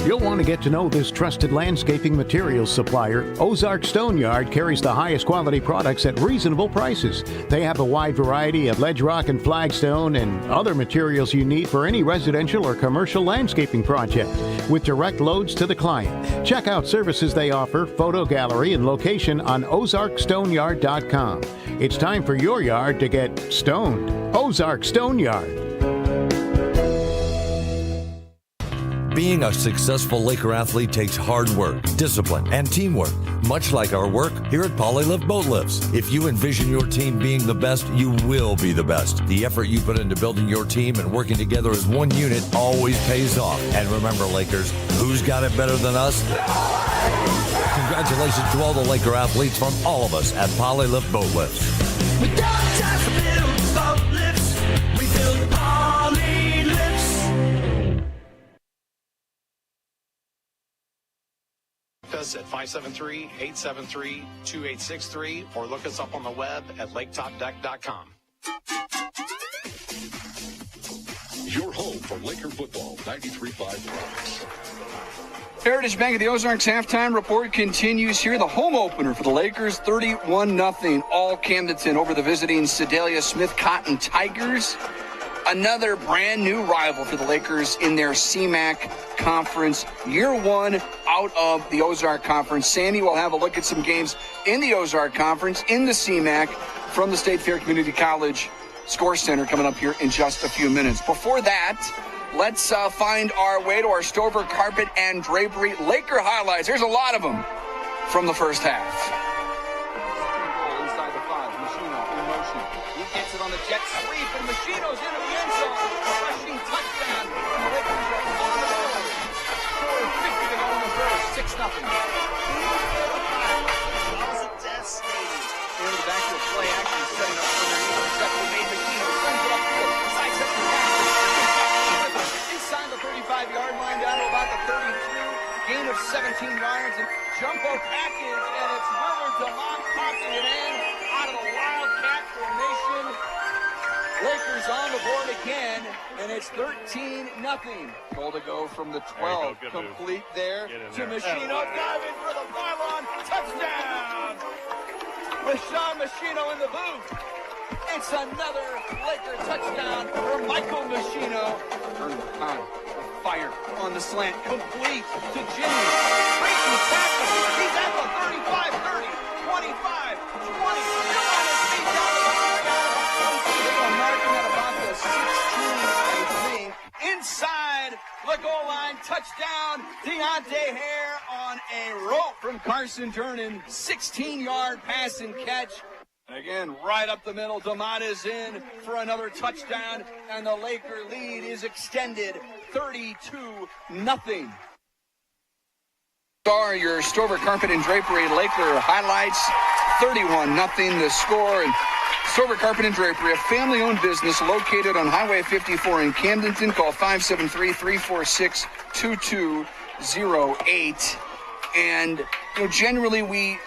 You'll want to get to know this trusted landscaping materials supplier. Ozark Stone Yard carries the highest quality products at reasonable prices. They have a wide variety of ledge rock and flagstone and other materials you need for any residential or commercial landscaping project with direct loads to the client. Check out services they offer, photo gallery, and location on ozarkstoneyard.com. It's time for your yard to get stoned. Ozark Stone Yard. Being a successful Laker athlete takes hard work, discipline, and teamwork, much like our work here at Polylift Boat Lifts. If you envision your team being the best, you will be the best. The effort you put into building your team and working together as one unit always pays off. And remember, Lakers, who's got it better than us? Congratulations to all the Laker athletes from all of us at Polylift Boat Lifts. We don't just build boat lifts, we build poly lifts. Us at 573-873-2863 or look us up on the web at laketopdeck.com. Your home for Laker football, 93.5 Rocks. Heritage Bank of the Ozarks halftime report continues here. The home opener for the Lakers, 31-0. All Camdenton over the visiting Sedalia Smith Cotton Tigers. Another brand new rival for the Lakers in their CMAC conference. Year one out of the Ozark Conference. Sammy will have a look at some games in the Ozark Conference, in the CMAC, from the State Fair Community College Score Center coming up here in just a few minutes. Before that, let's find our way to our Stover Carpet and Drapery Laker highlights. There's a lot of them from the first half. Inside the 5, Machino in motion. He gets it on the jet sweep, and Machino's into the end zone. Rushing touchdown. And the Lakers are on the road. 4:50 to go in the first. 6-0. Into the backfield play action, setting up underneath. Reception made. Machino sends it upfield. Sidesteps the pass. Inside the 35-yard line, down to about the 32. Gain of 17 yards, and jumbo package, and it's Willard DeMont popping it in out of the Wildcat formation. Lakers on the board again, and it's 13-0. Goal to go from the 12. Complete there to Machino. Diving for the pylon. Touchdown! With Sean Machino in the booth. It's another Laker touchdown for Michael Machino. Turn the time. Fire on the slant. Complete to Jimmy. Breaking tackle. He's at the 35, 30, 25, 20. Still on his feet down the line. They are marking at about the 16, I think. Inside the goal line. Touchdown. Deontay Hare on a rope from Carson Turner. 16-yard pass and catch. And again, right up the middle, DeMont is in for another touchdown, and the Laker lead is extended 32-0. Are your Stover Carpet and Drapery Laker highlights. 31-0 the score. And Stover Carpet and Drapery, a family-owned business located on Highway 54 in Camdenton. Call 573-346-2208. And generally we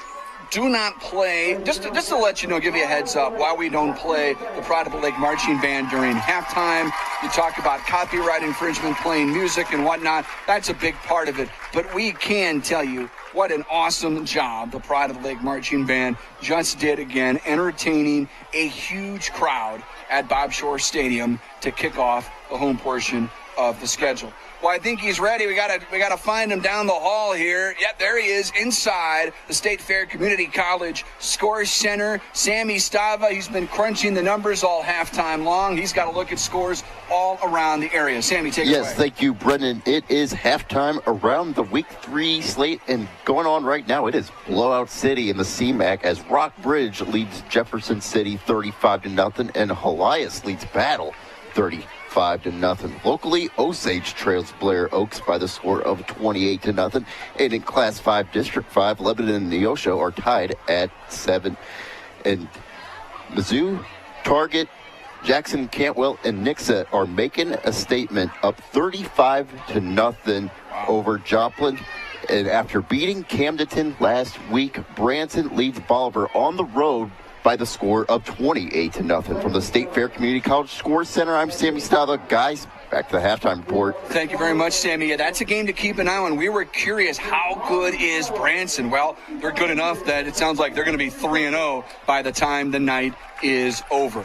do not play, just to let you know, give you a heads up, why we don't play the Pride of the Lake Marching Band during halftime. You talk about copyright infringement, playing music and whatnot. That's a big part of it. But we can tell you what an awesome job the Pride of the Lake Marching Band just did again, entertaining a huge crowd at Bob Shore Stadium to kick off the home portion of the schedule. Well, I think he's ready. We gotta find him down the hall here. Yep, there he is inside the State Fair Community College Scores Center. Sammy Stava, he's been crunching the numbers all halftime long. He's got to look at scores all around the area. Sammy, take it away. Yes, thank you, Brendan. It is halftime around the Week 3 slate, and going on right now, it is Blowout City in the CMAC as Rockbridge leads Jefferson City 35-0, and Helias leads Battle 35-0. Locally, Osage trails Blair Oaks by the score of 28-0. And in Class 5, District 5, Lebanon and Neosho are tied at 7. And Mizzou, Target, Jackson, Cantwell, and Nixa are making a statement, up 35-0 over Joplin. And after beating Camdenton last week, Branson leads Bolivar on the road by the score of 28-0. From the State Fair Community College Scores Center, I'm Sammy Stava. Guys, back to the halftime report. Thank you very much, Sammy. Yeah, that's a game to keep an eye on. We were curious, how good is Branson? Well, they're good enough that it sounds like they're going to be 3-0 by the time the night is over.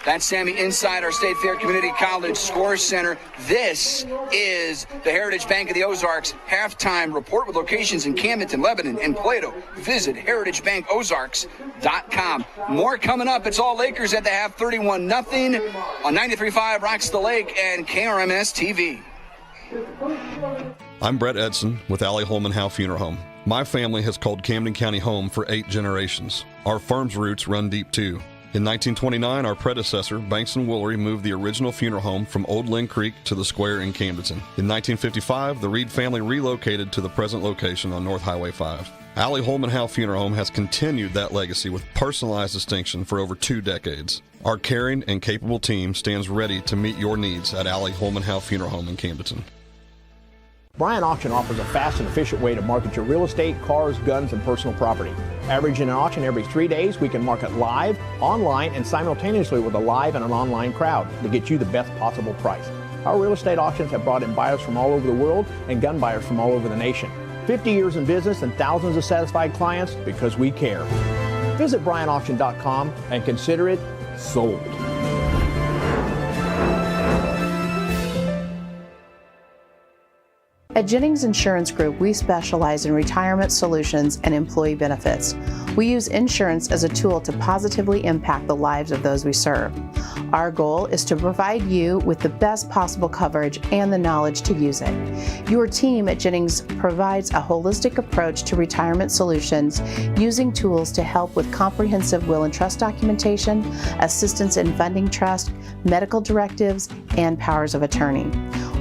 That's Sammy inside our State Fair Community College Scores Center. This is the Heritage Bank of the Ozarks halftime report with locations in Camdenton, Lebanon, and Plato. Visit heritagebankozarks.com. More coming up. It's all Lakers at the half, 31-0 on 93.5 Rocks the Lake and KRMS TV. I'm Brett Edson with Allie Holman Howe Funeral Home. My family has called Camden County home for 8 generations. Our firm's roots run deep too. In 1929, our predecessor, Banks & Woolery, moved the original funeral home from Old Lynn Creek to the square in Camdenton. In 1955, the Reed family relocated to the present location on North Highway 5. Allie Holman Howe Funeral Home has continued that legacy with personalized distinction for over 2 decades. Our caring and capable team stands ready to meet your needs at Allie Holman Howe Funeral Home in Camdenton. Bryant Auction offers a fast and efficient way to market your real estate, cars, guns, and personal property. Averaging an auction every 3 days, we can market live, online, and simultaneously with a live and an online crowd to get you the best possible price. Our real estate auctions have brought in buyers from all over the world and gun buyers from all over the nation. 50 years in business and thousands of satisfied clients because we care. Visit BryantAuction.com and consider it sold. At Jennings Insurance Group, we specialize in retirement solutions and employee benefits. We use insurance as a tool to positively impact the lives of those we serve. Our goal is to provide you with the best possible coverage and the knowledge to use it. Your team at Jennings provides a holistic approach to retirement solutions using tools to help with comprehensive will and trust documentation, assistance in funding trust, medical directives, and powers of attorney.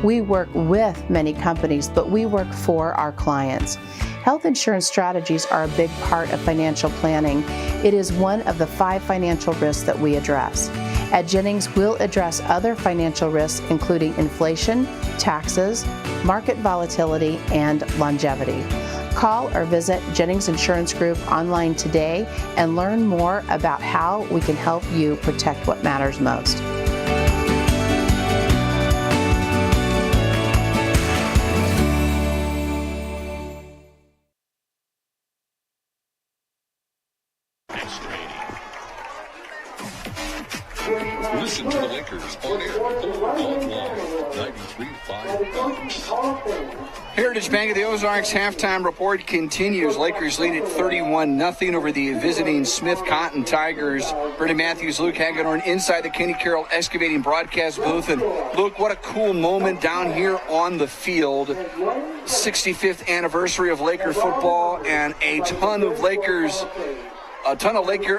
We work with many companies, but we work for our clients. Health insurance strategies are a big part of financial planning. It is one of the 5 financial risks that we address. At Jennings, we'll address other financial risks, including inflation, taxes, market volatility, and longevity. Call or visit Jennings Insurance Group online today and learn more about how we can help you protect what matters most. Listen to the Lakers on air or online. 93.5. Heritage Bank of the Ozarks halftime report continues. Lakers lead at 31-0 over the visiting Smith Cotton Tigers. Brendan Matthews, Luke Hagedorn inside the Kenny Carroll Excavating broadcast booth. And Luke, what a cool moment down here on the field. 65th anniversary of Laker football, and a ton of Laker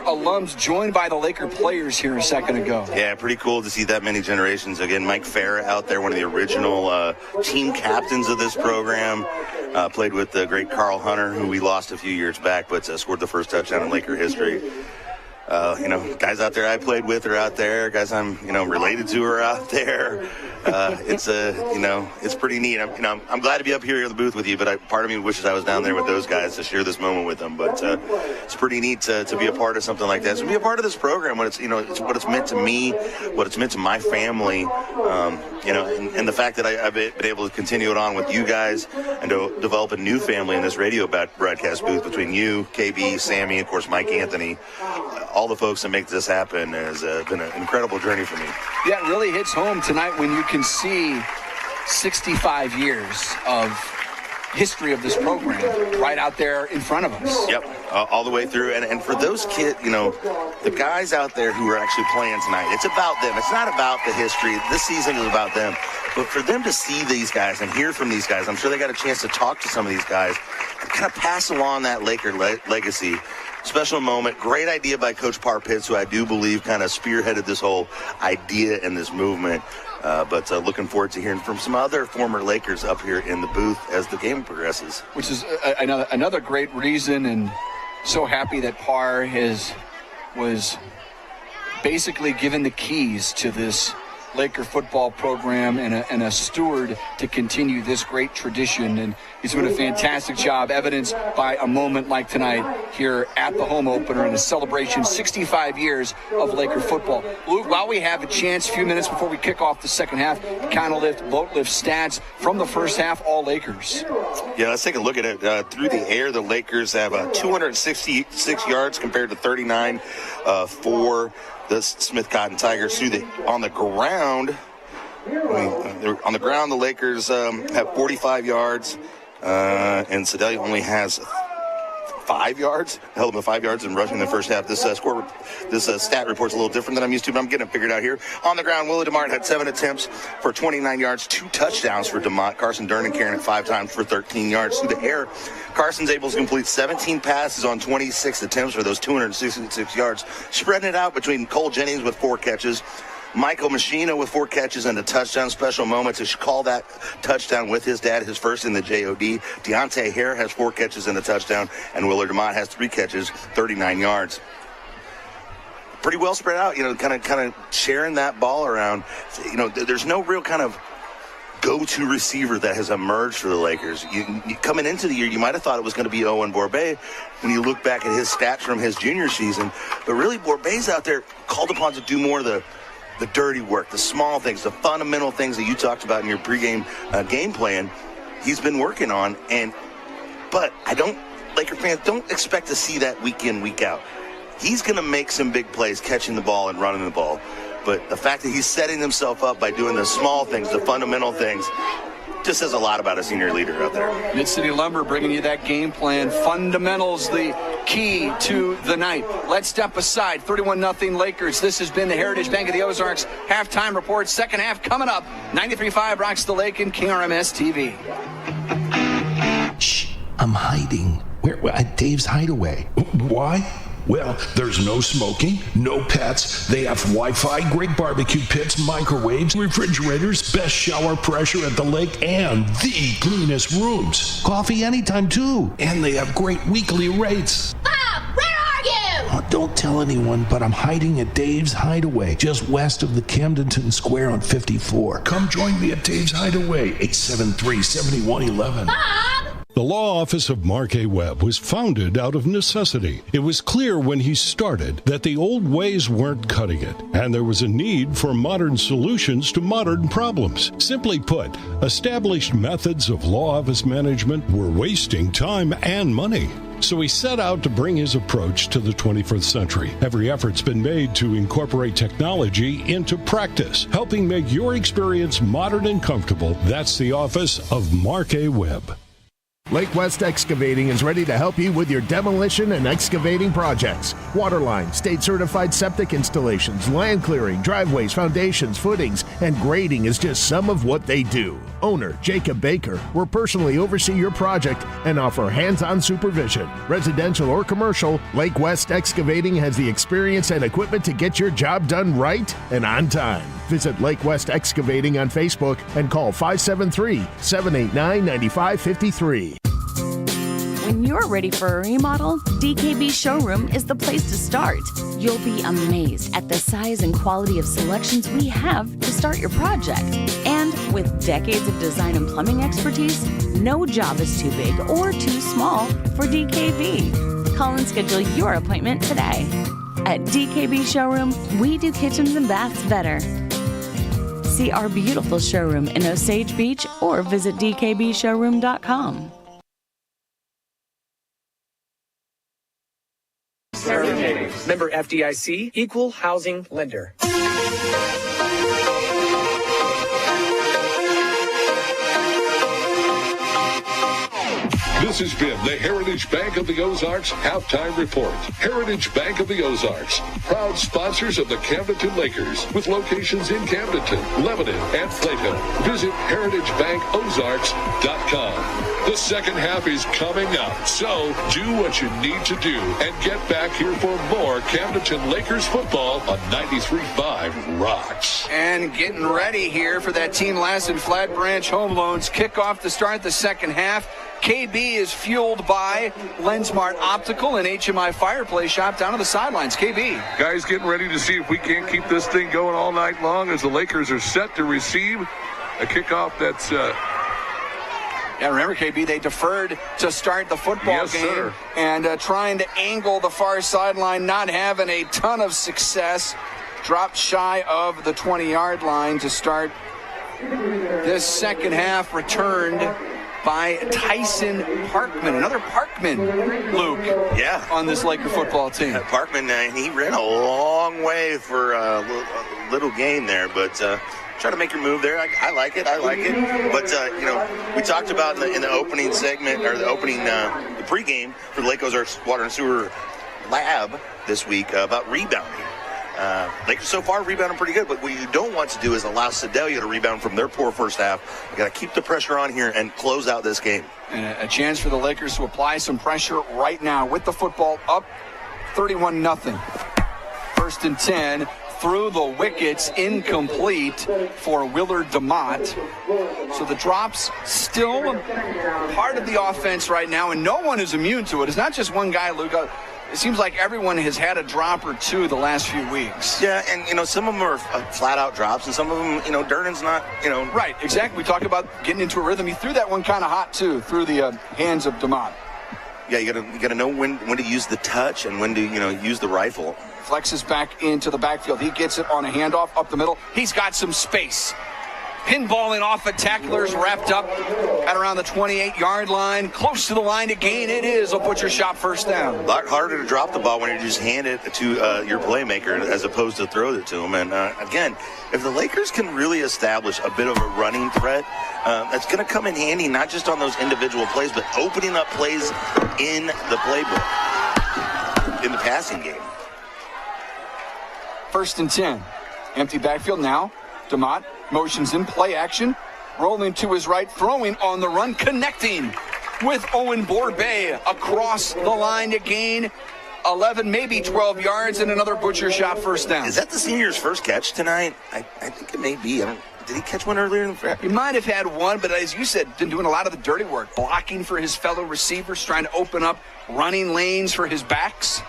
alums joined by the Laker players here a second ago. Yeah, pretty cool to see that many generations. Again, Mike Farah out there, one of the original team captains of this program. Played with the great Carl Hunter, who we lost a few years back, but scored the first touchdown in Laker history. Guys out there I played with are out there. Guys I'm, related to are out there. It's pretty neat. I'm glad to be up here in the booth with you, but part of me wishes I was down there with those guys to share this moment with them. But it's pretty neat to be a part of something like that. To be a part of this program, when it's what it's meant to me, what it's meant to my family, and the fact that I've been able to continue it on with you guys and to develop a new family in this radio broadcast booth between you, KB, Sammy, and of course Mike Anthony. All the folks that make this happen has been an incredible journey for me. Yeah, it really hits home tonight when you can see 65 years of history of this program right out there in front of us. Yep, all the way through. And for those kids, the guys out there who are actually playing tonight, it's about them. It's not about the history. This season is about them. But for them to see these guys and hear from these guys, I'm sure they got a chance to talk to some of these guys and kind of pass along that Laker legacy. Special moment. Great idea by Coach Parpitz, who I do believe kind of spearheaded this whole idea and this movement. But looking forward to hearing from some other former Lakers up here in the booth as the game progresses. Which is another great reason, and so happy that Parr was basically given the keys to this Laker football program and a steward to continue this great tradition. And he's doing a fantastic job, evidenced by a moment like tonight here at the home opener in a celebration, 65 years of Laker football. Luke, while we have a chance, a few minutes before we kick off the second half, boat lift stats from the first half, all Lakers. Yeah, let's take a look at it. Through the air, the Lakers have 266 yards compared to 39 for the Smith Cotton Tigers. On the ground, the Lakers have 45 yards, and Sedalia only has 5 yards. Held them to 5 yards in rushing in the first half. This stat report's a little different than I'm used to, but I'm getting it figured out here. On the ground, Willie DeMart had 7 attempts for 29 yards, 2 touchdowns for DeMont. Carson Durnan carrying it 5 times for 13 yards. Through the air, Carson's able to complete 17 passes on 26 attempts for those 266 yards, spreading it out between Cole Jennings with 4 catches, Michael Machina with 4 catches and a touchdown. Special moment to call that touchdown with his dad, his first in the JOD. Deontay Hare has 4 catches and a touchdown, and Willard DeMont has 3 catches, 39 yards. Pretty well spread out, kind of sharing that ball around. There's no real kind of go-to receiver that has emerged for the Lakers. You coming into the year, you might have thought it was going to be Owen Borbet when you look back at his stats from his junior season. But really, Borbet's out there called upon to do more of the dirty work, the small things, the fundamental things that you talked about in your pregame game plan. He's been working on, but Laker fans don't expect to see that week in, week out. He's going to make some big plays catching the ball and running the ball. But the fact that he's setting himself up by doing the small things, the fundamental things, just says a lot about a senior leader out there. Mid-City Lumber bringing you that game plan. Fundamentals, the key to the night. Let's step aside. 31-0 Lakers. This has been the Heritage Bank of the Ozarks halftime report. Second half coming up. 93.5 Rocks the Lake and KRMS TV. Shh, I'm hiding. Where at Dave's Hideaway. Why? Well, there's no smoking, no pets. They have Wi-Fi, great barbecue pits, microwaves, refrigerators, best shower pressure at the lake, and the cleanest rooms. Coffee anytime, too. And they have great weekly rates. Bob, where are you? Oh, don't tell anyone, but I'm hiding at Dave's Hideaway, just west of the Camdenton Square on 54. Come join me at Dave's Hideaway, 873-7111. Bob! The law office of Mark A. Webb was founded out of necessity. It was clear when he started that the old ways weren't cutting it, and there was a need for modern solutions to modern problems. Simply put, established methods of law office management were wasting time and money. So he set out to bring his approach to the 21st century. Every effort's been made to incorporate technology into practice, helping make your experience modern and comfortable. That's the office of Mark A. Webb. Lake West Excavating is ready to help you with your demolition and excavating projects. Waterline, state-certified septic installations, land clearing, driveways, foundations, footings, and grading is just some of what they do. Owner Jacob Baker will personally oversee your project and offer hands-on supervision. Residential or commercial, Lake West Excavating has the experience and equipment to get your job done right and on time. Visit Lake West Excavating on Facebook and call 573-789-9553. When you're ready for a remodel, DKB Showroom is the place to start. You'll be amazed at the size and quality of selections we have to start your project. And with decades of design and plumbing expertise, no job is too big or too small for DKB. Call and schedule your appointment today. At DKB Showroom, we do kitchens and baths better. See our beautiful showroom in Osage Beach or visit dkbshowroom.com. Member FDIC, Equal Housing Lender. This has been the Heritage Bank of the Ozarks Halftime Report. Heritage Bank of the Ozarks, proud sponsors of the Camdenton Lakers, with locations in Camdenton, Lebanon, and Plato. Visit heritagebankozarks.com. The second half is coming up, so do what you need to do and get back here for more Camdenton Lakers football on 93.5 Rocks. And getting ready here for that Team Lassen Flat Branch Home Loans kickoff to start the second half. KB is fueled by Lensmart Optical and HMI Fireplace Shop down on the sidelines. KB. Guys getting ready to see if we can't keep this thing going all night long as the Lakers are set to receive a kickoff that's... Yeah, remember, KB, they deferred to start the football game. Sir. And trying to angle the far sideline, not having a ton of success. Dropped shy of the 20-yard line to start this second half, returned by Tyson Parkman. Another Parkman, Luke, on this Laker football team. Parkman, he ran a long way for a little gain there, but try to make your move there. I like it. But, we talked about in the opening segment, or the pregame for the Lake Ozarks Water and Sewer Lab this week about rebounding. Lakers so far rebounding pretty good, but what you don't want to do is allow Sedalia to rebound from their poor first half. You got to keep the pressure on here and close out this game. And a chance for the Lakers to apply some pressure right now with the football up 31-0. 1st and 10 through the wickets, incomplete for Willard DeMott. So the drops still part of the offense right now, and no one is immune to it. It's not just one guy, Luke. It seems like everyone has had a drop or two the last few weeks. Yeah, and, some of them are flat-out drops, and some of them, Durnan's not, Right, exactly. We talked about getting into a rhythm. He threw that one kind of hot, too, through the hands of DeMott. Yeah, you gotta know when to use the touch and when to, use the rifle. Flexes back into the backfield. He gets it on a handoff up the middle. He's got some space. Pinballing off of tacklers, wrapped up at around the 28-yard line. Close to the line to gain. It is a butcher shot first down. A lot harder to drop the ball when you just hand it to your playmaker as opposed to throw it to him. And, again, if the Lakers can really establish a bit of a running threat, that's going to come in handy not just on those individual plays, but opening up plays in the playbook, in the passing game. 1st and 10. Empty backfield now. DeMott motions in play action. Rolling to his right, throwing on the run, connecting with Owen Borbay across the line to gain 11, maybe 12 yards, and another butcher shot first down. Is that the senior's first catch tonight? I think it may be. Did he catch one earlier in the... He might have had one, but as you said, been doing a lot of the dirty work, blocking for his fellow receivers, trying to open up running lanes for his backs.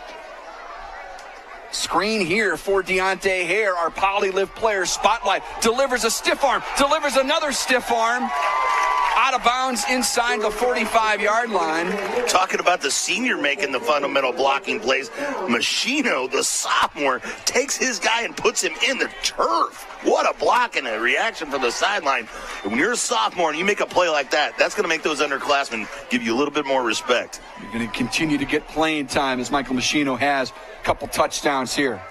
Screen here for Deontay Hare, our Polylift player. Spotlight, delivers a stiff arm, delivers another stiff arm. Out of bounds inside the 45-yard line. Talking about the senior making the fundamental blocking plays. Machino, the sophomore, takes his guy and puts him in the turf. What a block and a reaction from the sideline. When you're a sophomore and you make a play like that, that's going to make those underclassmen give you a little bit more respect. You're going to continue to get playing time as Michael Machino has a couple touchdowns here.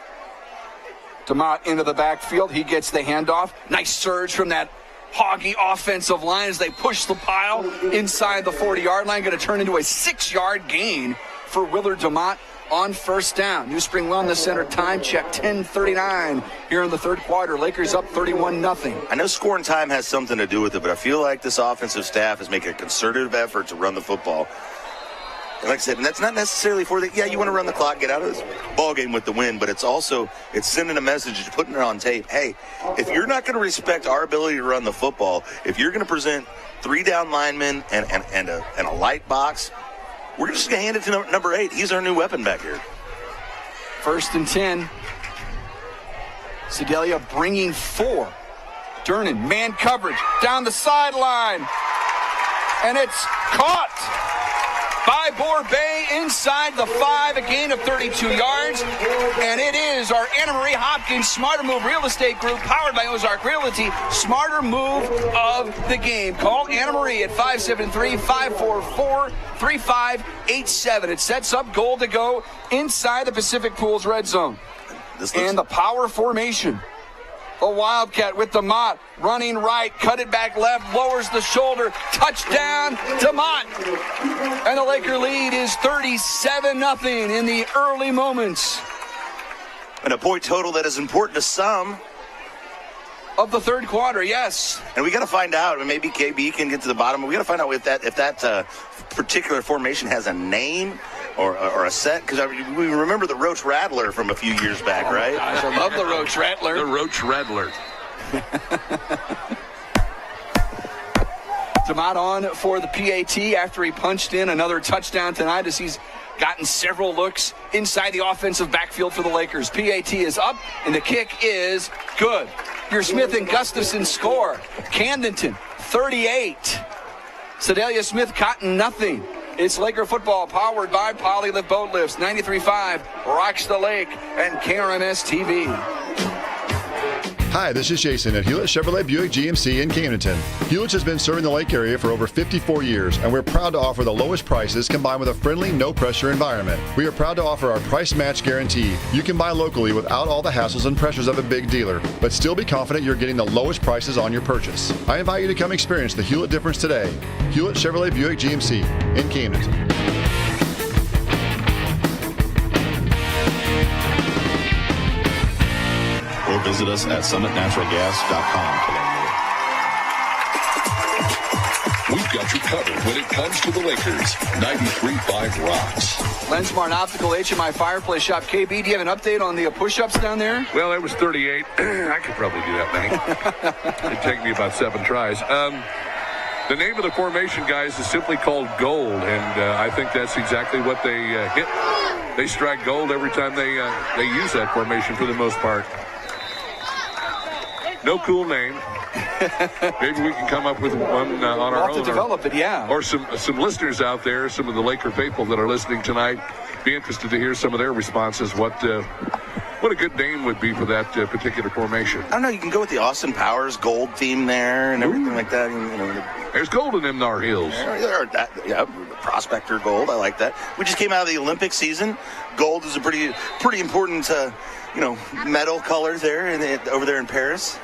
DeMott into the backfield. He gets the handoff. Nice surge from that Hoggy offensive line as they push the pile inside the 40-yard line. Going to turn into a 6-yard gain for Willard DeMott on first down. New Spring Wellness Center time check 10:39 here in the third quarter. Lakers up 31-0. I know scoring time has something to do with it, but I feel like this offensive staff is making a concerted effort to run the football. And like I said, and that's not necessarily for the, you want to run the clock, get out of this ball game with the win, but it's sending a message, it's putting it on tape. Hey, if you're not going to respect our ability to run the football, if you're going to present 3 down linemen and a light box, we're just going to hand it to number 8. He's our new weapon back here. 1st and 10. Sedalia bringing 4. Durnan, man coverage, down the sideline. And it's caught by Borbay inside the 5, a gain of 32 yards. And it is our Anna Marie Hopkins Smarter Move Real Estate Group, powered by Ozark Realty, Smarter Move of the game. Call Anna Marie at 573-544-3587. It sets up goal to go inside the Pacific Pools red zone. And the power formation. The Wildcat with DeMott running right, cut it back left, lowers the shoulder, touchdown, DeMott. And the Laker lead is 37-0 in the early moments. And a point total that is important to some. Of the third quarter, yes. And we got to find out, and maybe KB can get to the bottom, we got to find out if that particular formation has a name or a set, because we remember the Roach Rattler from a few years back, right? Gosh, I love the Roach Rattler. The Roach Rattler. DeMott on for the PAT after he punched in another touchdown tonight, as he's gotten several looks inside the offensive backfield for the Lakers. PAT is up, and the kick is good. Your Smith and Gustafson score. Camdenton, 38. Sedalia Smith Cotton, nothing. It's Laker football powered by Polylift Boat Lifts. 93.5 rocks the lake and KRMS TV. Hi, this is Jason at Hewlett Chevrolet Buick GMC in Camdenton. Hewlett has been serving the Lake area for over 54 years, and we're proud to offer the lowest prices combined with a friendly, no-pressure environment. We are proud to offer our price match guarantee. You can buy locally without all the hassles and pressures of a big dealer, but still be confident you're getting the lowest prices on your purchase. I invite you to come experience the Hewlett difference today. Hewlett Chevrolet Buick GMC in Camdenton. Or visit us at summitnaturalgas.com to learn more. We've got you covered when it comes to the Lakers. 93.5 rocks. Lensmart Optical HMI Fireplace Shop. KB, do you have an update on the push-ups down there? Well, it was 38. I could probably do that many. It'd take me about 7 tries. The name of the formation, guys, is simply called Gold, and I think that's exactly what they hit. They strike gold every time they use that formation for the most part. No cool name. Maybe we can come up with one on our own. We'll have to develop it, yeah. Or some listeners out there, some of the Laker faithful that are listening tonight, be interested to hear some of their responses. What a good name would be for that particular formation. I don't know. You can go with the Austin Powers gold theme there and everything like that. There's gold in them Nar Hills. Yeah, Prospector gold. I like that. We just came out of the Olympic season. Gold is a pretty important medal color there over there in Paris.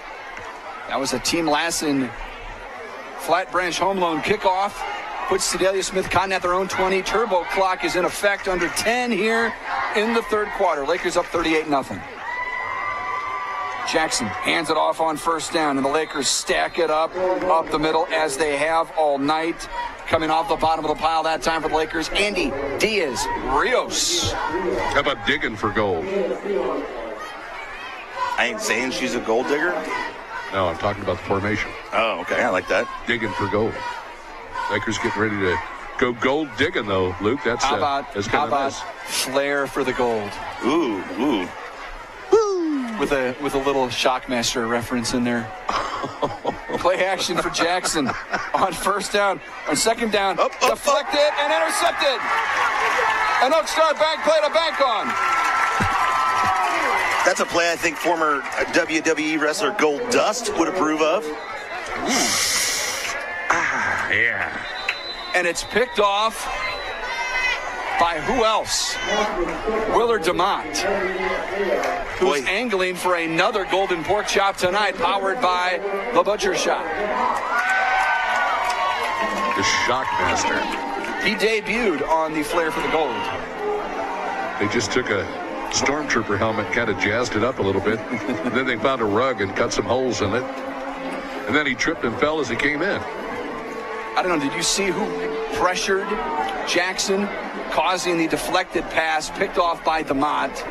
That was a Team Lassen Flat Branch home loan kickoff. Puts Sedalia Smith Cotton at their own 20. Turbo clock is in effect, under 10 here in the third quarter. Lakers up 38-0. Jackson hands it off on first down, and the Lakers stack it up the middle as they have all night. Coming off the bottom of the pile that time for the Lakers, Andy Diaz-Rios. How about digging for gold? I ain't saying she's a gold digger. No, I'm talking about the formation. Oh, okay. I like that. Digging for gold. Lakers getting ready to go gold digging, though, Luke. That's how about nice. Flair for the gold? Ooh. With a little Shockmaster reference in there. Play action for Jackson on first down. On second down, deflected and intercepted. An Oakstar bank play to bank on. That's a play I think former WWE wrestler Gold Dust would approve of. Yeah. And it's picked off by who else? Willard DeMott, who's angling for another golden pork chop tonight, powered by the Butcher Shop. The Shockmaster. He debuted on the Flair for the Gold. They just took a Stormtrooper helmet, kind of jazzed it up a little bit, and then they found a rug and cut some holes in it. And then he tripped and fell as he came in. I don't know, did you see who pressured Jackson, causing the deflected pass picked off by DeMott?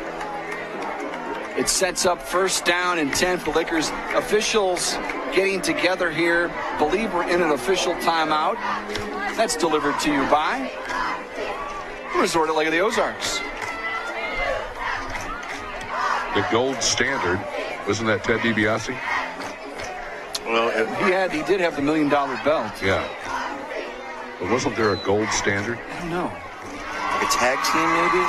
It sets up first down and 10 for the Lakers. Officials getting together here. Believe we're in an official timeout. That's delivered to you by Resort at Lake of the Ozarks. The gold standard. Wasn't that Ted DiBiase? Well, he did have the $1 million belt. Yeah. But wasn't there a gold standard? I don't know. Like a tag team, maybe?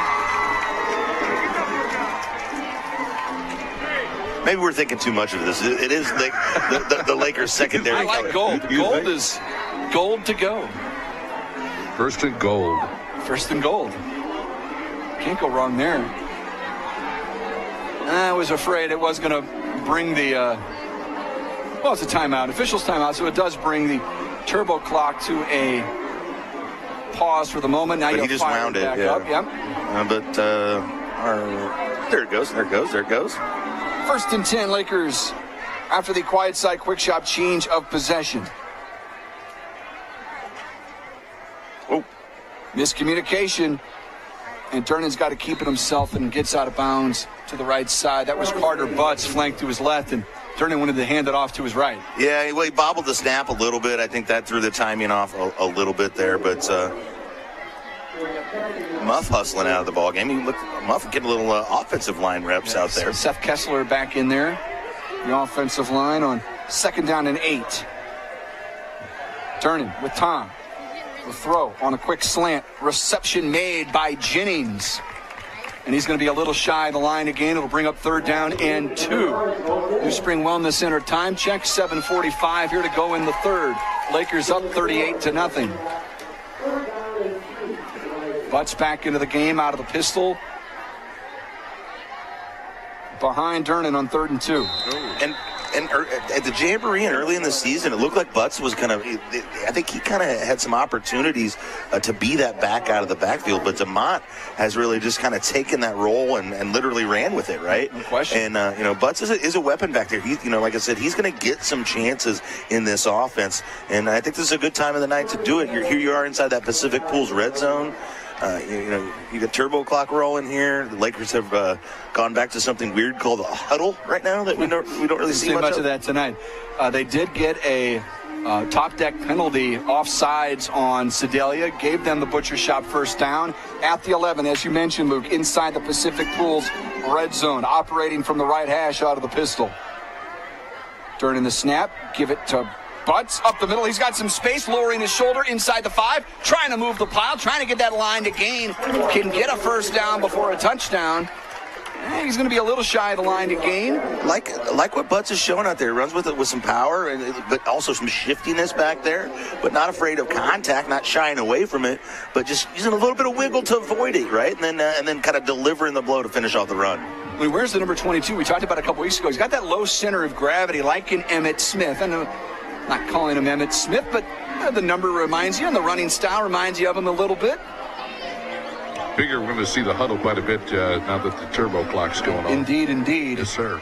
Maybe we're thinking too much of this. It is like the Lakers' secondary. I like gold. Gold is gold to go. First and gold. First and gold. Can't go wrong there. I was afraid it was going to bring the, well, it's a timeout, official's timeout, so it does bring the turbo clock to a pause for the moment. Now but he just wound it, back yeah. up. Yep. There it goes, there it goes, there it goes. First and 10, Lakers, after the quiet side quick shot change of possession. Oh. Miscommunication. And Durnan's got to keep it himself and gets out of bounds to the right side. That was Carter Butts flanked to his left, and Durnan wanted to hand it off to his right. Yeah, well, he bobbled the snap a little bit. I think that threw the timing off a little bit there, but Muff hustling out of the ball game. Muff getting a little offensive line reps out there. Seth Kessler back in there, the offensive line on 2nd down and 8. Durnan with Tom. The throw on a quick slant. Reception made by Jennings. And he's going to be a little shy of the line again. It'll bring up 3rd down and 2. New Spring Wellness Center time check. 7:45 here to go in the 3rd. Lakers up 38-0. Butts back into the game out of the pistol. Behind Durnan on 3rd and 2. And at the Jamboree and early in the season, it looked like Butts was kind of, I think he kind of had some opportunities to be that back out of the backfield. But DeMont has really just kind of taken that role and literally ran with it, right? No question. And, Butts is a weapon back there. He, like I said, he's going to get some chances in this offense. And I think this is a good time of the night to do it. Here you are inside that Pacific Pools red zone. You got turbo clock rolling here. The Lakers have gone back to something weird called a huddle right now that we don't really see much of that tonight. They did get a top deck penalty offsides on Sedalia, gave them the Butcher Shop first down at the 11, as you mentioned, Luke, inside the Pacific Pools red zone, operating from the right hash out of the pistol. During the snap, give it to Butts up the middle. He's got some space, lowering his shoulder inside the 5, trying to move the pile, trying to get that line to gain. Can get a first down before a touchdown. He's going to be a little shy of the line to gain. Like what Butts is showing out there. Runs with it with some power, but also some shiftiness back there. But not afraid of contact, not shying away from it, but just using a little bit of wiggle to avoid it, right? And then kind of delivering the blow to finish off the run. I mean, where's the number 22? We talked about a couple weeks ago. He's got that low center of gravity, like in Emmitt Smith. I know, not calling him Emmitt Smith, but the number reminds you, and the running style reminds you of him a little bit. Figure we're going to see the huddle quite a bit now that the turbo clock's going on. Indeed, indeed. Yes, sir.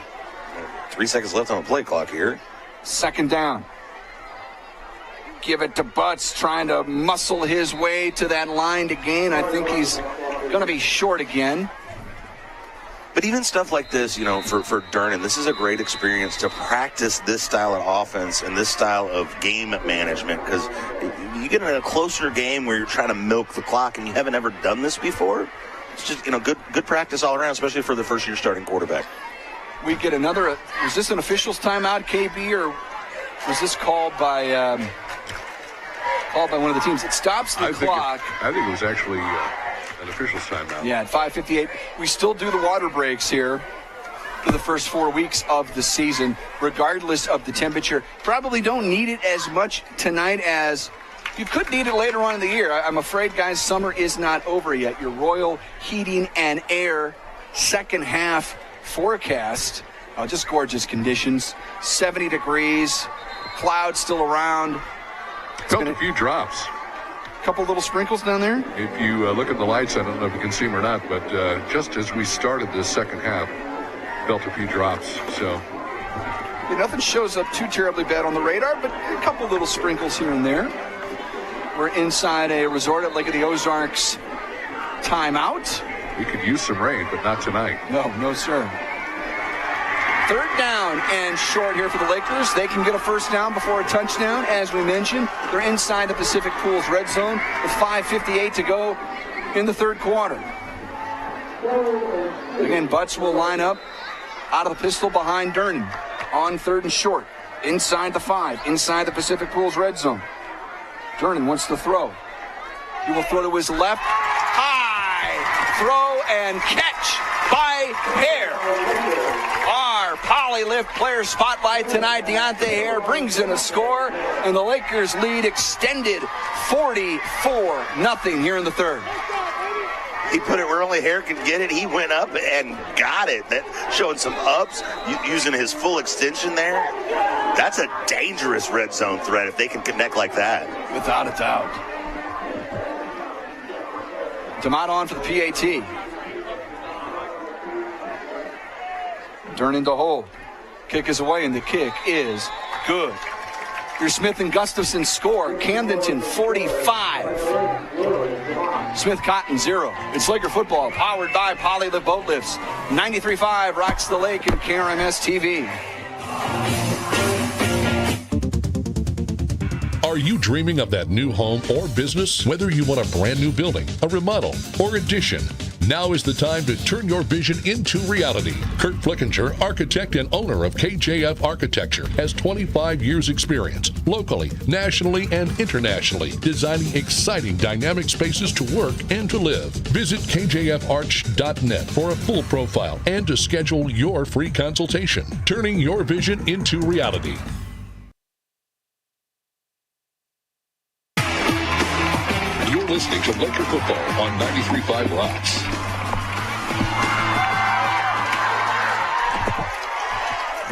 3 seconds left on the play clock here. 2nd down. Give it to Butts, trying to muscle his way to that line to gain. I think he's going to be short again. But even stuff like this, for Durnan, this is a great experience to practice this style of offense and this style of game management, because you get in a closer game where you're trying to milk the clock and you haven't ever done this before. It's just, good practice all around, especially for the first-year starting quarterback. We get another, was this an official's timeout, KB, or was this called by one of the teams? It stops the clock. I think it was actually an official's timeout. Yeah, at 5:58. We still do the water breaks here for the first 4 weeks of the season, regardless of the temperature. Probably don't need it as much tonight as you could need it later on in the year. I'm afraid, guys, summer is not over yet. Your Royal Heating and Air second half forecast, just gorgeous conditions. 70 degrees, clouds still around. Felt a few drops. Couple little sprinkles down there. If you look at the lights, I don't know if you can see them or not, but just as we started this second half, felt a few drops. So nothing shows up too terribly bad on the radar, but a couple little sprinkles here and there. We're inside a resort at Lake of the Ozarks timeout. We could use some rain, but not tonight. No, sir. 3rd down and short here for the Lakers. They can get a first down before a touchdown. As we mentioned, they're inside the Pacific Pools red zone with 5:58 to go in the third quarter. Again, Butts will line up out of the pistol behind Durnin on 3rd and short. Inside the 5, inside the Pacific Pools red zone. Durnin wants to throw. He will throw to his left. High throw and catch by Hare. Our Polylift player spotlight tonight, Deontay Hare brings in a score, and the Lakers lead extended 44-0 here in the third. He put it where only Hare could get it. He went up and got it. That showing some ups, using his full extension there. That's a dangerous red zone threat if they can connect like that. Without a doubt. Demott on for the PAT. Turn into hold. Kick is away, and the kick is good. Your Smith and Gustafson score. Camdenton 45. Smith Cotton 0. It's Laker football, powered by Polylift Boat Lifts. 93.5 rocks the lake and KRMS TV. Are you dreaming of that new home or business? Whether you want a brand new building, a remodel, or addition, now is the time to turn your vision into reality. Kurt Flickinger, architect and owner of KJF Architecture, has 25 years experience locally, nationally, and internationally, designing exciting dynamic spaces to work and to live. Visit kjfarch.net for a full profile and to schedule your free consultation. Turning your vision into reality. You're listening to Laker Football on 93.5 Rocks.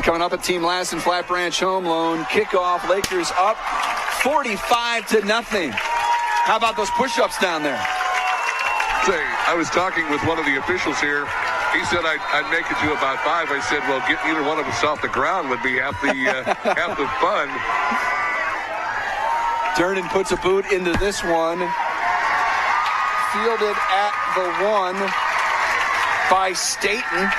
Coming up at Team Lassen Flat Branch home loan. Kickoff. Lakers up 45-0. How about those push-ups down there? Say, I was talking with one of the officials here. He said I'd make it to about 5. I said, well, getting either one of us off the ground would be half the fun. Durnin puts a boot into this one. Fielded at the 1 by Staten.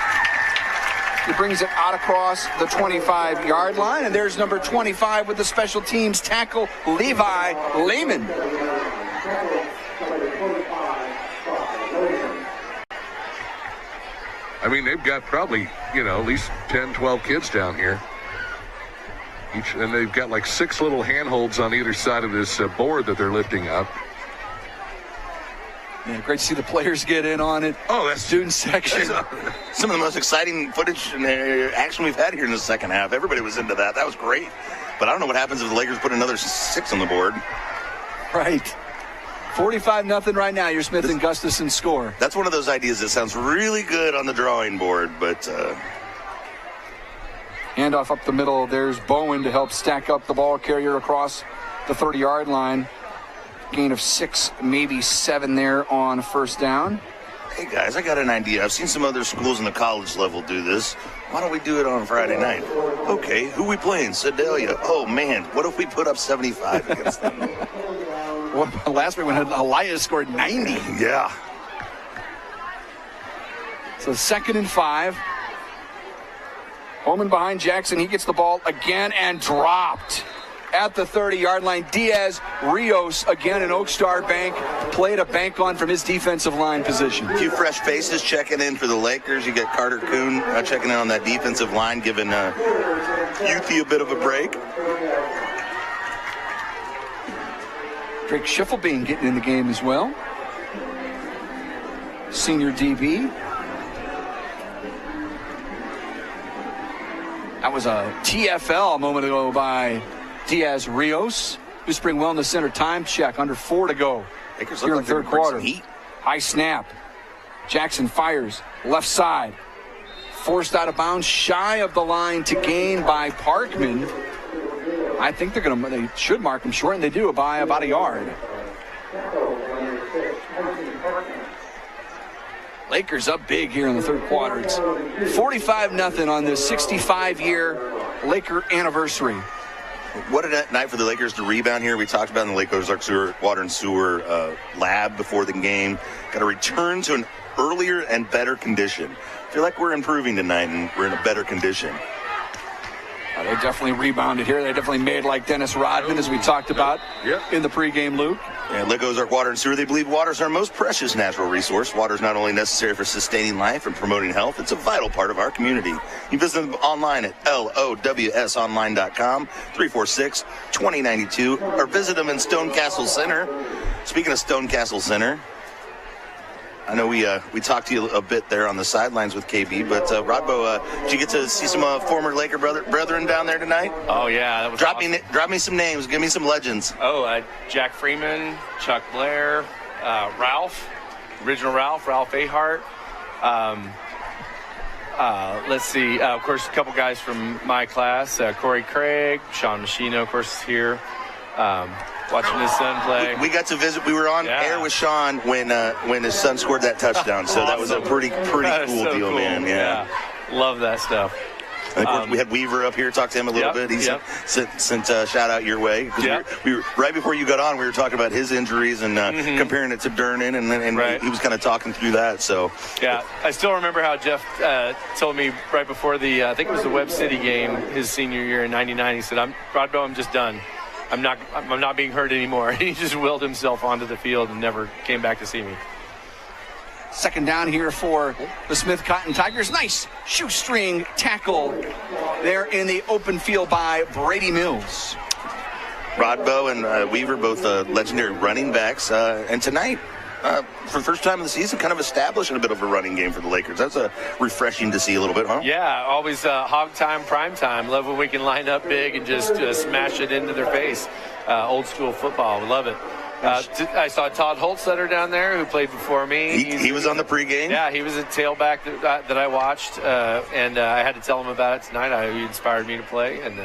He brings it out across the 25-yard line, and there's number 25 with the special teams tackle, Levi Lehman. I mean, they've got probably, at least 10, 12 kids down here. And they've got like 6 little handholds on either side of this board that they're lifting up. Yeah, great to see the players get in on it. Oh, that's student section. Some of the most exciting footage and action we've had here in the second half. Everybody was into that. That was great. But I don't know what happens if the Lakers put another 6 on the board. Right. 45-0 right now. Your Smith and Gustafson score. That's one of those ideas that sounds really good on the drawing board, but handoff up the middle. There's Bowen to help stack up the ball carrier across the 30-yard line. Gain of 6, maybe 7 there on first down. Hey guys, I got an idea. I've seen some other schools in the college level do this. Why don't we do it on Friday night? Okay, who we playing? Sedalia. Oh man, what if we put up 75 against them? Well, last week when Elias scored 90. Yeah. So 2nd and 5. Holman behind Jackson. He gets the ball again and dropped at the 30-yard line. Diaz Rios, again an Oak Star bank, played a bank on from his defensive line position. A few fresh faces checking in for the Lakers. You got Carter Kuhn checking in on that defensive line, giving Youthy a bit of a break. Drake Schiffelbein getting in the game as well. Senior DB. That was a TFL a moment ago by Diaz Rios. Whispering well in the center. Time check. Under 4 to go. Lakers here in like the third quarter. High snap. Jackson fires. Left side. Forced out of bounds. Shy of the line to gain by Parkman. I think they should mark him short, and they do by about a yard. Lakers up big here in the third quarter. It's 45-0 on this 65-year Laker anniversary. What a night for the Lakers to rebound here. We talked about in the Lake Ozark Water and Sewer lab before the game. Got to return to an earlier and better condition. I feel like we're improving tonight and we're in a better condition. they definitely rebounded here. They definitely made like Dennis Rodman, as we talked about in the pregame, Luke. And Lake Ozark Water and Sewer, they believe water is our most precious natural resource. Water is not only necessary for sustaining life and promoting health, it's a vital part of our community. You visit them online at lowsonline.com, 346-2092, or visit them in Stone Castle Center. Speaking of Stone Castle Center, I know we talked to you a bit there on the sidelines with KB, but Rodbo, did you get to see some former Laker brethren down there tonight? Oh yeah, that was awesome. Drop me some names. Give me some legends. Oh, Jack Freeman, Chuck Blair, Ralph, original Ralph Ahart. Let's see. Of course, a couple guys from my class, Corey Craig, Sean Machino, of course, is here. Watching his son play. We got to visit. We were on air with Sean when his son scored that touchdown. So that was a pretty cool deal, man. Yeah. Love that stuff. And of course, we had Weaver up here. Talk to him a little bit. He's sent a shout out your way. We were right before you got on. We were talking about his injuries and comparing it to Durnan, and he was kind of talking through that. So I still remember how Jeff told me right before the I think it was the Webb City game his senior year in '99. He said, "Rodbo, I'm just done. I'm not being hurt anymore." He just willed himself onto the field and never came back to see me. Second down here for the Smith Cotton Tigers. Nice shoestring tackle there in the open field by Brady Mills. Rodbo and Weaver, both legendary running backs. And tonight, for the first time of the season, kind of establishing a bit of a running game for the Lakers. That's refreshing to see a little bit, huh? Yeah, always hog time, prime time. Love when we can line up big and just smash it into their face. Old school football. Love it. I saw Todd Holtstetter down there, who played before me. He was on the pregame? Yeah, he was a tailback that I watched, and I had to tell him about it tonight. He inspired me to play. And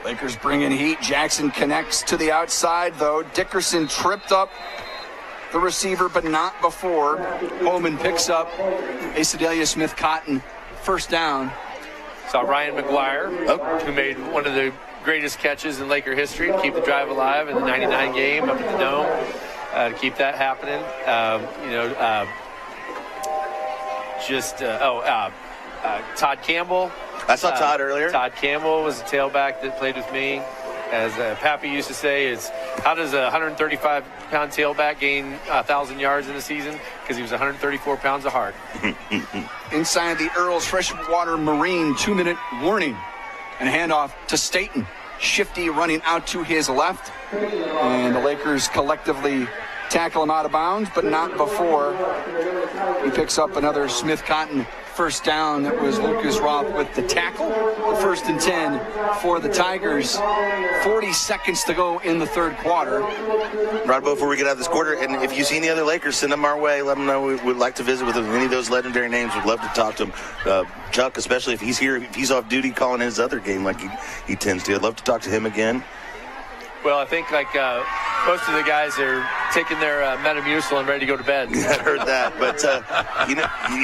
Lakers bring in heat. Jackson connects to the outside, though. Dickerson tripped up the receiver, but not before. Holman picks up a Sedalia Smith Cotton first down. Saw Ryan McGuire, who made one of the greatest catches in Laker history to keep the drive alive in the '99 game up at the Dome, to keep that happening. Todd Campbell. I saw Todd earlier. Todd Campbell was a tailback that played with me. As Pappy used to say, how does a 135-pound tailback gain 1,000 yards in a season? Because he was 134 pounds of heart. Inside the Earls Freshwater Marine 2-minute warning. And a handoff to Staten. Shifty running out to his left. And the Lakers collectively tackle him out of bounds, but not before he picks up another Smith Cotton first down. That was Lucas Roth with the tackle. The 1st and 10 for the Tigers. 40 seconds to go in the third quarter. Rodbo, before we get out of this quarter, and if you see any other Lakers, send them our way. Let them know we'd like to visit with any of those legendary names. We'd love to talk to them. Chuck, especially if he's here, if he's off duty calling his other game like he tends to. I'd love to talk to him again. Well, I think most of the guys are taking their Metamucil and ready to go to bed. I heard that, but you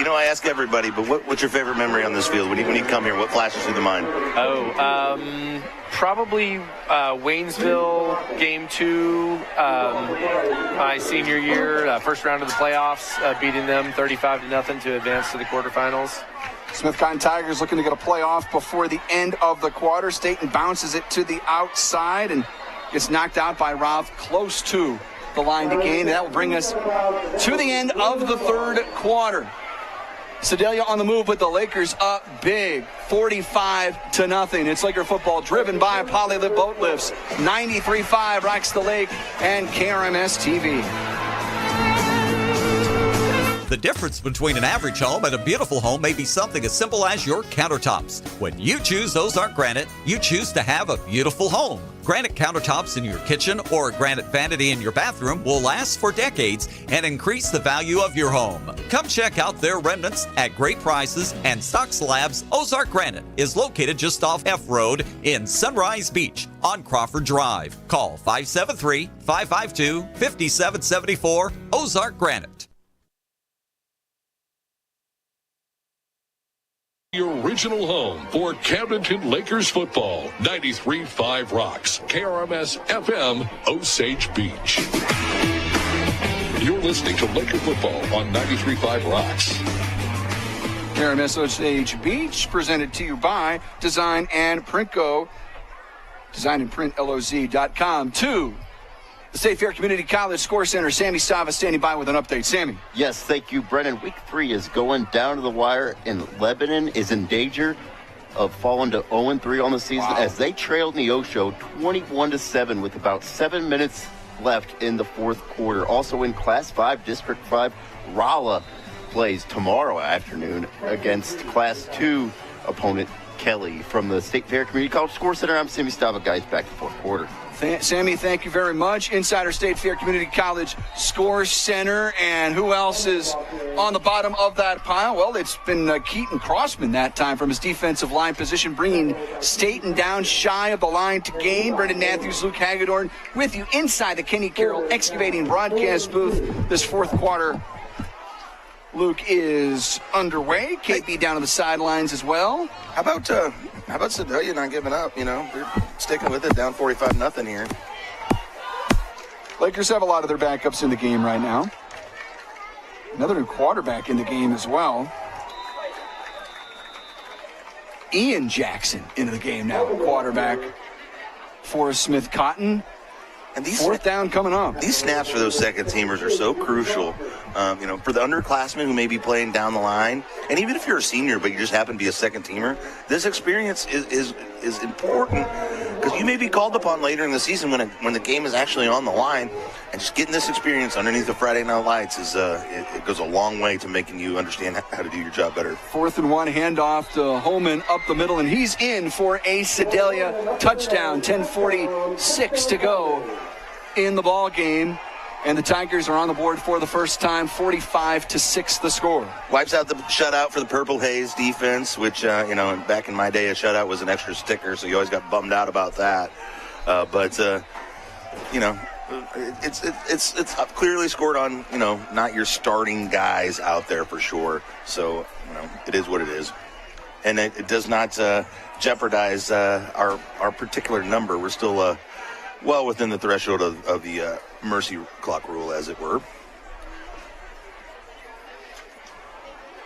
know, I ask everybody. But what's your favorite memory on this field when you come here? What flashes through the mind? Probably Waynesville game 2, my senior year, first round of the playoffs, beating them 35-0 to advance to the quarterfinals. Smith Cotton Tigers looking to get a playoff before the end of the quarter. Staten bounces it to the outside and gets knocked out by Ralph close to the line to gain. That will bring us to the end of the third quarter. Sedalia on the move with the Lakers up big, 45-0. It's Laker football driven by Polylift Boat Lifts, 93.5 Rocks the Lake, and KRMS TV. The difference between an average home and a beautiful home may be something as simple as your countertops. When you choose Ozark Granite, you choose to have a beautiful home. Granite countertops in your kitchen or a granite vanity in your bathroom will last for decades and increase the value of your home. Come check out their remnants at great prices, and Stock Slabs Ozark Granite is located just off F Road in Sunrise Beach on Crawford Drive. Call 573-552-5774 Ozark Granite. The original home for Camdenton Lakers football. 93.5 Rocks, KRMS FM, Osage Beach. You're listening to Laker football on 93.5 Rocks. KRMS Osage Beach, presented to you by Design and Print Co. DesignandPrintLoz.com. To the State Fair Community College Score Center, Sammy Stava standing by with an update. Sammy. Yes, thank you, Brennan. Week 3 is going down to the wire, and Lebanon is in danger of falling to 0-3 on the season as they trailed Neosho 21-7 with about 7 minutes left in the fourth quarter. Also in Class 5, District 5, Rolla plays tomorrow afternoon against Class 2 opponent Kelly. From the State Fair Community College Score Center, I'm Sammy Stava. Guys, back to fourth quarter. Sammy, thank you very much. Insider State Fair Community College Score Center. And who else is on the bottom of that pile? Well, it's been Keaton Crossman that time from his defensive line position, bringing Staten down shy of the line to gain. Brendan Matthews, Luke Hagedorn with you inside the Kenny Carroll Excavating broadcast booth. This fourth quarter, Luke, is underway. KB down on the sidelines as well. How about Sedalia not giving up? You know, they're sticking with it, down 45-0 here. Lakers have a lot of their backups in the game right now. Another new quarterback in the game as well. Ian Jackson into the game now, quarterback for Smith Cotton. And these fourth down coming up. These snaps for those second teamers are so crucial. For the underclassmen who may be playing down the line, and even if you're a senior but you just happen to be a second teamer, this experience is important because you may be called upon later in the season when the game is actually on the line, and just getting this experience underneath the Friday Night Lights is it goes a long way to making you understand how to do your job better. 4th and 1, handoff to Holman up the middle, and he's in for a Sedalia touchdown. 10:46 to go in the ball game, and the Tigers are on the board for the first time. 45-6 the score. Wipes out the shutout for the Purple Haze defense, which back in my day a shutout was an extra sticker, so you always got bummed out about that. It's clearly scored on not your starting guys out there for sure. So it is what it is, and it does not jeopardize our particular number. We're still well within the threshold of the mercy clock rule, as it were.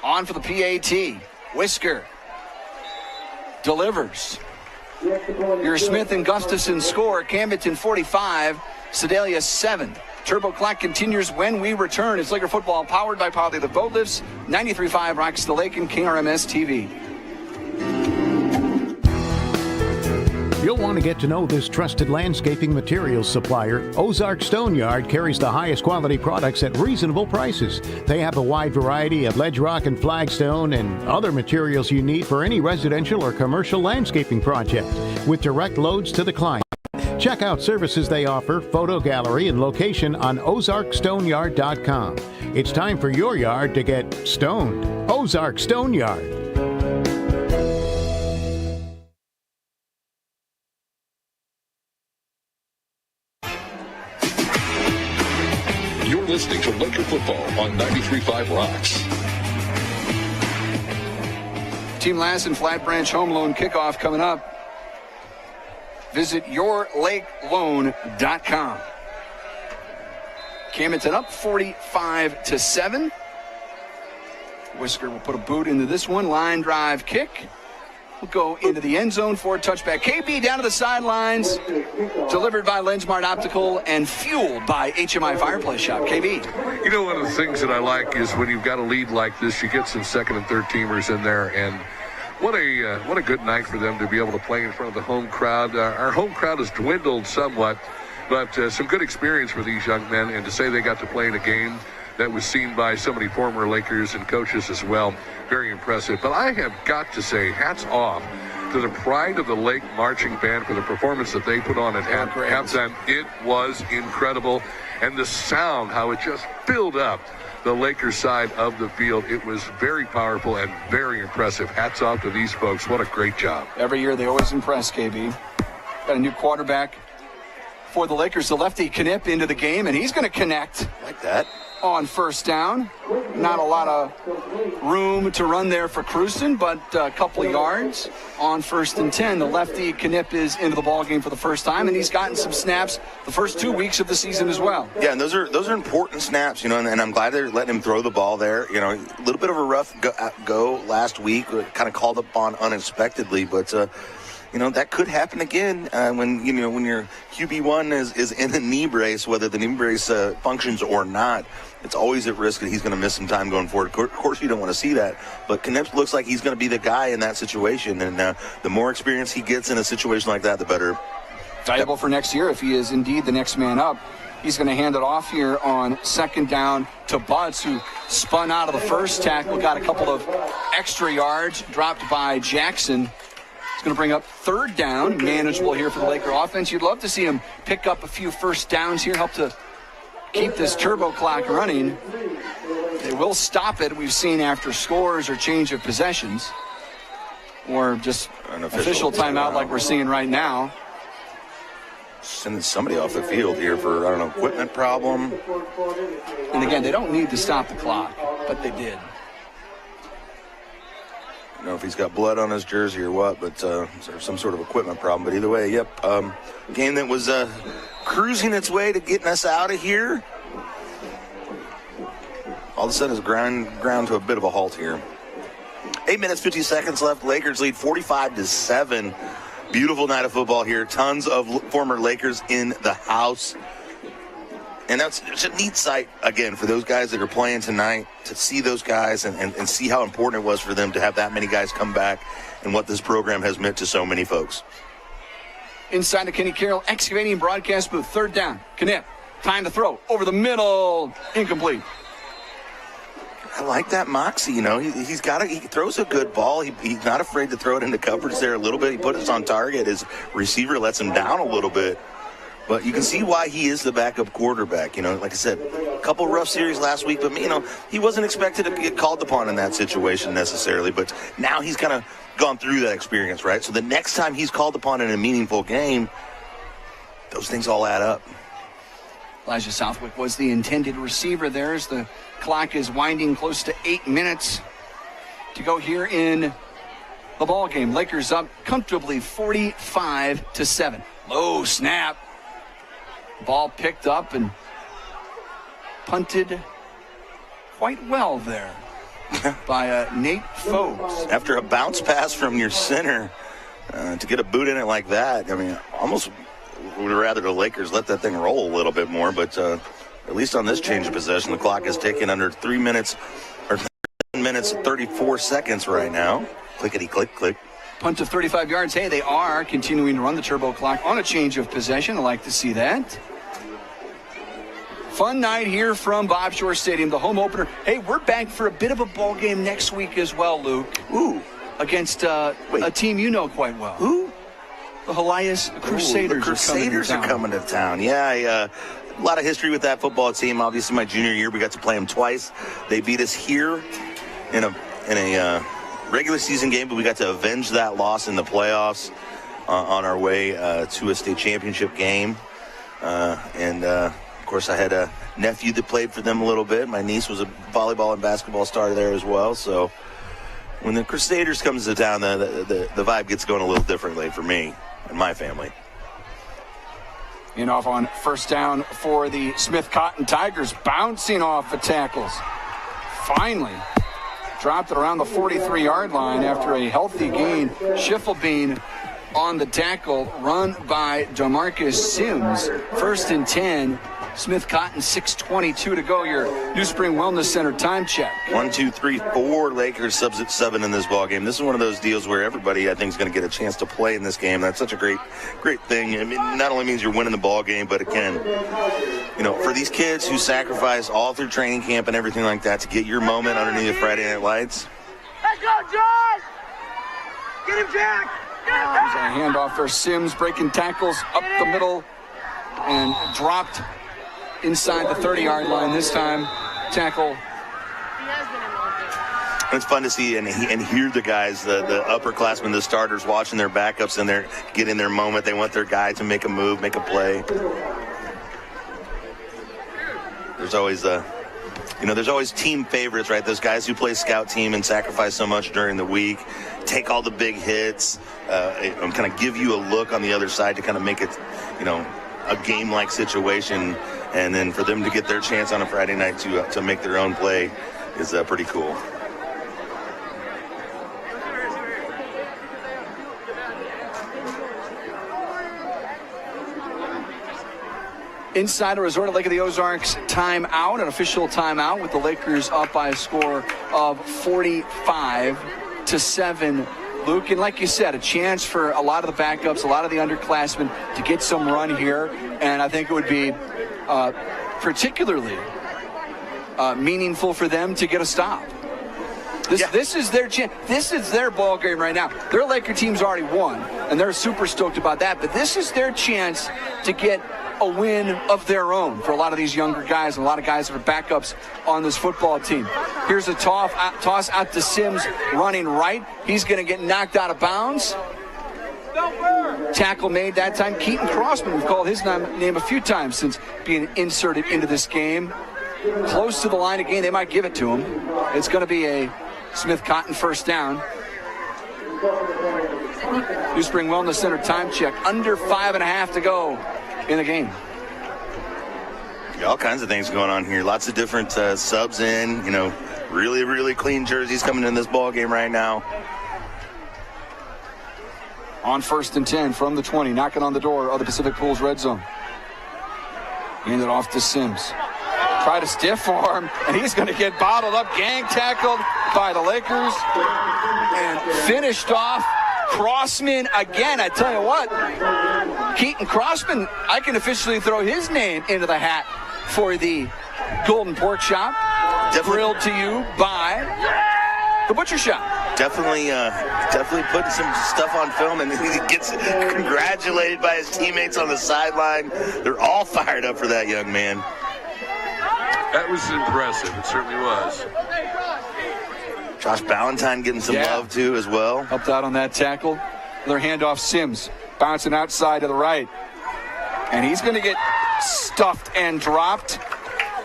On for the PAT. Whisker delivers. Your Smith and Gustafson score. Camdenton 45, Sedalia 7. Turbo clock continues when we return. It's Laker football powered by Poly the Boat Lifts. 93.5 Rocks the Lake and KRMS TV. You'll want to get to know this trusted landscaping materials supplier. Ozark Stone Yard carries the highest quality products at reasonable prices. They have a wide variety of ledge rock and flagstone and other materials you need for any residential or commercial landscaping project, with direct loads to the client. Check out services they offer, photo gallery, and location on OzarkStoneyard.com. It's time for your yard to get stoned. Ozark Stone Yard. You're listening to Laker Football on 93.5 Rocks. Team Lassen Flat Branch Home Loan Kickoff coming up. Visit yourlakeloan.com. Camdenton up 45-7. Whisker will put a boot into this one. Line drive kick. Will go into the end zone for a touchback. KB down to the sidelines. Delivered by Lensmart Optical and fueled by HMI Fireplace Shop. KB. You know, one of the things that I like is when you've got a lead like this, you get some second and third teamers in there, and what a good night for them to be able to play in front of the home crowd. Our home crowd has dwindled somewhat, but some good experience for these young men, and to say they got to play in a game that was seen by so many former Lakers and coaches as well. Very impressive. But I have got to say, hats off to the Pride of the Lake Marching Band for the performance that they put on at halftime. It was incredible. And the sound, how it just filled up the Lakers side of the field. It was very powerful and very impressive. Hats off to these folks. What a great job. Every year they always impress, KB. Got a new quarterback for the Lakers, the lefty Knipp into the game, and he's going to connect. Like that. On first down. Not a lot of room to run there for Cruzen, but a couple of yards on 1st and 10. The lefty Knipp is into the ball game for the first time, and he's gotten some snaps the first 2 weeks of the season as well. Yeah, and those are important snaps, and I'm glad they're letting him throw the ball there. A little bit of a rough go last week, kind of called upon unexpectedly, but that could happen again when your QB1 is in a knee brace, whether the knee brace functions or not. It's always at risk that he's going to miss some time going forward. Of course, you don't want to see that, but Knipp looks like he's going to be the guy in that situation, and the more experience he gets in a situation like that, the better. Valuable for next year if he is indeed the next man up. He's going to hand it off here on 2nd down to Butts, who spun out of the first tackle, got a couple of extra yards, dropped by Jackson. It's going to bring up 3rd down, manageable here for the Laker offense. You'd love to see him pick up a few first downs here, help to keep this turbo clock running. They will stop it, we've seen, after scores or change of possessions, or just an official timeout like we're seeing right now. Sending somebody off the field here for, equipment problem. And again, they don't need to stop the clock, but they did. I don't know if he's got blood on his jersey or what, but there's some sort of equipment problem. But either way, yep. Game that was cruising its way to getting us out of here. All of a sudden, it's ground to a bit of a halt here. 8 minutes, 50 seconds left. Lakers lead 45-7. Beautiful night of football here. Tons of former Lakers in the house. And it's a neat sight, again, for those guys that are playing tonight, to see those guys and see how important it was for them to have that many guys come back and what this program has meant to so many folks. Inside the Kenny Carroll Excavating broadcast booth, 3rd down. Knipp, time to throw. Over the middle, incomplete. I like that moxie, he throws a good ball. He's not afraid to throw it into coverage there a little bit. He puts it on target. His receiver lets him down a little bit. But you can see why he is the backup quarterback. Like I said, a couple rough series last week, but, he wasn't expected to get called upon in that situation necessarily. But now he's kind of gone through that experience, right? So the next time he's called upon in a meaningful game, those things all add up. Elijah Southwick was the intended receiver there as the clock is winding close to 8 minutes to go here in the ball game. Lakers up comfortably 45-7. Low snap. Ball picked up and punted quite well there by Nate Fogues. After a bounce pass from your center, to get a boot in it like that, almost would rather the Lakers let that thing roll a little bit more, but at least on this change of possession, the clock is ticking under 3 minutes, or 3 minutes, 34 seconds right now. Clickety click, click. Punt of 35 yards. Hey, they are continuing to run the turbo clock on a change of possession. I like to see that. Fun night here from Bob Shore Stadium, the home opener. Hey, we're back for a bit of a ball game next week as well, Luke. Ooh. Against a team you know quite well. Who? The Elias Crusaders. The Crusaders are coming to town. Yeah, a lot of history with that football team. Obviously, my junior year, we got to play them twice. They beat us here in a regular season game, but we got to avenge that loss in the playoffs on our way to a state championship game. Of course, I had a nephew that played for them a little bit. My niece was a volleyball and basketball star there as well. So when the Crusaders comes to town, the vibe gets going a little differently for me and my family. And off on 1st down for the Smith Cotton Tigers, bouncing off the tackles. Finally dropped it around the 43-yard line after a healthy gain. Schiffelbein on the tackle, run by DeMarcus Sims. 1st and 10. Smith Cotton, 6:22 to go. Your New Spring Wellness Center time check. 1, 2, 3, 4 Lakers subs at 7 in this ball game. This is one of those deals where everybody, I think, is going to get a chance to play in this game. That's such a great thing. I mean, not only means you're winning the ball game, but again, for these kids who sacrifice all through training camp and everything like that to get your moment underneath the Friday Night Lights. Let's go, Josh! Get him, Jack! Get him, There's a handoff for Sims, breaking tackles up the middle and dropped inside the 30-yard line this time. Tackle. It's fun to see and hear the guys, the upperclassmen, the starters, watching their backups and they're getting their moment. They want their guy to make a move, make a play. There's always there's always team favorites, right? Those guys who play scout team and sacrifice so much during the week, take all the big hits, and kind of give you a look on the other side to kind of make it, a game-like situation. And then for them to get their chance on a Friday night to make their own play is pretty cool. Inside a Resort at Lake of the Ozarks timeout, an official timeout, with the Lakers up by a score of 45-7. Luke, and like you said, a chance for a lot of the backups, a lot of the underclassmen to get some run here, and I think it would be particularly meaningful for them to get a stop. This is their chance. This is their ball game right now. Their Laker team's already won, and they're super stoked about that, but this is their chance to get a win of their own for a lot of these younger guys and a lot of guys that are backups on this football team. Here's a toss out to Sims running right. He's going to get knocked out of bounds. Tackle made that time. Keaton Crossman, we've called his name a few times since being inserted into this game. Close to the line again. They might give it to him. It's going to be a Smith Cotton first down. New Spring Wellness Center time check. Under 5.5 to go in the game. All kinds of things going on here. Lots of different subs in. Really, really clean jerseys coming in this ball game right now. On 1st and 10 from the 20, knocking on the door of the Pacific Pools red zone. Hand it off to Sims. Try to stiff arm, and he's going to get bottled up, gang tackled by the Lakers, and finished off. Crossman again. I tell you what, Keaton Crossman, I can officially throw his name into the hat for the Golden Pork Shop. Grilled to you by the Butcher Shop. Definitely putting some stuff on film, and he gets congratulated by his teammates on the sideline. They're all fired up for that young man. That was impressive. It certainly was. Josh Ballantyne getting some love, too, as well. Helped out on that tackle. Another handoff, Sims. Bouncing outside to the right. And he's going to get stuffed and dropped.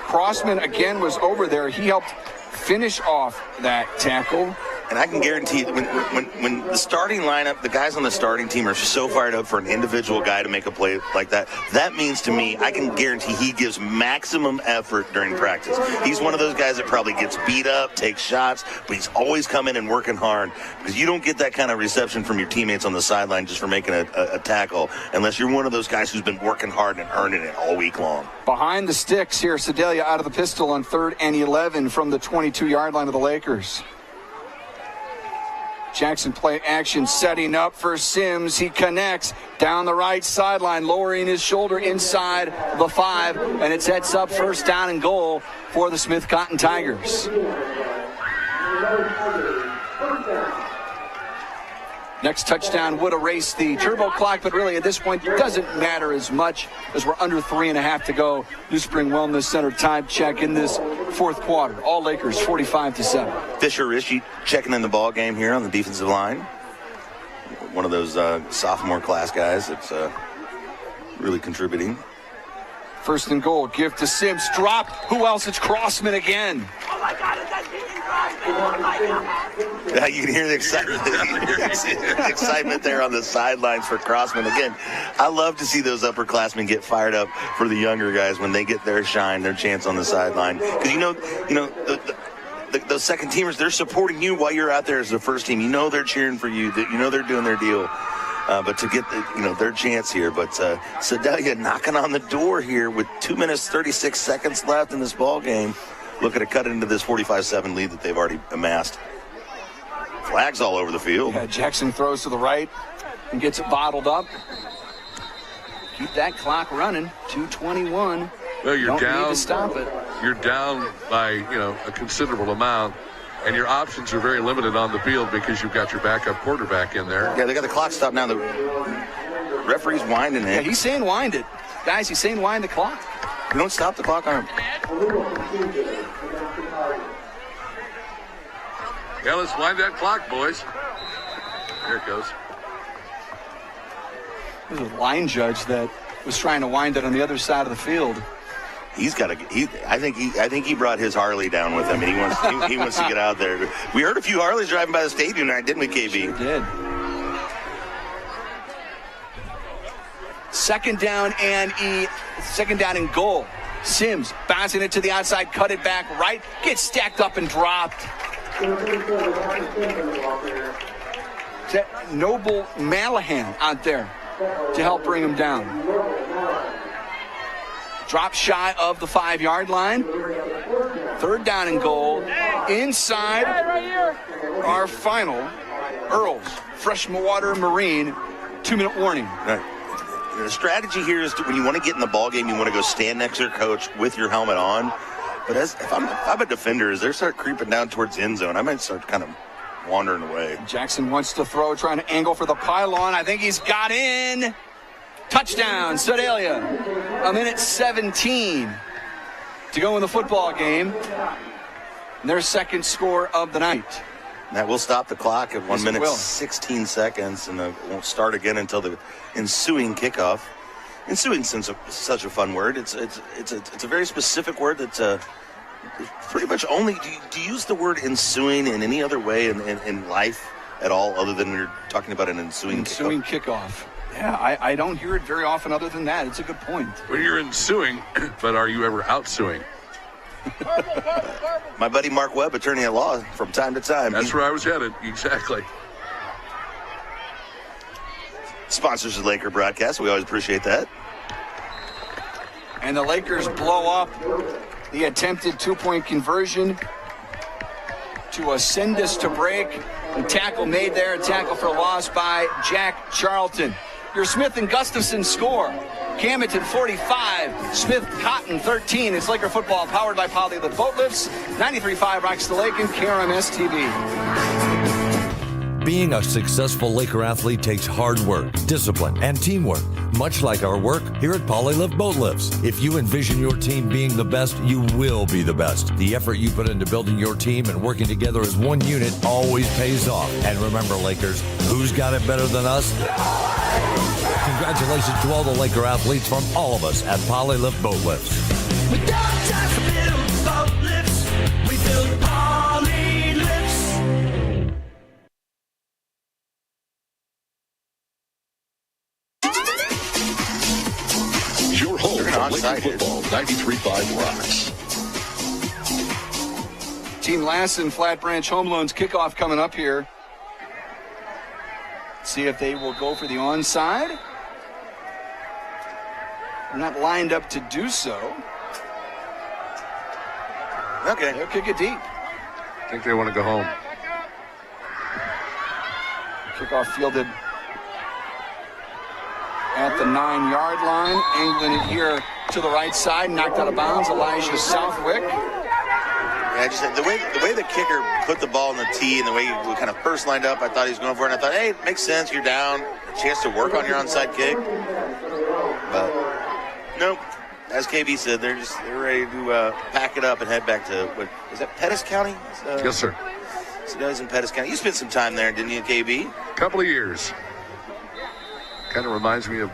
Crossman, again, was over there. He helped finish off that tackle. And I can guarantee when the starting lineup, the guys on the starting team are so fired up for an individual guy to make a play like that, that means to me, I can guarantee he gives maximum effort during practice. He's one of those guys that probably gets beat up, takes shots, but he's always coming and working hard, because you don't get that kind of reception from your teammates on the sideline just for making a tackle unless you're one of those guys who's been working hard and earning it all week long. Behind the sticks here, Sedalia out of the pistol on 3rd and 11 from the 22-yard line of the Lakers. Jackson play action, setting up for Sims. He connects down the right sideline, lowering his shoulder inside the 5, and it sets up first down and goal for the Smith Cotton Tigers. Next touchdown would erase the turbo clock, but really at this point it doesn't matter as much as we're under 3.5 to go. New Spring Wellness Center time check in this fourth quarter. All Lakers 45-7. Fisher Rishi checking in the ball game here on the defensive line. One of those sophomore class guys that's really contributing. First and goal, give to Sims, drop. Who else? It's Crossman again. Oh my God, is that Yeah, you can hear the excitement there on the sidelines for Crossman. Again, I love to see those upperclassmen get fired up for the younger guys when they get their shine, their chance on the sideline. Because those second teamers, they're supporting you while you're out there as the first team. You know they're cheering for you. You know they're doing their deal. But to get their chance here. But Sedalia knocking on the door here with 2 minutes 36 seconds left in this ball game, looking to cut into this 45-7 lead that they've already amassed. Flags all over the field. Yeah, Jackson throws to the right and gets it bottled up. Keep that clock running. 2:21. Well, you're Don't down. need to stop it. You're down by a considerable amount, and your options are very limited on the field because you've got your backup quarterback in there. Yeah, they got the clock stopped now. The referee's winding it. Yeah, he's saying wind it. Guys, he's saying wind the clock. You don't stop the clock on him. Yeah, let's wind that clock, boys. There it goes. There's a line judge that was trying to wind it on the other side of the field. I think he brought his Harley down with him, and he wants to get out there. We heard a few Harleys driving by the stadium tonight, didn't we, KB? Sure did. Second down and goal. Sims bouncing it to the outside, cut it back right, gets stacked up and dropped. Noble Malahan out there to help bring him down. Drop shy of the 5-yard line. Third down and goal. Inside our final Earl's Freshwater Marine 2-minute warning. Right. The strategy here is when you want to get in the ball game, you want to go stand next to your coach with your helmet on. But if I'm a defender, as they start creeping down towards the end zone, I might start kind of wandering away. Jackson wants to throw, trying to angle for the pylon. I think he's got in. Touchdown, Sedalia. 1:17 to go in the football game. Their second score of the night. That will stop the clock at 1 minute 16 seconds, and it won't start again until the ensuing kickoff. Ensuing is such a fun word. It's a very specific word that's pretty much only. Do you use the word ensuing in any other way in life at all, other than you're talking about an ensuing kickoff? Yeah, I don't hear it very often other than that. It's a good point. Well, you're ensuing, but are you ever outsuing? My buddy Mark Webb, attorney at law, from time to time. That's where I was headed, exactly. Sponsors the Laker broadcast. We always appreciate that. And the Lakers blow up the attempted 2-point conversion to send us to break. A tackle made there, a tackle for loss by Jack Charlton. Your Smith and Gustafson score. Camdenton 45, Smith Cotton 13. It's Laker football powered by Polylift Boat Lifts, 93.5 Rocks the Lake and KRMS TV. Being a successful Laker athlete takes hard work, discipline, and teamwork, much like our work here at Polylift Boat Lifts. If you envision your team being the best, you will be the best. The effort you put into building your team and working together as one unit always pays off. And remember, Lakers, who's got it better than us? Congratulations to all the Laker athletes from all of us at Polylift Boat Lifts. We don't just build boat lifts, we build poly lifts. Your home for Laker football, 93.5 Rocks. Team Lassen, Flat Branch Home Loans kickoff coming up here. See if they will go for the onside. They're not lined up to do so. Okay. They'll kick it deep. I think they want to go home. Kickoff fielded at the 9-yard line. Angling it here to the right side. Knocked out of bounds. Elijah Southwick. Yeah, just the way the kicker put the ball in the tee and the way he kind of first lined up, I thought he was going for it. And I thought, hey, it makes sense. You're down. A chance to work on your onside kick. But nope. As KB said, they're ready to pack it up and head back to, what is that, Pettis County? Yes, sir. Sedalia's in Pettis County. You spent some time there, didn't you, KB? A couple of years. Kind of reminds me of,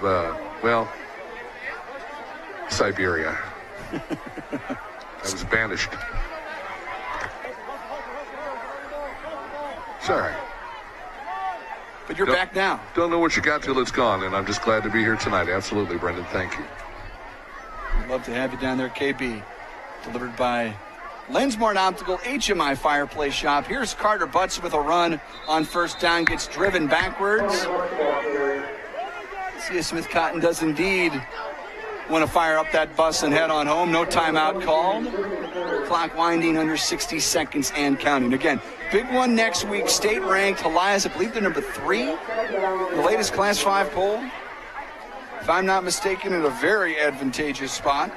Siberia. I was banished. It's all right. But you're back now. Don't know what you got till it's gone, and I'm just glad to be here tonight. Absolutely, Brendan. Thank you. I'd love to have you down there, KB. Delivered by Lensmart Optical HMI Fireplace Shop. Here's Carter Butts with a run on first down. Gets driven backwards. See if Smith Cotton does indeed want to fire up that bus and head on home. No timeout called. Clock winding under 60 seconds and counting. Again, big one next week. State-ranked Elias, I believe they're number 3. The latest Class 5 poll. If I'm not mistaken, in a very advantageous spot.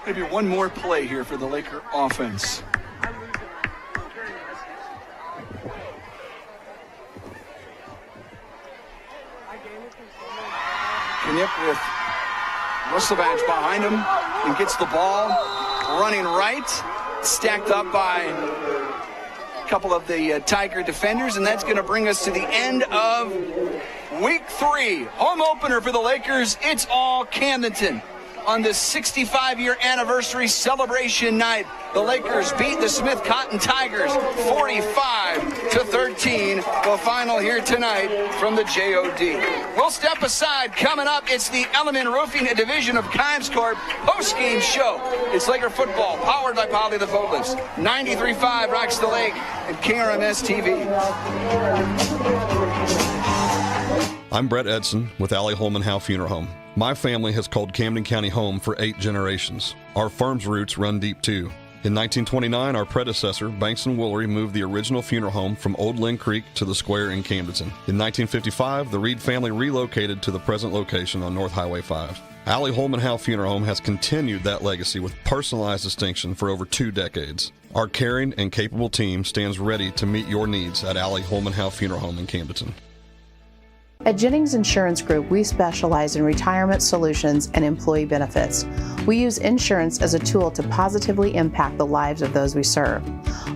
Maybe one more play here for the Laker offense. Knipp with Rusevich behind him and gets the ball running right, stacked up by couple of the Tiger defenders, and that's going to bring us to the end of week 3. Home opener for the Lakers. It's all Camdenton. On the 65-year anniversary celebration night, the Lakers beat the Smith Cotton Tigers 45-13. The final here tonight from the JOD. We'll step aside. Coming up, it's the Element Roofing, a division of KRMS Corp post-game show. It's Laker football, powered by Polly the Boatlifts. 93.5 Rocks the Lake and KRMS TV. I'm Brett Edson with Allie Holman Howe Funeral Home. My family has called Camden County home for 8 generations. Our firm's roots run deep too. In 1929, our predecessor, Banks & Woolery, moved the original funeral home from Old Lynn Creek to the square in Camdenton. In 1955, the Reed family relocated to the present location on North Highway 5. Allie Holman Howe Funeral Home has continued that legacy with personalized distinction for over 2 decades. Our caring and capable team stands ready to meet your needs at Allie Holman Howe Funeral Home in Camdenton. At Jennings Insurance Group, we specialize in retirement solutions and employee benefits. We use insurance as a tool to positively impact the lives of those we serve.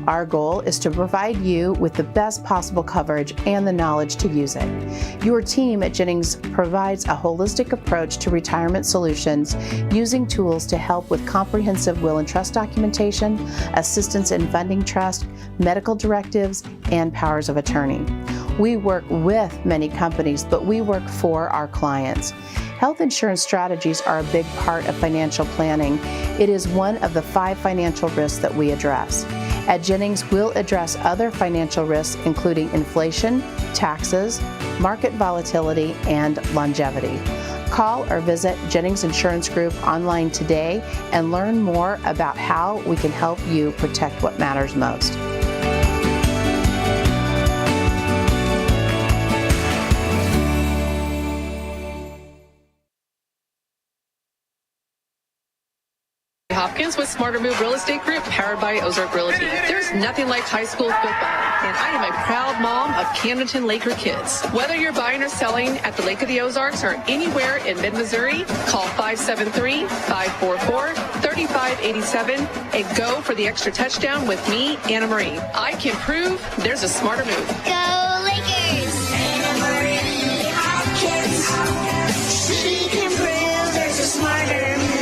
Our goal is to provide you with the best possible coverage and the knowledge to use it. Your team at Jennings provides a holistic approach to retirement solutions using tools to help with comprehensive will and trust documentation, assistance in funding trust, medical directives, and powers of attorney. We work with many companies, but we work for our clients. Health insurance strategies are a big part of financial planning. It is one of the 5 financial risks that we address. At Jennings, we'll address other financial risks, including inflation, taxes, market volatility, and longevity. Call or visit Jennings Insurance Group online today and learn more about how we can help you protect what matters most. Hopkins with Smarter Move Real Estate Group, powered by Ozark Realty. There's nothing like high school football, and I am a proud mom of Camdenton Laker kids. Whether you're buying or selling at the Lake of the Ozarks or anywhere in mid-Missouri, call 573-544-3587 and go for the extra touchdown with me, Anna Marie. I can prove there's a smarter move. Go Lakers! Anna Marie Hopkins. She can prove there's a smarter move.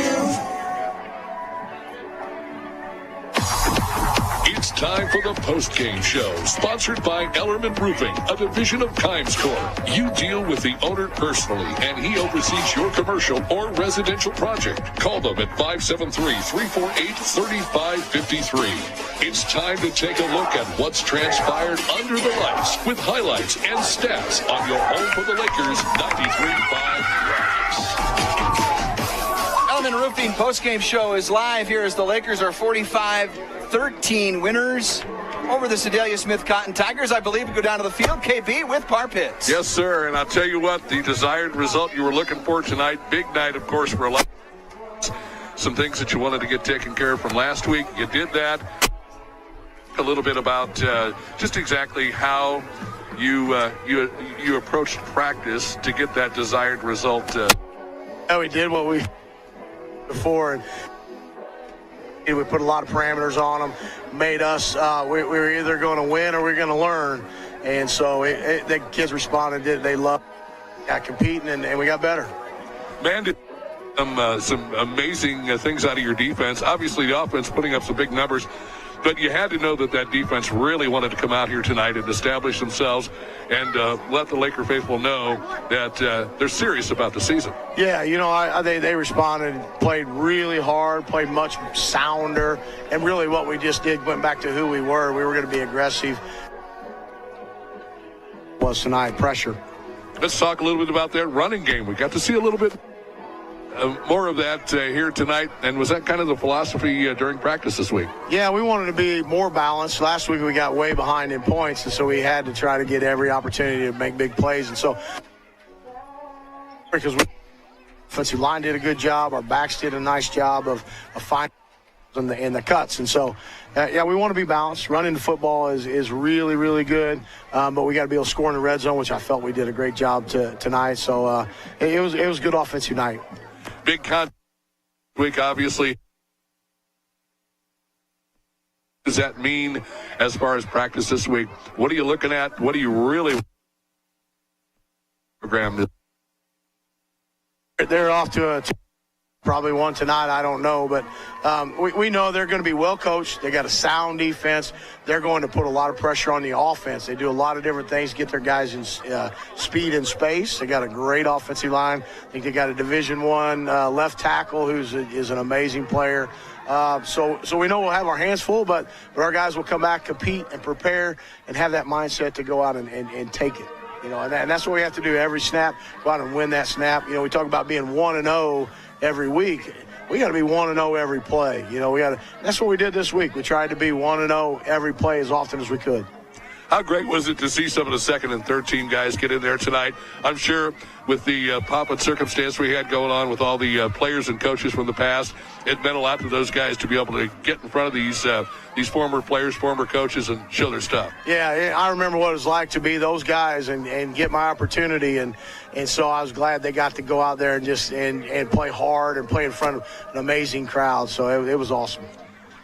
It's time for the post-game show, sponsored by Ellerman Roofing, a division of KRMS Corp. You deal with the owner personally, and he oversees your commercial or residential project. Call them at 573-348-3553. It's time to take a look at what's transpired under the lights with highlights and stats on your home for the Lakers 93.5 Rocks. Element Roofing post-game show is live here as the Lakers are 45-13 winners over the Sedalia Smith Cotton Tigers. I believe we go down to the field. KB with Par Pits. Yes, sir. And I'll tell you what, the desired result you were looking for tonight, big night, of course, for a lot. Some things that you wanted to get taken care of from last week. You did that. A little bit about just exactly how you approached practice to get that desired result. We did what we before, and we put a lot of parameters on them, made us, we were either going to win or we were going to learn. And so the kids responded, they loved competing, and we got better. Man, did some amazing things out of your defense. Obviously, the offense putting up some big numbers, but you had to know that defense really wanted to come out here tonight and establish themselves and let the Laker faithful know that they're serious about the season. Yeah, they responded, played really hard, played much sounder, and really what we just did went back to who we were. We were going to be aggressive. Was tonight pressure. Let's talk a little bit about that running game. We got to see a little bit more of that here tonight. And was that kind of the philosophy during practice this week? Yeah, we wanted to be more balanced. Last week we got way behind in points, and so we had to try to get every opportunity to make big plays. And so because offensive line did a good job, our backs did a nice job of finding in the cuts. And so, we want to be balanced. Running the football is really, really good, but we got to be able to score in the red zone, which I felt we did a great job tonight. So it was a good offensive night. Big week, obviously. does that mean as far as practice this week? What are you looking at? What do you really program? They're off to probably one tonight, I don't know, but we know they're going to be well coached. They got a sound defense. They're going to put a lot of pressure on the offense. They do a lot of different things, get their guys in speed and space. They got a great offensive line. I think they got a Division I left tackle is an amazing player. So we know we'll have our hands full, but our guys will come back, compete, and prepare, and have that mindset to go out and take it. You know, and that's what we have to do every snap. Go out and win that snap. You know, we talk about being 1-0 every week. We got to be 1-0 every play. You know, that's what we did this week. We tried to be 1-0 every play as often as we could. How great was it to see some of the second and third team guys get in there tonight? I'm sure with the pomp and circumstance we had going on with all the players and coaches from the past, it meant a lot to those guys to be able to get in front of these former players, former coaches, and show their stuff. Yeah, I remember what it was like to be those guys and get my opportunity, and so I was glad they got to go out there and just and play hard and play in front of an amazing crowd. So it was awesome.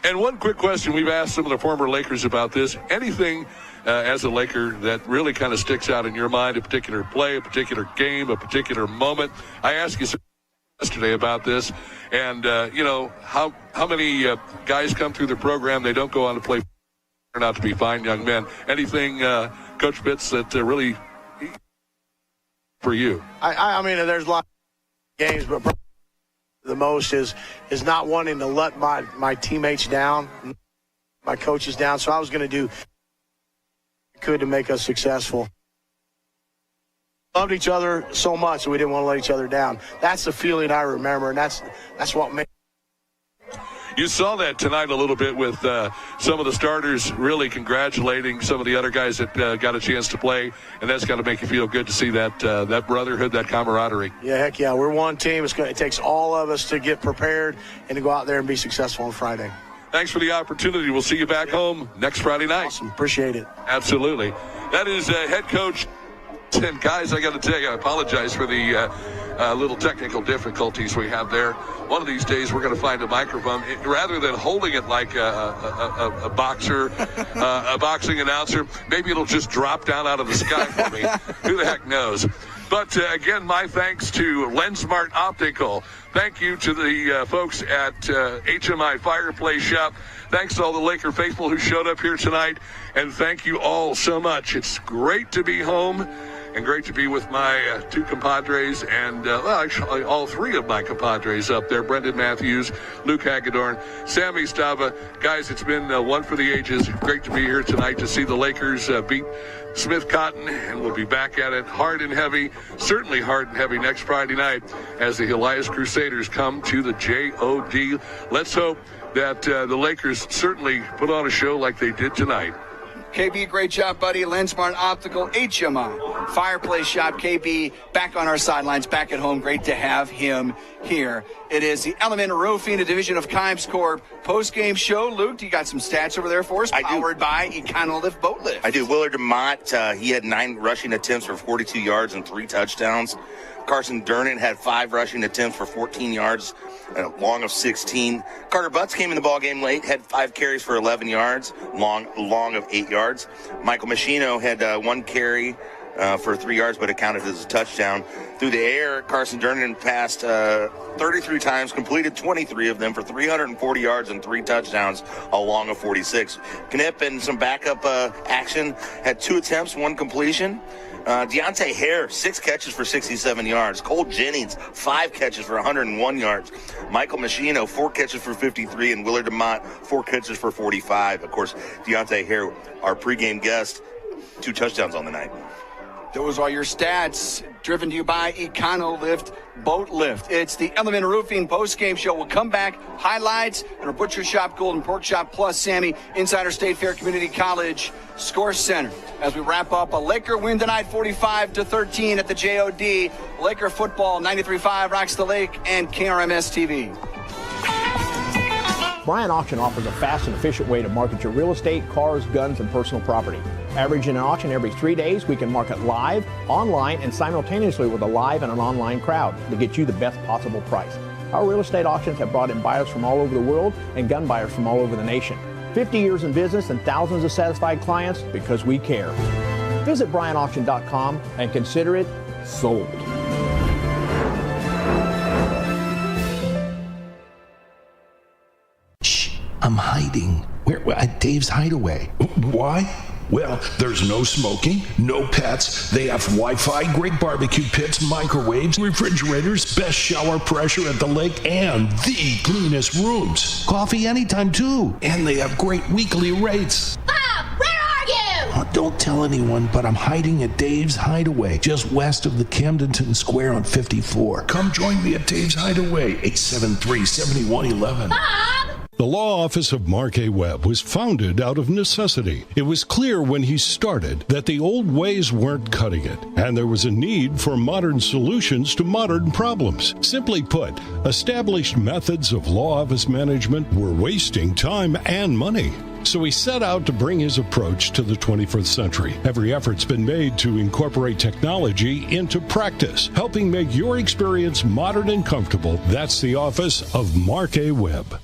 And one quick question, we've asked some of the former Lakers about this. Anything as a Laker that really kind of sticks out in your mind, a particular play, a particular game, a particular moment? I asked you yesterday about this, and you know, how many guys come through the program, they don't go on to play, turn out to be fine young men. Anything, Coach Fitz, that really for you? I mean, there's a lot of games, but the most is not wanting to let my teammates down, my coaches down. So I was going to do could to make us successful. Loved each other so much that we didn't want to let each other down. That's the feeling I remember, and that's what made. You saw that tonight a little bit with some of the starters really congratulating some of the other guys that got a chance to play, and that's got to make you feel good to see that that brotherhood, that camaraderie. Yeah, heck yeah. We're one team. It takes all of us to get prepared and to go out there and be successful on Friday. Thanks for the opportunity. We'll see you back home next Friday night. Awesome. Appreciate it. Absolutely. That is head coach. And guys, I got to tell you, I apologize for the little technical difficulties we have there. One of these days, we're going to find a microphone. Rather than holding it like a boxer, a boxing announcer, maybe it'll just drop down out of the sky for me. Who the heck knows? But again, my thanks to LensMart Optical. Thank you to the folks at HMI Fireplace Shop. Thanks to all the Laker faithful who showed up here tonight. And thank you all so much. It's great to be home and great to be with my two compadres and, well, actually all three of my compadres up there, Brendan Matthews, Luke Hagedorn, Sammy Stava. Guys, it's been one for the ages. Great to be here tonight to see the Lakers beat Smith Cotton, and we'll be back at it hard and heavy, certainly hard and heavy next Friday night as the Elias Crusaders come to the JOD. Let's hope that the Lakers certainly put on a show like they did tonight. KB, great job, buddy. LensMart Optical, HMI Fireplace Shop. KB back on our sidelines, back at home. Great to have him here. It is the Element Roofing, a division of Kimes Corp post-game show. Luke, you got some stats over there for us? Powered by Econolift Boat Lift. I do. Willard DeMott, he had 9 rushing attempts for 42 yards and 3 touchdowns. Carson Durnan had 5 rushing attempts for 14 yards and a long of 16. Carter Butts came in the ballgame late, had 5 carries for 11 yards, long of 8 yards. Michael Machino had 1 carry for 3 yards, but it counted as a touchdown. Through the air, Carson Durnan passed 33 times, completed 23 of them for 340 yards and 3 touchdowns, a long of 46. Knipp and some backup action had 2 attempts, 1 completion. Deontay Hare, 6 catches for 67 yards. Cole Jennings, 5 catches for 101 yards. Michael Machino, 4 catches for 53. And Willard DeMott, 4 catches for 45. Of course, Deontay Hare, our pregame guest, 2 touchdowns on the night. Those are your stats, driven to you by Econolift Boat Lift. It's the Element Roofing post-game show. We'll come back, highlights, and our Butcher Shop, Golden Pork Shop, plus Sammy, Insider State Fair Community College Score Center. As we wrap up, a Laker win tonight, 45-13 at the JOD. Laker football, 93.5 rocks the lake, and KRMS TV. Bryant Auction offers a fast and efficient way to market your real estate, cars, guns, and personal property. Averaging an auction every 3 days, we can market live, online, and simultaneously with a live and an online crowd to get you the best possible price. Our real estate auctions have brought in buyers from all over the world and gun buyers from all over the nation. 50 years in business and thousands of satisfied clients because we care. Visit BryantAuction.com and consider it sold. Shh, I'm hiding. Where? At Dave's Hideaway. Why? Well, there's no smoking, no pets. They have Wi-Fi, great barbecue pits, microwaves, refrigerators, best shower pressure at the lake, and the cleanest rooms. Coffee anytime, too. And they have great weekly rates. Bob, where are you? Oh, don't tell anyone, but I'm hiding at Dave's Hideaway, just west of the Camdenton Square on 54. Come join me at Dave's Hideaway, 873-7111. Bob! The law office of Mark A. Webb was founded out of necessity. It was clear when he started that the old ways weren't cutting it, and there was a need for modern solutions to modern problems. Simply put, established methods of law office management were wasting time and money. So he set out to bring his approach to the 21st century. Every effort's been made to incorporate technology into practice, helping make your experience modern and comfortable. That's the office of Mark A. Webb.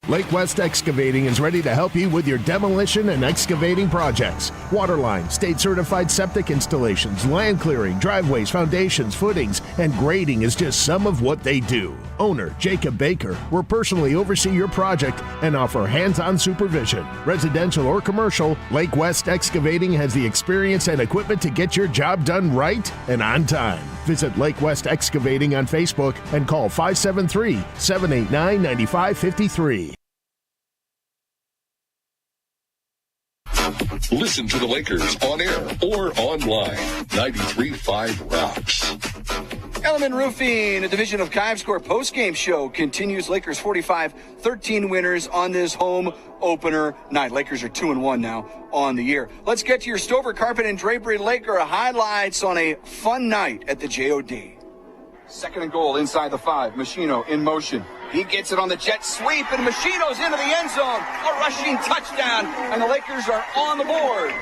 Lake West Excavating is ready to help you with your demolition and excavating projects. Waterline, state-certified septic installations, land clearing, driveways, foundations, footings, and grading is just some of what they do. Owner Jacob Baker will personally oversee your project and offer hands-on supervision. Residential or commercial, Lake West Excavating has the experience and equipment to get your job done right and on time. Visit Lake West Excavating on Facebook and call 573-789-9553. Listen to the Lakers on air or online. 93.5 Rocks. Element Roofing, a division of Kivescore postgame show, continues Lakers 45-13 winners on this home opener night. Lakers are 2-1 now on the year. Let's get to your Stover Carpet and Drapery Laker highlights on a fun night at the JOD. Second and goal inside the 5. Machino in motion. He gets it on the jet sweep, and Machino's into the end zone. A rushing touchdown, and the Lakers are on the board.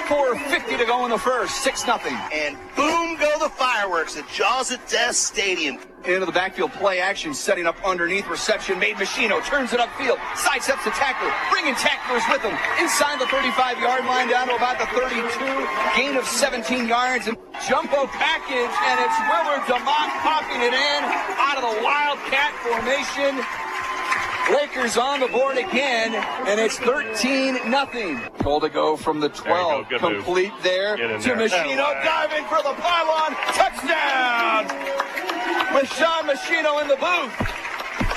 4:50 to go in the first, 6-0. And boom go the fireworks at Jaws at Death Stadium. Into the backfield play action, setting up underneath, reception made. Machino turns it upfield, sidesteps the tackler, bringing tacklers with him. Inside the 35-yard line, down to about the 32, gain of 17 yards. And jumbo package, and it's Willard DeMott popping it in out of the Wildcat formation. Lakers on the board again, and it's 13-0. Goal to go from the 12. Complete there to Machino, diving for the pylon. Touchdown! With Sean Machino in the booth.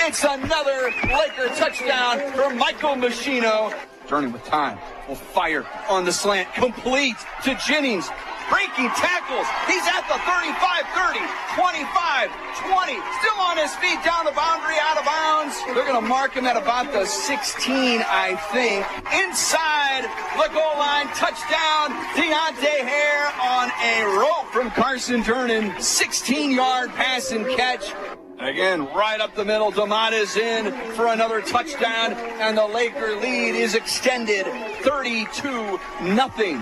It's another Laker touchdown for Michael Machino. Turning with time. Will fire on the slant. Complete to Jennings. Breaking tackles. He's at the 35, 30, 25, 20. Still on his feet down the boundary, out of bounds. They're going to mark him at about the 16, I think. Inside the goal line, touchdown. Deontay Hare on a rope from Carson Turner. 16-yard pass and catch. Again, right up the middle, DeMott is in for another touchdown, and the Laker lead is extended 32-0.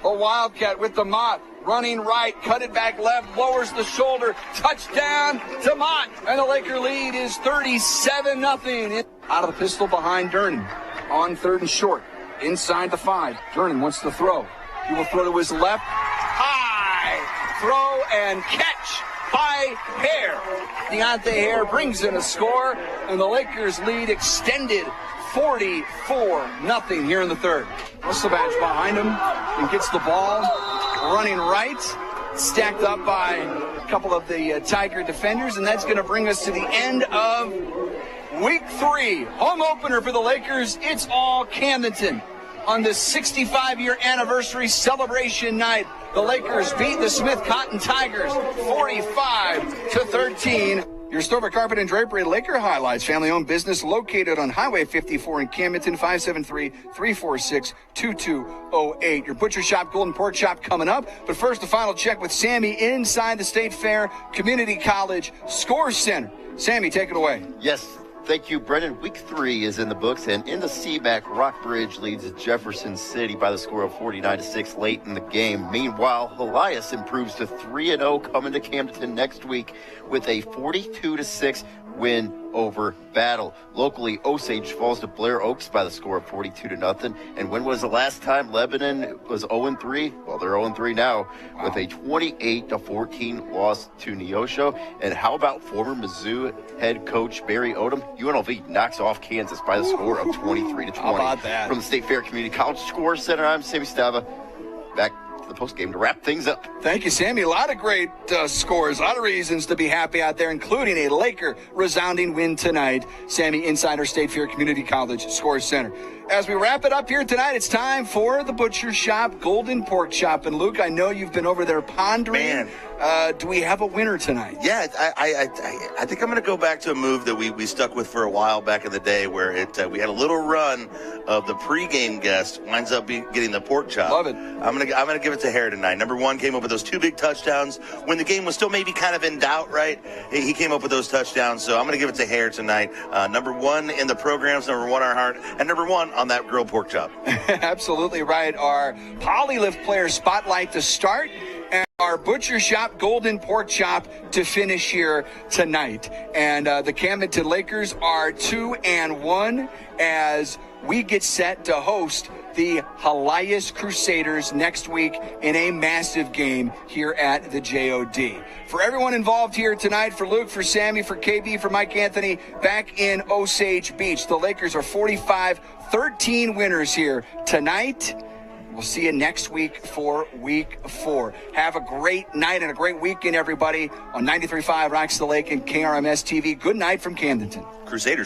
The Wildcat with DeMott running right, cut it back left, lowers the shoulder, touchdown, DeMott, and the Laker lead is 37-0. Out of the pistol behind Durnin on 3rd and short, inside the 5. Durnin wants to throw. He will throw to his left. High throw and catch by Hare. Deontay Hare brings in a score, and the Lakers lead extended 44-0 here in the 3rd. Musselbatch behind him and gets the ball running right, stacked up by a couple of the Tiger defenders, and that's going to bring us to the end of week 3. Home opener for the Lakers. It's all Camdenton. On the 65-year anniversary celebration night, the Lakers beat the Smith Cotton Tigers 45-13. Your Stover Carpet and Drapery Laker highlights. Family-owned business located on Highway 54 in Camdenton, 573-346-2208. Your butcher shop, Golden Pork Shop coming up. But first, the final check with Sammy inside the State Fair Community College Score Center. Sammy, take it away. Yes. Thank you, Brendan. Week 3 is in the books, and in the CMAC, Rockbridge leads Jefferson City by the score of 49-6 late in the game. Meanwhile, Elias improves to 3-0 coming to Camdenton next week with a 42-6 win over battle. Locally, Osage falls to Blair Oaks by the score of 42-0. And when was the last time Lebanon was 0-3? Well, they're 0-3 now with a 28-14 loss to Neosho. And how about former Mizzou head coach Barry Odom? UNLV knocks off Kansas by the score of 23-20. How about that? From the State Fair Community College Score Center, I'm Sammy Stava. Back to the postgame to wrap things up. Thank you, Sammy. A lot of great scores, a lot of reasons to be happy out there, including a Laker resounding win tonight. Sammy inside our State Fair Community College Score Center. As we wrap it up here tonight, it's time for the Butcher Shop, Golden Pork Chop. And Luke, I know you've been over there pondering. Man. Do we have a winner tonight? Yeah, I think I'm going to go back to a move that we stuck with for a while back in the day, where we had a little run of the pregame guest winds up getting the pork chop. Love it. I'm gonna give it to Hare tonight. Number one came up with those 2 big touchdowns when the game was still maybe kind of in doubt, right? He came up with those touchdowns, so I'm gonna give it to Hare tonight. Number one in the programs, number one our heart, and number one on that grilled pork chop. Absolutely right. Our Polylift player spotlight to start, and our Butcher Shop Golden Pork Chop to finish here tonight. And the Camdenton Lakers are 2-1 as we get set to host the Elias Crusaders next week in a massive game here at the JOD. For everyone involved here tonight, for Luke, for Sammy, for KB, for Mike Anthony, back in Osage Beach, the Lakers are 45-13 winners here tonight. We'll see you next week for week 4. Have a great night and a great weekend, everybody, on 93.5 Rocks the Lake and KRMS TV. Good night from Camdenton. Crusaders